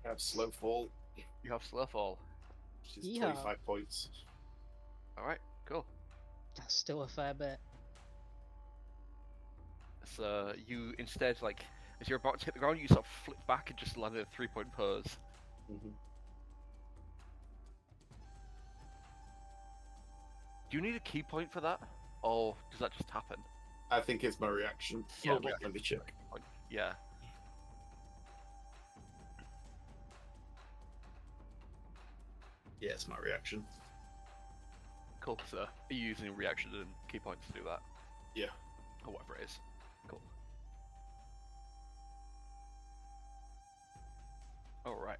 I have slow fall, You have slow fall. which is Yeehaw. 25 points. Alright, cool. That's still a fair bit. So you instead, like, as you're about to hit the ground, you sort of flip back and just land in a 3-point pose. Mm-hmm. Do you need a key point for that? Or does that just happen? I think it's my reaction. Yeah, Hold on, reaction. let me check. Yeah. Yeah, it's my reaction. Cool. So are you using reaction and key points to do that? Yeah. Or whatever it is. Cool. Alright.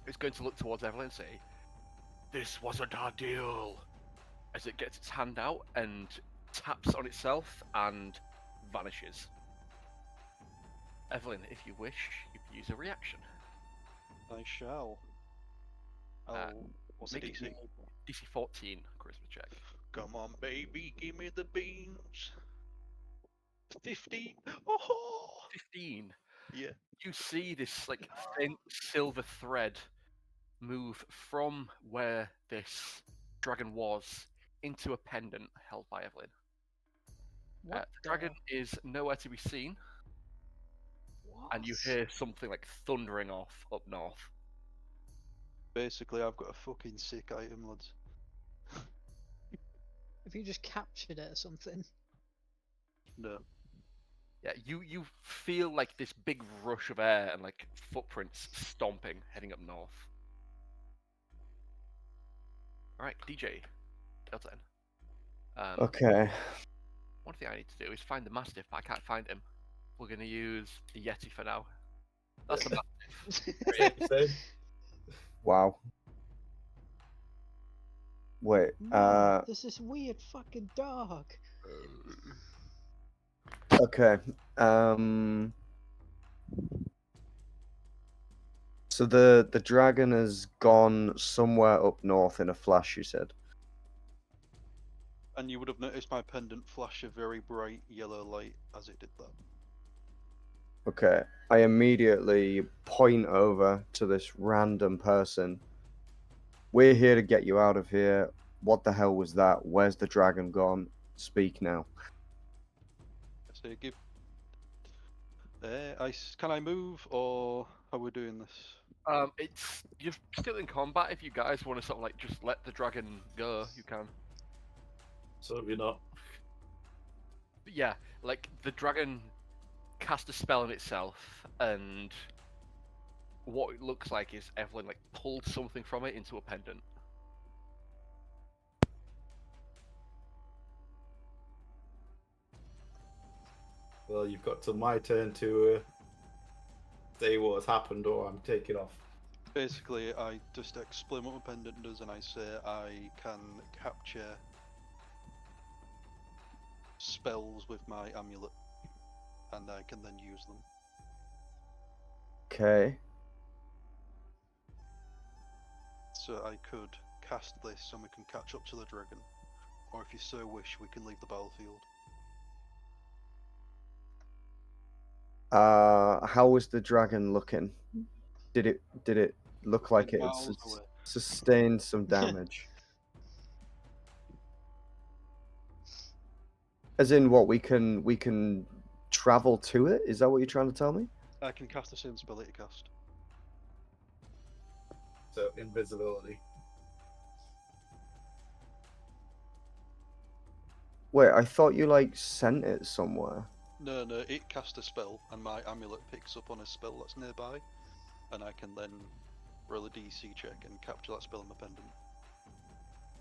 It's going to look towards Evelynn and say, "This wasn't our deal," as it gets its hand out and taps on itself and vanishes. Evelynn, if you wish, you can use a reaction. I shall. What's the Make it DC? DC 14 charisma check. Come on, baby, give me the beans. 15. Oh, 15. yeah. You see this like faint silver thread move from where this dragon was into a pendant held by Evelynn. What The dragon is nowhere to be seen, and you What? hear something like thundering off up north. Basically, I've got a fucking sick item, lads. Have you just captured it or something? No. Yeah, you feel like this big rush of air and like footprints stomping heading up north. Alright, DJ, your turn. Okay. One thing I need to do is find the Mastiff, but I can't find him. We're going to use the Yeti for now. That's the Mastiff. Same. Wow. Wait. Man, there's this weird fucking dog. Okay. So the dragon has gone somewhere up north in a flash, you said. And you would have noticed my pendant flash a very bright yellow light as it did that. Okay. I immediately point over to this random person. We're here to get you out of here. What the hell was that? Where's the dragon gone? Speak now. So give. Can I move, or how are we doing this? It's you're still in combat. If you guys want to sort of like just let the dragon go, you can. So we're not. But yeah, like the dragon cast a spell on itself, and what it looks like is Evelynn like pulled something from it into a pendant. Well, you've got till my turn to say what has happened, or I'm taking off. Basically, I just explain what my pendant does, and I say I can capture spells with my amulet, and I can then use them. Okay. So I could cast this, and we can catch up to the dragon, or if you so wish, we can leave the battlefield. How was the dragon looking? Did it look like it had Miles away. sustained some damage? As in what, we can travel to it? Is that what you're trying to tell me? I can cast the same spell it cast. So invisibility. Wait, I thought you like sent it somewhere. No, it cast a spell, and my amulet picks up on a spell that's nearby, and I can then roll a DC check and capture that spell in my pendant.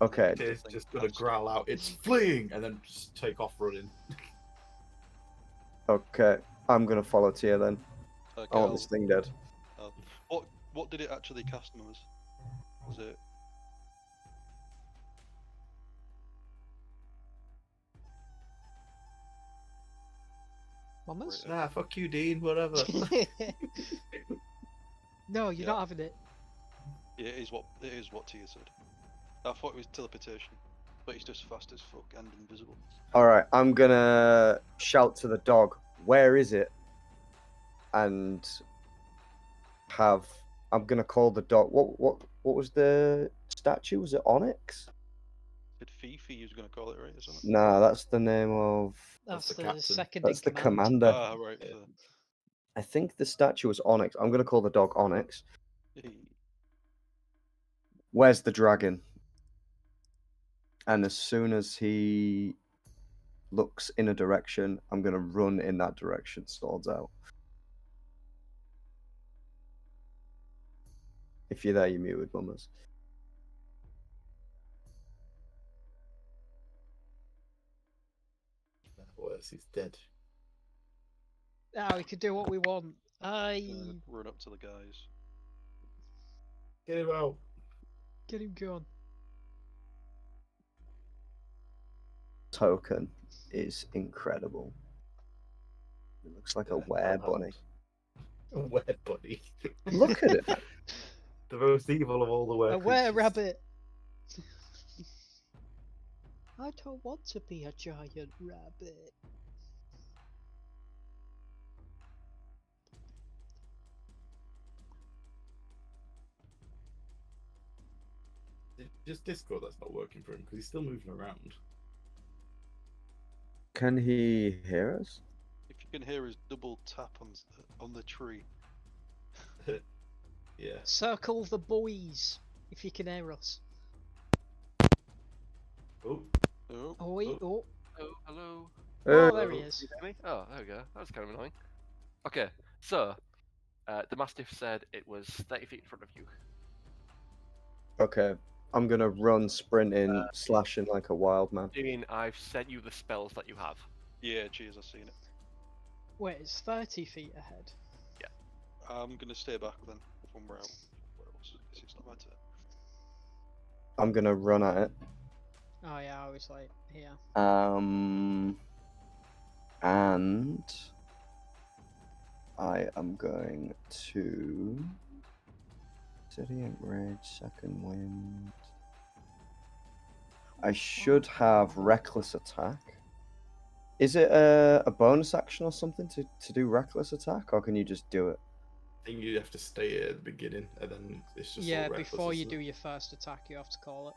Okay. It It's thing just gonna passed. growl out, "It's fleeing," and then just take off running. Okay. I'm gonna follow Tia then. Okay, I want this thing dead. what did it actually cast on us? Was it? Mamas? Nah, fuck you, Dean. Whatever. No, you're Yeah. not having it. Yeah, it is what Tia said. I thought it was teleportation, but he's just fast as fuck and invisible. Alright, I'm gonna shout to the dog, where is it? And I'm gonna call the dog. What was the statue? Was it Onyx? Did Fifi you was gonna call it, right, or something? Nah, that's the name of. That's the the captain. second That's in the command. commander. Ah, right. Yeah. I think the statue was Onyx. I'm gonna call the dog Onyx. Where's the dragon? And as soon as he looks in a direction, I'm gonna run in that direction, swords out. If you're there, you're muted, Mummers. Worse, he's dead. Now we can do what we want. Run up to the guys. Get him out. Get him gone. Token is incredible. It looks like a Yeah, were that bunny. A were bunny. Look at it. The most evil of all the were A were creatures. rabbit. I don't want to be a giant rabbit. It's just Discord that's not working for him because he's still moving around. Can he hear us? If you can hear his double tap on the tree. Yeah. Circle the boys, if you can hear us. Oh. Oh, Oh wait, oh, Oh, hello. oh, there he Oh. is. You hear me? Oh, there we go. That was kind of annoying. Okay, so the Mastiff said it was 30 feet in front of you. Okay. I'm gonna run, sprinting, slashing like a wild man. Dean, I've sent you the spells that you have. yeah, jeez, I've seen it. Wait, it's 30 feet ahead. I'm gonna stay back then when we're out. What else? It's not my turn. I'm gonna run at it. Oh yeah, I was like, here. And I am going to Radiant Rage, Second Wind. I should have Reckless Attack. Is it a bonus action or something to do Reckless Attack, or can you just do it? I think you have to stay at the beginning and then it's just Yeah, all reckless, before you isn't do it? your first attack, you have to call it.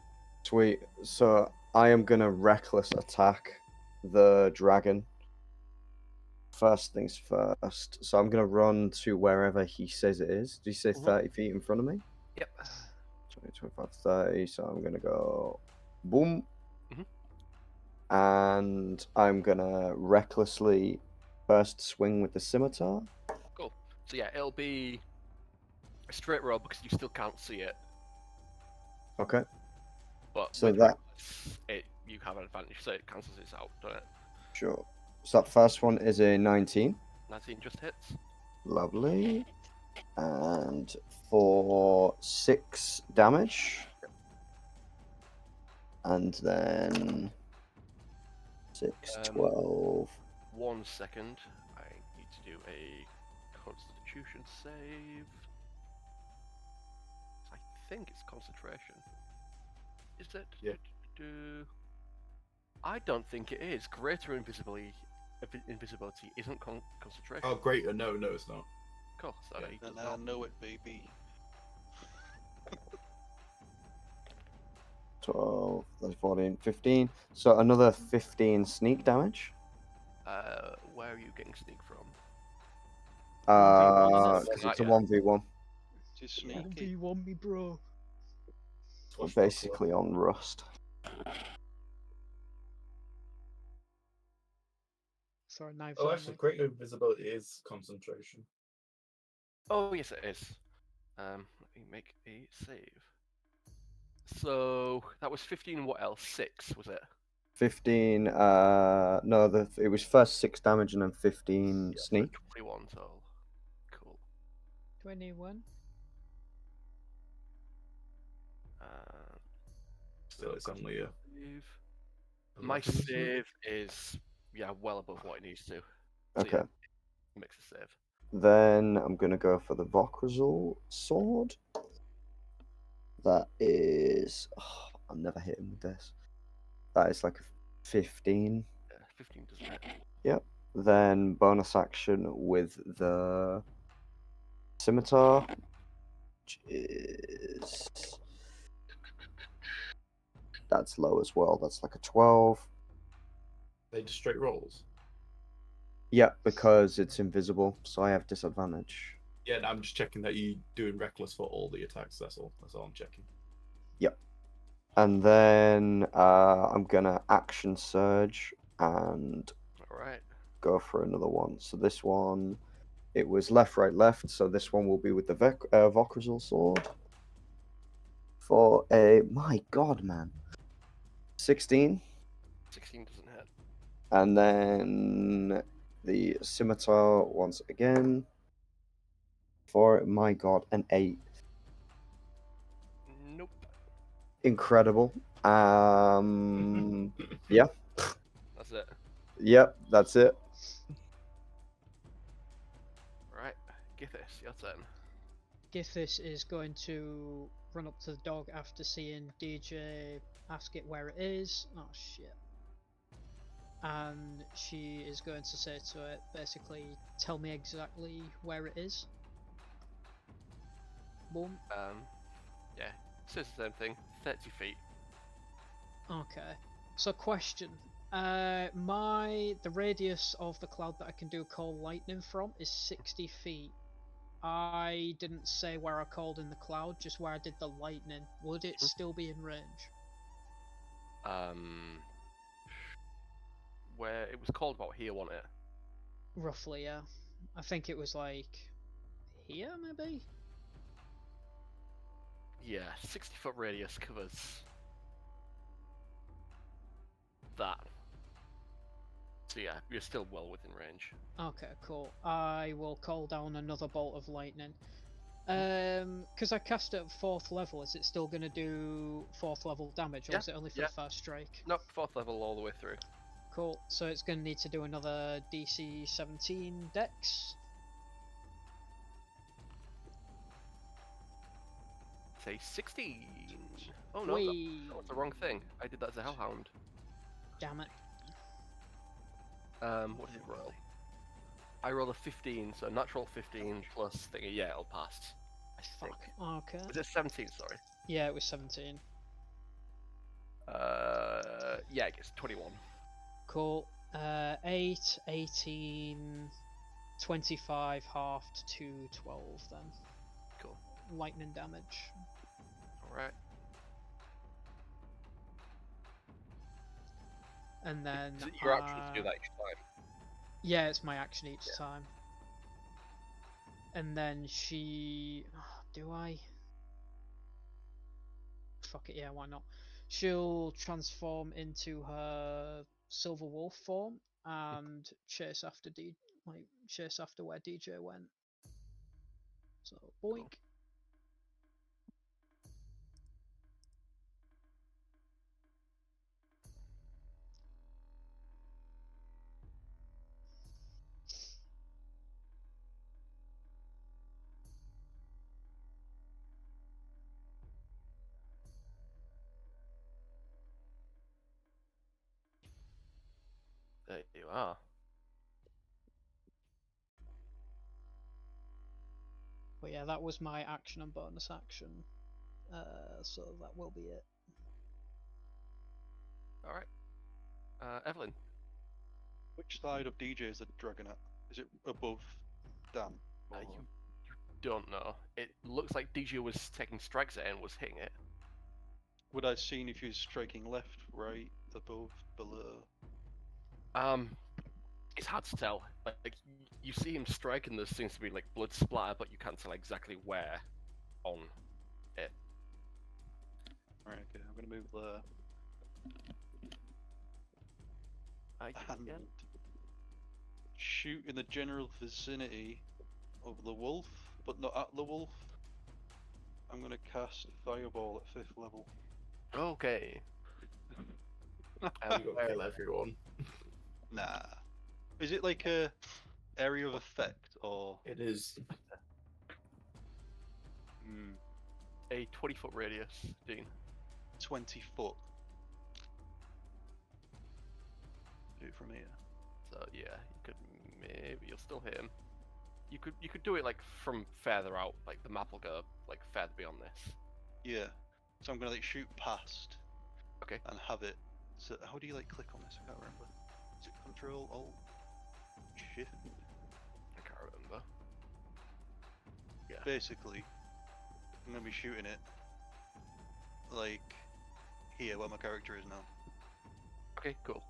Sweet. So I am gonna Reckless Attack the dragon. First things first. So I'm gonna run to wherever he says it is. Did he say 30 feet in front of me? Yep. 20, 25, 30. So I'm gonna go boom. Mhm. And I'm gonna recklessly first swing with the scimitar. Cool. So yeah, it'll be a straight roll because you still can't see it. Okay. But So with that- reckless, you have an advantage, so it cancels it out, doesn't it? Sure. So that first one is a 19. 19 just hits. Lovely. And for 6 damage. And then 6, Um, 12. 1 second. I need to do a Constitution save. I think it's concentration. Is it? Yeah. I don't think it is. Greater invisibility isn't concentration. Oh, great. No, it's not. Cool. So Yeah, he does And I not. know it, baby. 12, 14, 15. So another 15 sneak damage. Where are you getting sneak from? 1v1, Because Not it's a yet. 1v1. Just Yeah. sneaky. Do you want me, bro? We're basically on rust. Sorry, knives Oh, only. actually, great invisibility is concentration. Oh yes, it is. Let me make a save. So that was 15. What else? 6 was it? 15. No, it was first 6 damage and then 15 Yeah, so sneak. 21 total. Cool. 21. Still, it's only a. Save. My 11, isn't it? save is well above what it needs to. So, Okay. yeah, makes a save. Then I'm gonna go for the Vokrazul sword. That is. Oh, I'm never hitting with this. That is like a 15. Yeah, 15 doesn't hit. Yep. Then bonus action with the scimitar, which is. That's low as well. That's like a 12. They just straight rolls. Yeah, because it's invisible, so I have disadvantage. Yeah, I'm just checking that you're doing reckless for all the attacks. That's all. That's all I'm checking. Yep. And then I'm gonna action surge and All right. go for another one. So this one, it was left, right, left. So this one will be with the Vokrazul sword for a my god, man, 16. 16 doesn't hit. And then the scimitar once again for my god, an 8. Nope. Incredible. Yeah. That's it. Yep, that's it. Right. Gythis, your turn. Gythis is going to run up to the dog after seeing DJ ask it where it is. Oh shit. And she is going to say to it, basically, tell me exactly where it is. Boom. Yeah. Says the same thing. 30 feet. Okay. So question. The radius of the cloud that I can do call lightning from is 60 feet. I didn't say where I called in the cloud, just where I did the lightning. Would it still be in range? Where it was called about here, wasn't it? Roughly, yeah. I think it was like here, maybe? Yeah, 60-foot radius covers that. So yeah, you're still well within range. Okay, cool. I will call down another bolt of lightning. Because I cast it at 4th level, is it still going to do 4th level damage, or Yeah, is it only for yeah. the first strike? Nope, 4th level all the way through. Cool, so it's going to need to do another DC 17 dex. Say 16. Oh no, that was the wrong thing. I did that as a hellhound. Damn it. What did it roll? I rolled a 15, so natural 15 plus thingy. Yeah, it'll pass. I think. Fuck, okay. Was it 17? Sorry. Yeah, it was 17. Yeah, it gets 21. Cool. 8, 18, 25 halved to 12 then. Cool. Lightning damage. Alright. And then Is it your action to do that each time? yeah, it's my action each Yeah. time. And then she do I? Fuck it, yeah, why not? She'll transform into her silver wolf form and chase after chase after where DJ went. So boink. Cool. There you are. But yeah, that was my action and bonus action. So that will be it. Alright. Evelynn. Which side of DJ is the dragon at? Is it above Dan? Or... You don't know. It looks like DJ was taking strikes at it and was hitting it. Would I have seen if he was striking left, right, above, below? It's hard to tell. Like you see him strike and there seems to be like blood splatter, but you can't tell exactly where on it. Right. gonna move there. And Yeah. shoot in the general vicinity of the wolf, but not at the wolf. I'm gonna cast Fireball at 5th level. Okay. You got to kill everyone. Nah. Is it like a area of effect or? It is. A 20-foot radius, Dean. 20 foot. Do it from here. So yeah, you could maybe you'll still hit him. You could do it like from further out, like the map will go like further beyond this. Yeah. So I'm gonna like shoot past. Okay. And have it. So how do you like click on this? I can't remember. Is it Control Alt Shift? I can't remember. Yeah. Basically, I'm gonna be shooting it like here where my character is now. Okay, cool.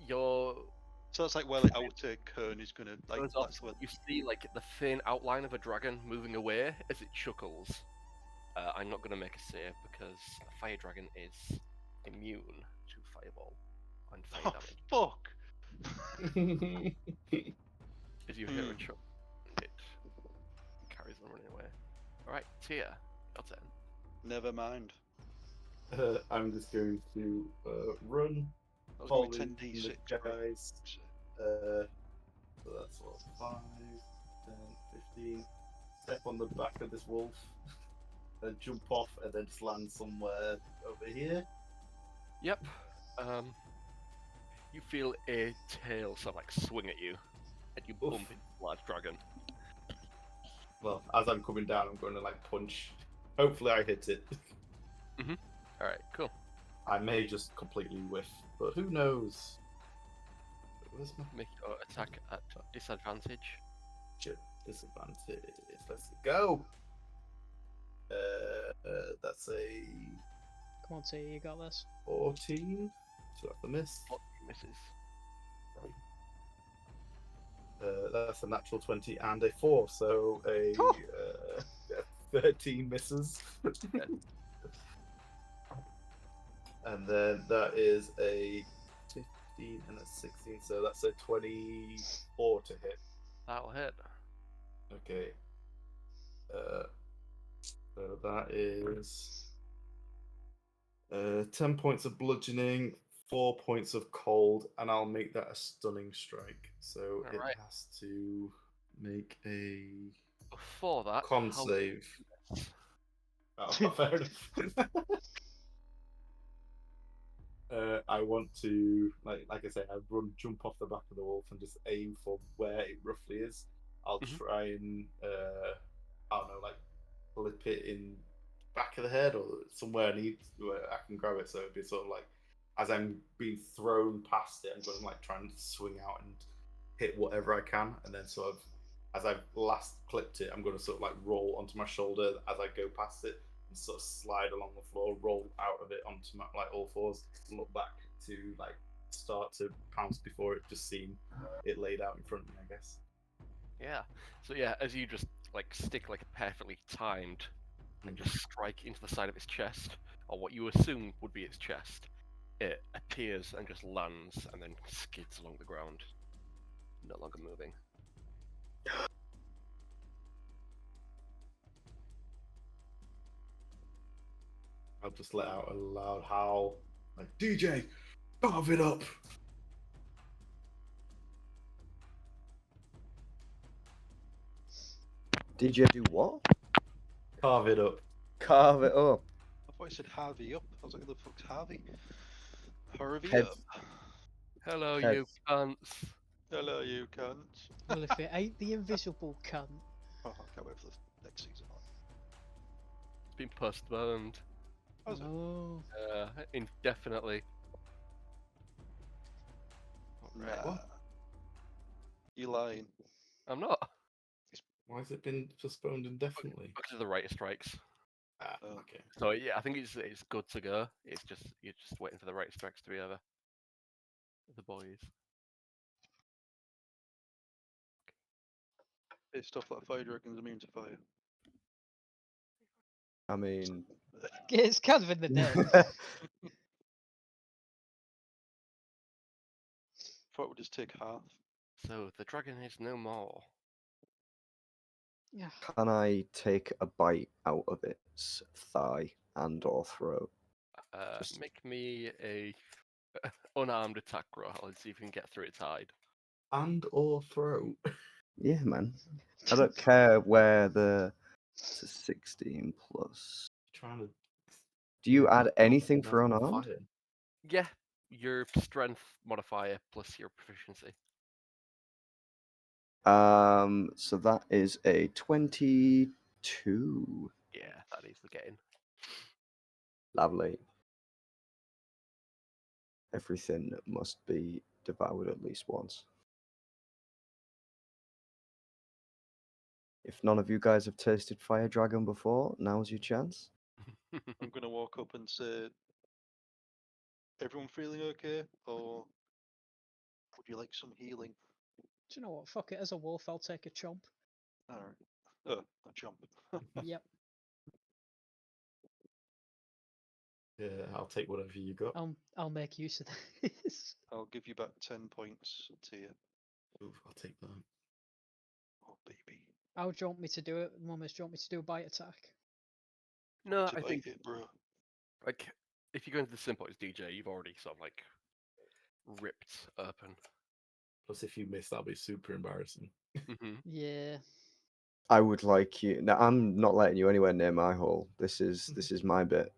Your So that's like where like outer Kern is gonna like. goes off, That's where. you see like the thin outline of a dragon moving away as it chuckles. I'm not gonna make a save because a fire dragon is immune to fireball and fire Oh damage. fuck! As you hear a chuckle, it carries on running away. Alright, Tia, your turn. Never mind. I'm just going to run. That was Follow gonna be the 10d6. guys. So that's what, 5, 10, 15. Step on the back of this wolf, then jump off, and then just land somewhere over here. Yep. You feel a tail sort of like swing at you, and you Oof. bump into the large dragon. Well, as I'm coming down, I'm going to like punch. Hopefully, I hit it. Alright, cool. I may just completely whiff, but who knows? Where's my Make your attack at disadvantage. disadvantage? Let's go. That's a Come on, T, you got this. 14. So that's a miss. Oh, misses. That's a natural 20 and a 4, so a 13 misses. And then that is a 15 and a 16, so that's a 24 to hit. That'll hit. Okay. So that is 10 points of bludgeoning, 4 points of cold, and I'll make that a stunning strike. So it Alright. has to make a Before that, con how- save. Oh, fair enough. I want to, like I say, I jump off the back of the wolf and just aim for where it roughly is. I'll try and, I don't know, like flip it in back of the head or somewhere where I can grab it. So it'd be sort of like, as I'm being thrown past it, I'm going to like try and swing out and hit whatever I can. And then sort of, as I've last clipped it, I'm going to sort of like roll onto my shoulder as I go past it. And sort of slide along the floor, roll out of it onto my like all fours, look back to like start to pounce before it just seen it laid out in front of me, I guess. Yeah. So yeah, as you just like stick like a perfectly timed and just strike into the side of its chest, or what you assume would be its chest, it appears and just lands and then skids along the ground, no longer moving. I'll just let out a loud howl, like DJ, carve it up. DJ do what? Carve it up. Carve it up. I thought I said Harvey up. I was like, who the fuck's Harvey? Harvey Heads. up. Hello, Heads. you cunts. Hello, you cunt. Well, if it ain't the invisible cunt. Oh, I can't wait for the next season. It's been postponed. How's it? Oh, Indefinitely. Alright, Nah. You lying. I'm not. Why has it been postponed indefinitely? Because of the rate of strikes. Oh. Okay. So yeah, I think it's good to go. It's just you're just waiting for the rate of strikes to be over. The boys. It's stuff like fire dragons immune to fire. I mean, It's kind of in the name. Thought we'd just take half. So the dragon is no more. Yeah. can I take a bite out of its thigh and/or throat? Just- Make me a unarmed attack roll and see if you can get through its hide. And or throat. Yeah, man. I don't care where the. It's a 16 plus. Trying to. Do you add not anything for enough unarmed? fire. Yeah, your strength modifier plus your proficiency. So that is a 22. Yeah, that is the getting. Lovely. Everything must be devoured at least once. If none of you guys have tasted Fire Dragon before, now's your chance. I'm gonna walk up and say, "Everyone feeling okay, or would you like some healing?" Do you know what? Fuck it. As a wolf, I'll take a chomp. All right. A jump. Yep. Yeah, I'll take whatever you got. I'll make use of this. I'll give you back 10 points to you. Ooh, I'll take that. Oh baby. How do you want me to do it, Mummers? Do you want me to do a bite attack? No, To I bite think it, bro. like if you go into the simple as DJ, you've already sort of like ripped open. Plus, if you miss, that'll be super embarrassing. Mm-hmm. Yeah. I would like you. Now, I'm not letting you anywhere near my hole. This is my bit.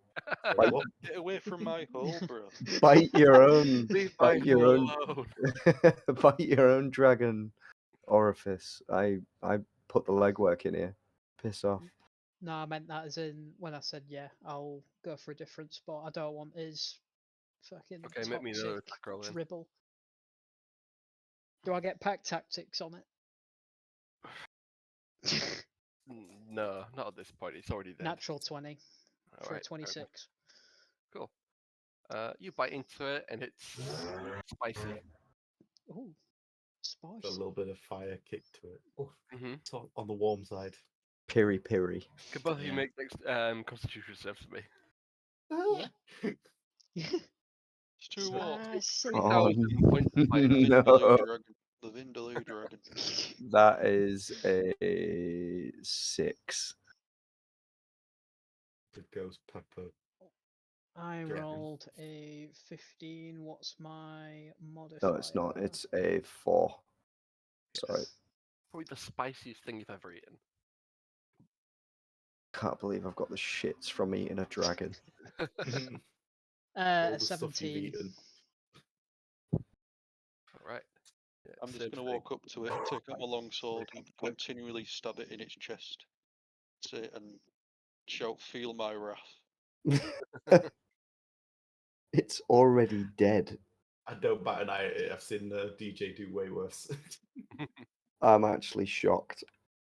Sorry, what? Get away from my hole, bro. Bite your own. Leave my Bite your hole own. alone. Bite your own dragon orifice. I put the legwork in here. Piss off. No, I meant that as in when I said yeah, I'll go for a different spot. I don't want his fucking Okay, make me another toxic attack roll then. dribble. Do I get pack tactics on it? No, not at this point. It's already there. Natural 20 All for a right, fair enough. 26. Cool. You bite into it and it's spicy. Ooh, A spicy. little bit of fire kick to it. Oh, Mm-hmm. it's on the warm side. Piri piri. Could both of you Yeah. make next constitution saves for me? Yeah. It's too what? Spicy. 3,000 points of fire The damage. Vindaloo no. dragon. The Vindaloo dragon. That is a 6. The ghost pepper. I Dragon. rolled a 15. What's my modifier? No, it's not. It's a 4. Sorry. Probably the spiciest thing you've ever eaten. Can't believe I've got the shits from eating a dragon. All a the stuff you've 17. eaten. Alright. Yeah, I'm just same gonna thing. walk up to it, take out my long sword, and continually stab it in its chest. Say and shout, "Feel my wrath." It's already dead. I don't bat an eye at it. I've seen the DJ do way worse. I'm actually shocked.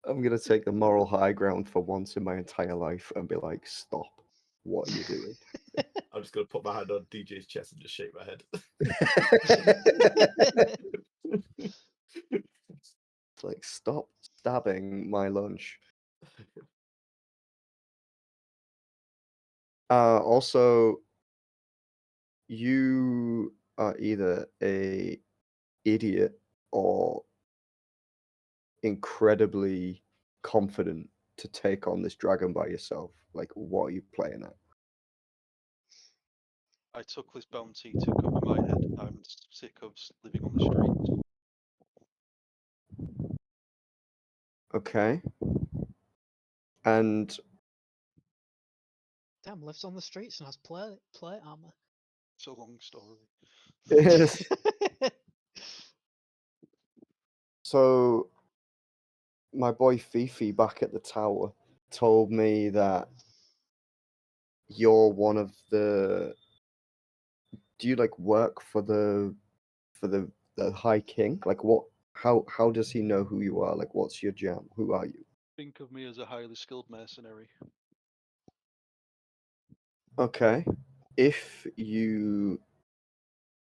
I'm going to take the moral high ground for once in my entire life and be like, stop. What are you doing? I'm just gonna put my hand on DJ's chest and just shake my head. It's like, stop stabbing my lunch. Also, you are either a idiot or incredibly confident to take on this dragon by yourself. Like, what are you playing at? I took this bounty to cover my head. I'm sick of living on the streets. Okay. And Damn, lives on the streets and has plate armor. It's a long story. so my boy Fifi back at the tower told me that you're one of the. Do you like work for the High King? Like what? How does he know who you are? Like what's your jam? Who are you? Think of me as a highly skilled mercenary. Okay. If you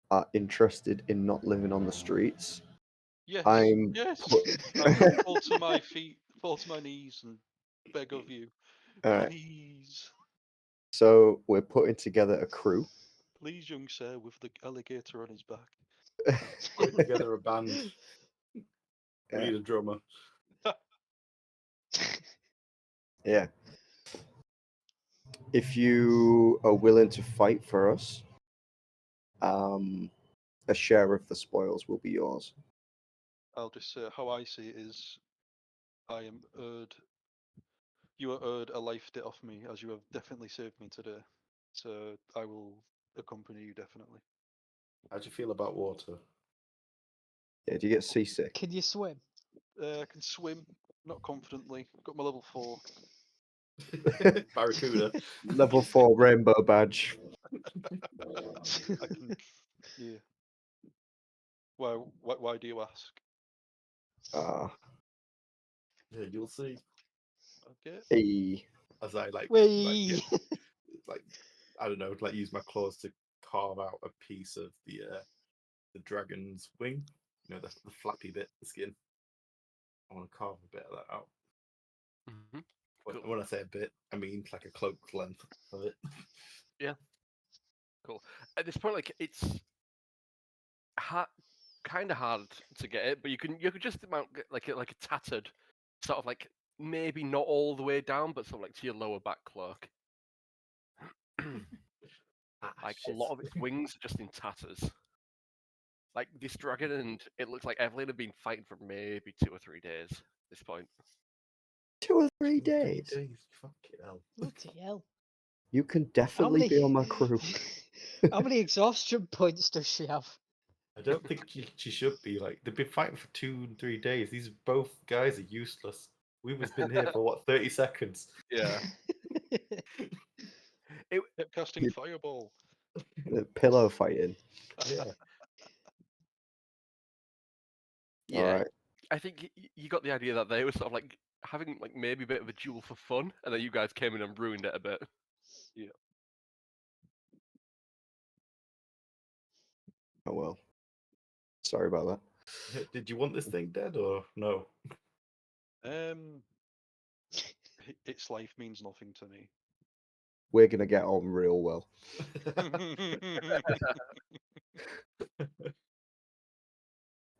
are interested in not living on the streets, Yes, I'm yes. put- I will fall to my feet, fall to my knees, and beg of you. All right. Please. So we're putting together a crew. Please, young sir, with the alligator on his back. Put together a band. We Yeah. need a drummer. Yeah. If you are willing to fight for us, a share of the spoils will be yours. I'll just say how I see it is I am owed. You are owed a life debt off me, as you have definitely saved me today. So I will accompany you definitely. How do you feel about water? Yeah, do you get seasick? Can you swim? I can swim, not confidently. Got my level 4. Barracuda. Level 4 rainbow badge. I can. Yeah. Why do you ask? Ah, Yeah, you'll see. Okay. hey. As I like Whee! like I don't know, like use my claws to carve out a piece of the dragon's wing. You know, the flappy bit, the skin. I want to carve a bit of that out. Mm-hmm. When, Cool. when I say a bit, I mean like a cloak length of it. Cool. At this point, like it's kind of hard to get it, but you can just about get like a tattered sort of like maybe not all the way down, but sort of like to your lower back cloak. Like a Shit. lot of its wings are just in tatters. Like this dragon, and it looks like Evelynn have been fighting for maybe 2 or 3 days at this point. 2 or 3 days. Fucking hell. Bloody hell. You can How definitely many... be on my crew. How many exhaustion points does she have? I don't think she should be. Like, they've been fighting for 2 and 3 days. These both guys are useless. We've just been here for what, 30 seconds? Yeah. Kept casting fireball. Pillow fighting. Yeah. Yeah. All right. I think you got the idea that they were sort of like having like maybe a bit of a duel for fun, and then you guys came in and ruined it a bit. Oh well. Sorry about that. Did you want this thing dead or no? Its life means nothing to me. We're gonna get on real well.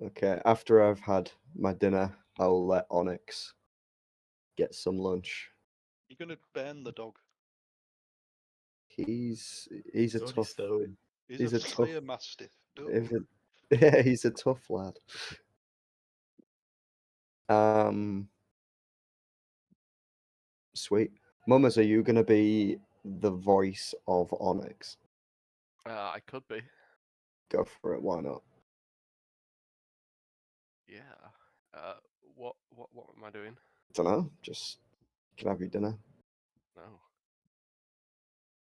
Okay, after I've had my dinner, I'll let Onyx get some lunch. You're gonna ban the dog. He's a It's already tough. stone. He's a a tough. Flyer Mastiff. Don't If worry. it, yeah, he's a tough lad. Sweet. Mummers, are you gonna be the voice of Onyx? I could be. Go for it. Why not? Yeah. What am I doing? Don't know. Just can have your dinner. No.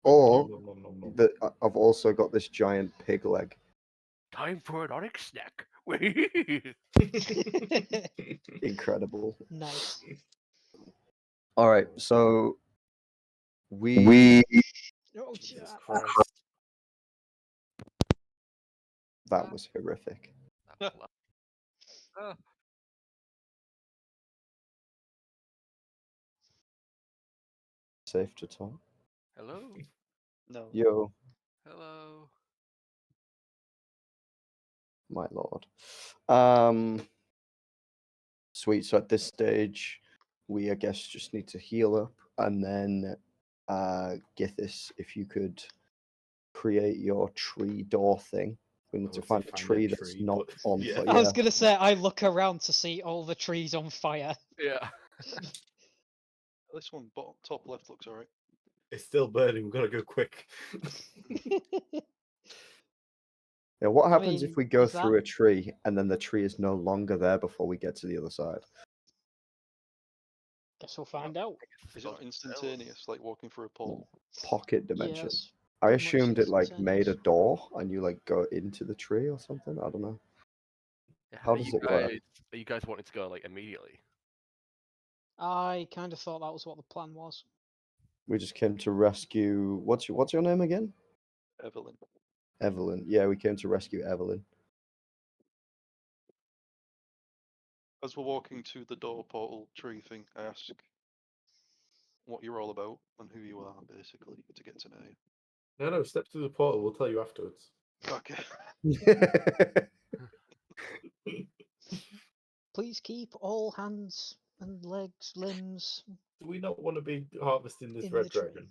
Or Nom, nom, nom, nom. I've also got this giant pig leg. Time for an Onyx snack. Incredible. Nice. All right, so we Oh, Jesus ja- Christ. that was horrific. Ah, Safe to talk. hello. No. Yo, Hello. my lord. Sweet. So at this stage, we I guess just need to heal up, and then Gythis, if you could create your tree door thing. We need I to would say find a find a tree that's tree, not but on yeah. fire. I was gonna say I look around to see all the trees on fire. Yeah. This one, bottom top left, looks alright. It's still burning. We've got to go quick. Yeah, what I happens mean, if we go is that- through a tree and then the tree is no longer there before we get to the other side? Guess we'll find out. Is it not instantaneous, like walking through a portal? Pocket dimension. Yes. I pretty much assumed it like made a instantaneous. door and you like go into the tree or something. I don't know. Yeah, How are does you it work? guys, Are you guys wanting to go like immediately? I kind of thought that was what the plan was. We just came to rescue. What's your name again? Evelynn. Evelynn. Yeah, we came to rescue Evelynn. As we're walking to the door portal tree thing, I ask, what you're all about and who you are, basically, to get to know you. No, step through the portal. We'll tell you afterwards. Okay. Please keep all hands and legs, limbs Do we not want to be harvesting this in red the tree. dragon?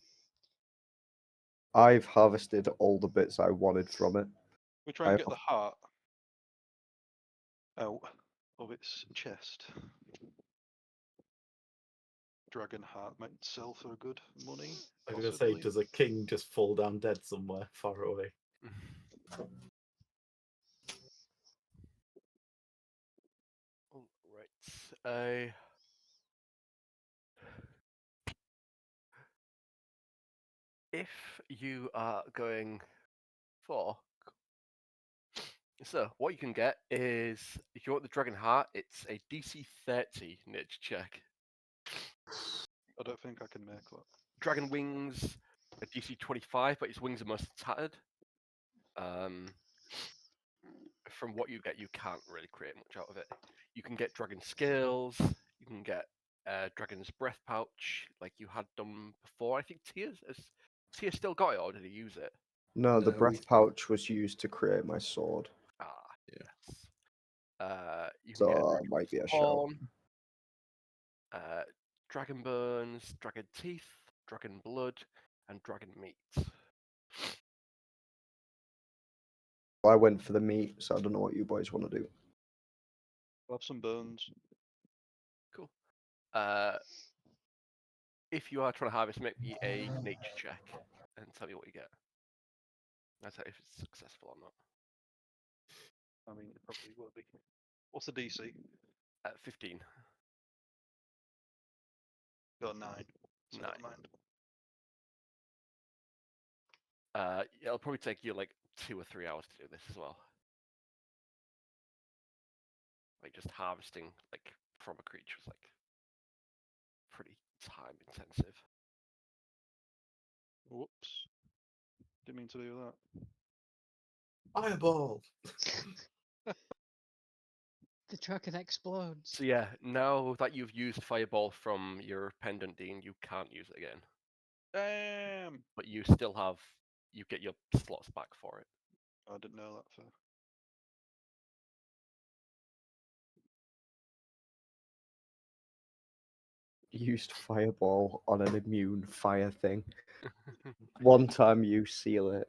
I've harvested all the bits I wanted from it. We try I and get have- the heart out of its chest. Dragon heart might sell for good money. I was going to say, possibly. does a king just fall down dead somewhere far away? All right. If you are going for, so what you can get is, if you want the dragon heart, it's a DC 30 nature check. I don't think I can make that. Dragon wings, a DC 25, but its wings are mostly tattered. From what you get, you can't really create much out of it. You can get dragon scales. You can get dragon's breath pouch, like you had done before. I think Tia still got it, or did he use it? No, the No, breath pouch was used to create my sword. Ah, Yeah. yes. You can So get a that might be a shout. horn, dragon bones, dragon teeth, dragon blood, and dragon meat. I went for the meat, so I don't know what you boys want to do. I'll have some bones. Cool. If you are trying to harvest, make me a nature check and tell me what you get. I'll tell you if it's successful or not. I mean, it probably will be. What's the DC? 15. Got 9. So 9. never mind. It'll probably take you like 2 or 3 hours to do this as well. Like just harvesting like from a creature is like pretty time intensive. Whoops. Didn't mean to do that. Fireball! The dragon explodes. So yeah, now that you've used Fireball from your pendant, Dean, you can't use it again. Damn! But you still have, you get your slots back for it. I didn't know that for. Used fireball on an immune fire thing. One time you seal it.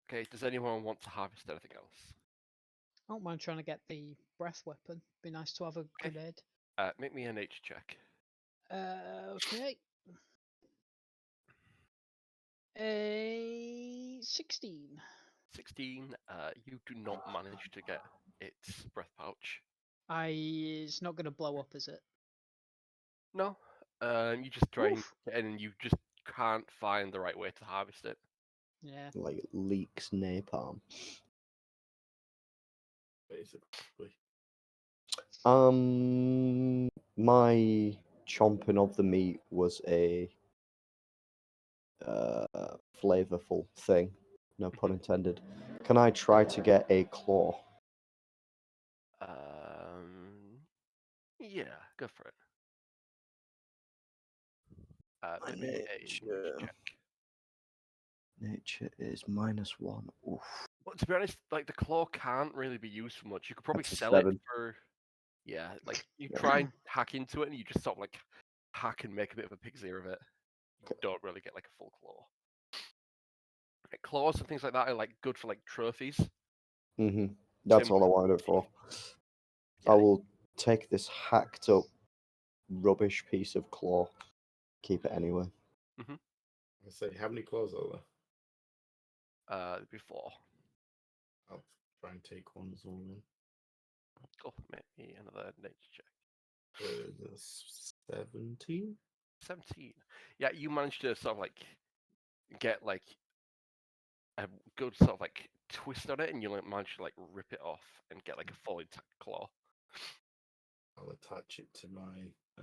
Okay, does anyone want to harvest anything else? I don't mind trying to get the breath weapon. Be nice to have a grenade. Make me a nature check. Okay. A 16. 16, you do not manage to get its breath pouch. It's not going to blow up, is it? No, you just try and Oof. get in and you just can't find the right way to harvest it. Yeah. Like leaks napalm. Basically. My chomping of the meat was a flavorful thing. No pun intended. Can I try to get a claw? Yeah, go for it. Make me a nature check. Nature is -1. Oof. Well, to be honest, like the claw can't really be used for much. You could probably That's a sell 7. it for, yeah, like you Yeah. try and hack into it and you just sort of like hack and make a bit of a pig's ear of it. You don't really get like a full claw. Like, claws and things like that are like good for like trophies. That's Same all I with wanted it for. Yeah. I will take this hacked up rubbish piece of claw. Keep it anyway. I say, how many claws are there? Before. I'll try and take one as well then. Cool. Make me another nature check. 17? 17. Yeah, you managed to sort of like get like a good sort of like twist on it, and you like manage to like rip it off and get like a fully intact claw. I'll attach it to my I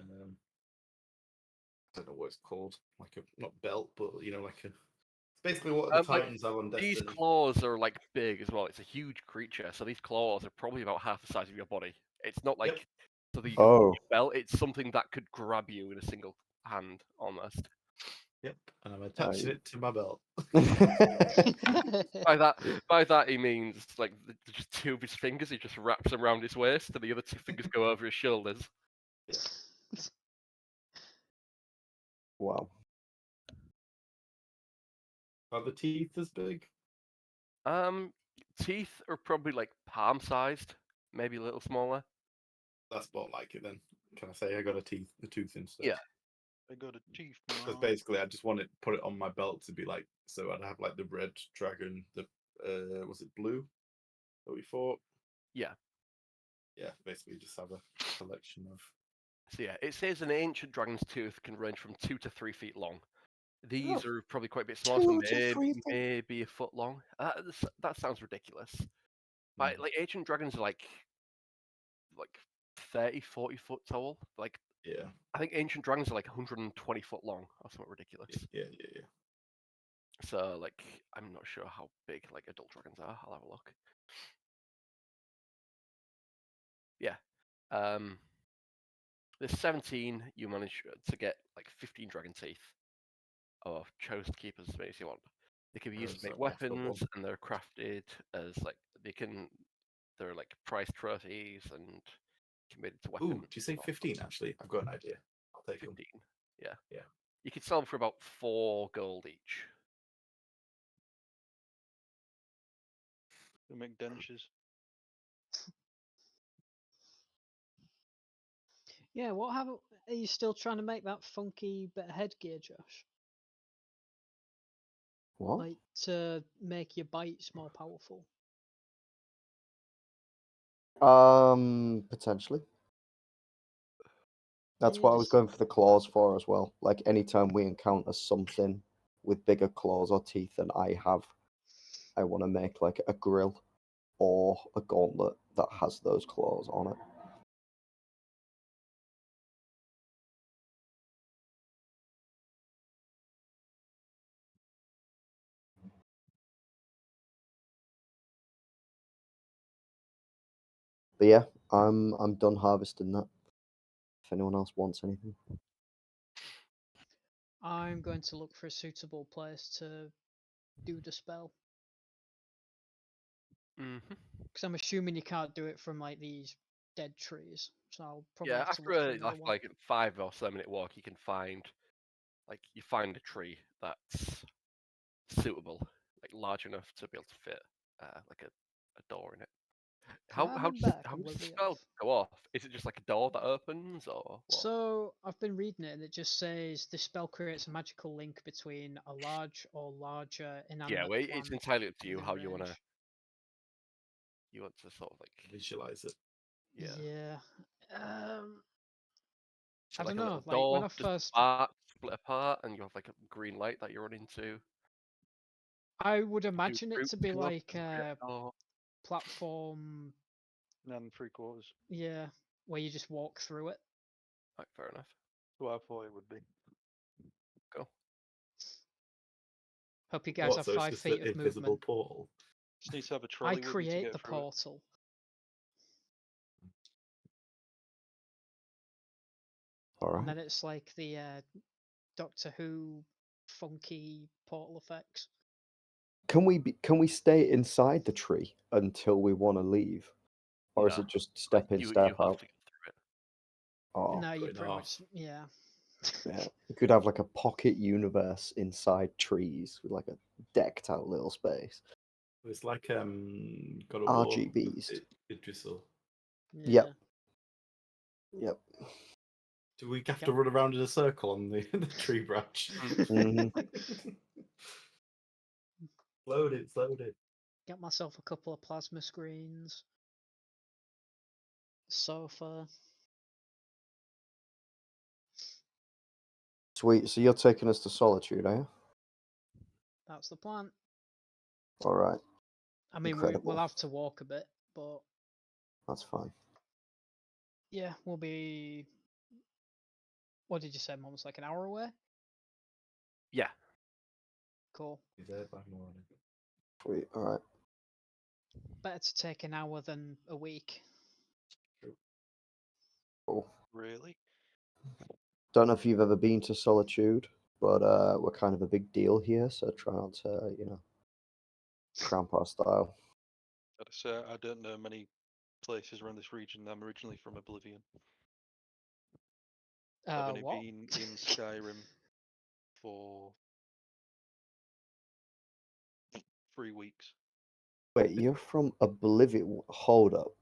don't know what it's called, like a not belt, but you know, like a. It's basically what the Like, Titans have on these Destiny. claws are like big as well. It's a huge creature, so these claws are probably about half the size of your body. It's not like So that you can Oh. belt. It's something that could grab you in a single hand, almost. Yep, and I'm attaching it to my belt. By that he means like just two of his fingers. He just wraps them around his waist, and the other two fingers go over his shoulders. Wow. Are the teeth as big? Teeth are probably like palm sized, maybe a little smaller. That's more like it then. Can I say I got a tooth instead? Yeah. I got a teeth Because mark. basically, I just wanted to put it on my belt to be like, so I'd have like the red dragon, the was it blue that we fought? Yeah. Yeah, basically just have a collection of. So yeah, it says an ancient dragon's tooth can range from 2 to 3 feet long. These are probably quite a bit smaller, so 2 to 3 feet. maybe a foot long. That sounds ridiculous. Like ancient dragons are like 30, 40 foot tall. Like Yeah, I think ancient dragons are like 120 foot long or something ridiculous. yeah. So like I'm not sure how big like adult dragons are. I'll have a look. Yeah. There's 17. You manage to get like 15 dragon teeth, or chose to keep as many as you want. They can be used to make weapons, and they're crafted as like they're like prized trophies and committed to weapons. Ooh, do you say 15? Actually, I've got an idea. I'll take 15. them. Yeah. Yeah. You could sell them for about 4 gold each. They make dentures. Yeah, what happened? Are you still trying to make that funky bit of headgear, Josh? What? Like to make your bites more powerful? Potentially. Can That's you what I was just- going for the claws for as well. Like anytime we encounter something with bigger claws or teeth than I have, I want to make like a grill or a gauntlet that has those claws on it. But yeah, I'm done harvesting that. If anyone else wants anything. I'm going to look for a suitable place to do the spell. Mm-hmm. Because I'm assuming you can't do it from like these dead trees. So I'll probably Yeah, have to after look for another one. like a 5 or so minute walk, you can find a tree that's suitable, like large enough to be able to fit like a door in it. Can I run back How and does look the the spell go off? Is it just like a door that opens, or what? So I've been reading it and it just says this spell creates a magical link between a large or larger Yeah, inanimate well, it's plant entirely up to you within how you want range. to sort of like Visualize it. yeah. Yeah. Is I it like don't a know. little Like when door I just first, split apart, and you have like a green light that you run into? I would Do imagine it roots to be come up like and create a a door? platform. And 3/4. Yeah, where you just walk through it. Right, fair enough. That's what I thought it would be. Go. Hope you guys What? have So it's 5 just feet an of invisible movement. portal. Just need to have a I trolley with you to create get the through it. portal. All And right. then it's like the Doctor Who funky portal effects. Can we stay inside the tree until we want to leave, or is No, it just like step in, you step have out? to get through it. Oh, No, you cutting pretty off. much, yeah. yeah. We could have like a pocket universe inside trees with like a decked out little space. It's like God of War. RGBs. Idrisil. Yeah. Yep. Do we have Yep. to run around in a circle on the tree branch? Mhm. Loaded. Get myself a couple of plasma screens. Sofa. Sweet. So you're taking us to Solitude, are you? That's the plan. All right. I mean, we'll Incredible. have to walk a bit, but That's fine. yeah, we'll be. What did you say, Mum? It's like an hour away? Yeah. Cool. Be there by morning. Sweet. All right. Better to take an hour than a week. True. Cool. Really? Don't know if you've ever been to Solitude, but we're kind of a big deal here, so try not to, cramp our style. I'd say I don't know many places around this region. I'm originally from Oblivion. I've only What? been in Skyrim for 3 weeks. Wait, you're from Oblivion? Hold up.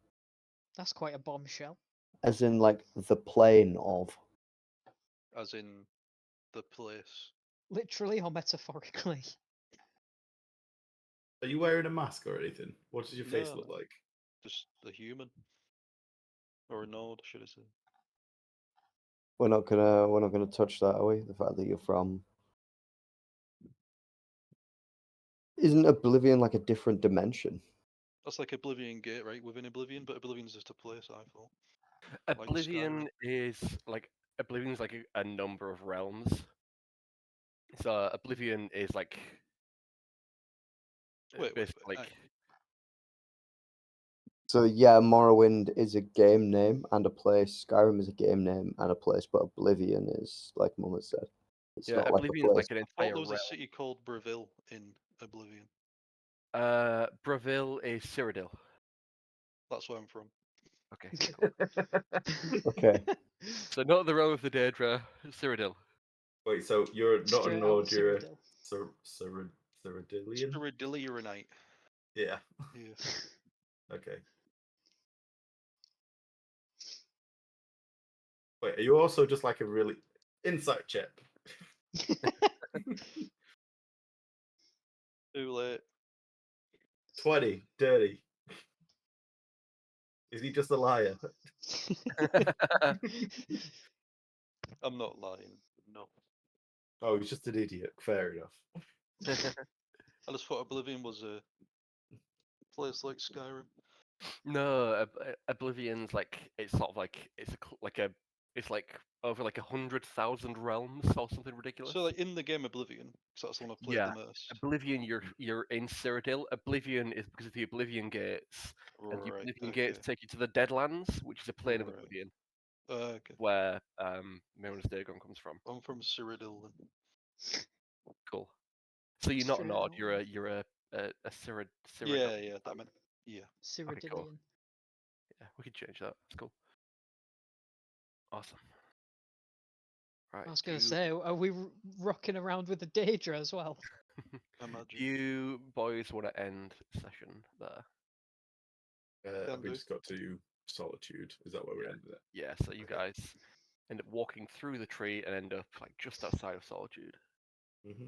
That's quite a bombshell. As in, like, the plane of. As in the place. Literally or metaphorically? Are you wearing a mask or anything? What does your face No, look like? just a human. Or a node, should I say. We're not gonna touch that, are we? The fact that you're from. Isn't Oblivion like a different dimension? That's like Oblivion Gate, right? Within Oblivion, but Oblivion's just a place, I thought. Like Oblivion Skyrim. is Oblivion's like a number of realms. So Oblivion is like Wait, basically hang like on. So yeah, Morrowind is a game name and a place. Skyrim is a game name and a place, but Oblivion is, like Mum has said, it's yeah, not like a Oblivion's place. like an I thought entire there was a realm. city called Breville in Oblivion. Bravil is Cyrodiil. That's where I'm from. Okay, cool. Okay. So not the realm of the Daedra, Cyrodiil. Wait, so you're not a Straight out Nord, you're a Cyrodiil. Cyrodiilian? Cyrodiilianite. Yeah. Yeah. Okay. Wait, are you also just like a really insight check? Too late. 20, dirty. Is he just a liar? I'm not lying. No. Oh, he's just an idiot. Fair enough. I just thought Oblivion was a place like Skyrim. No, Oblivion's like it's sort of like it's like over like 100,000 realms or something ridiculous. So like in the game Oblivion, because that's the one I've played Yeah, the most. Oblivion, you're in Cyrodiil. Oblivion is because of the Oblivion Gates, and the Right. Oblivion Okay. Gates take you to the Deadlands, which is a plane of Right. Oblivion, Okay. where Miran's Dagon comes from. I'm from Cyrodiil then. Cool. So you're not a Straight Nord, out you're a Cyrodiil. Yeah, that meant yeah. Cyrodiilian. Yeah, we can change that. It's cool. Awesome. Right. I was going to say, are we rocking around with the Daedra as well? Imagine. You boys want to end session there? Can We do. just got to Solitude. Is that where we Yeah. ended it? Yeah. So you Okay. guys end up walking through the tree and end up like just outside of Solitude. Mm-hmm.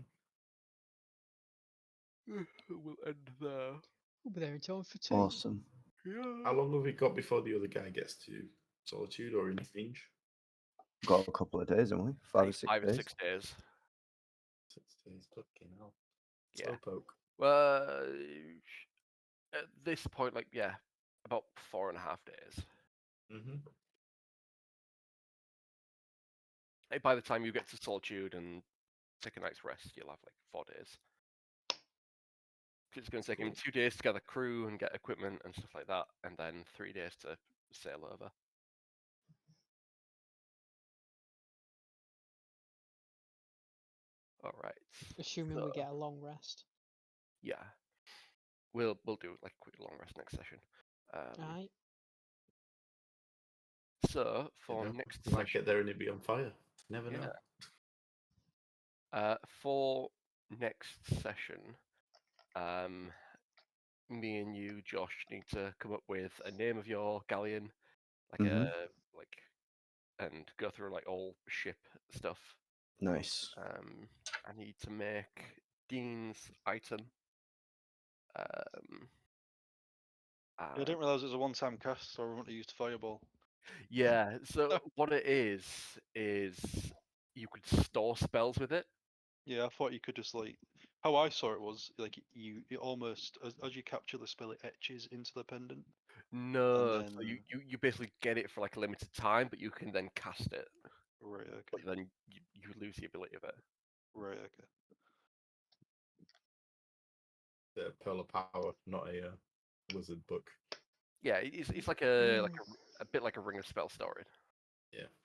We'll end there. We'll be there in time for tea. Awesome. Yeah. How long have we got before the other guy gets to Solitude or in Finch? Got a couple of days, haven't we? 5 or Like 6 5 or days. 6 days. 6 days. Fucking hell. Yeah. Slowpoke. Well, at this point, like yeah, about 4.5 days. Mm-hmm. Like, by the time you get to Solitude and take a night's rest, you'll have like 4 days. It's going to take him Cool. 2 days to gather crew and get equipment and stuff like that, and then 3 days to sail over. All right. Assuming we get a long rest. Yeah, we'll do like a quick long rest next session. Alright. So You for know, next you might session, get there and it'd be on fire. Never know. for next session, me and you, Josh, need to come up with a name of your galleon, like Mhm. like, and go through like all ship stuff. Nice. I need to make Dean's item. I didn't realise it was a one-time cast, so I want to use Fireball. Yeah, so what it is you could store spells with it. Yeah, I thought you could just like how I saw it was like it almost as you capture the spell, it etches into the pendant. No, And so then you basically get it for like a limited time, but you can then cast it. right, okay, But then you lose the ability of it. right, okay. The Pearl of Power, not a wizard book. Yeah, it's like a bit like a Ring of Spell Story. Yeah.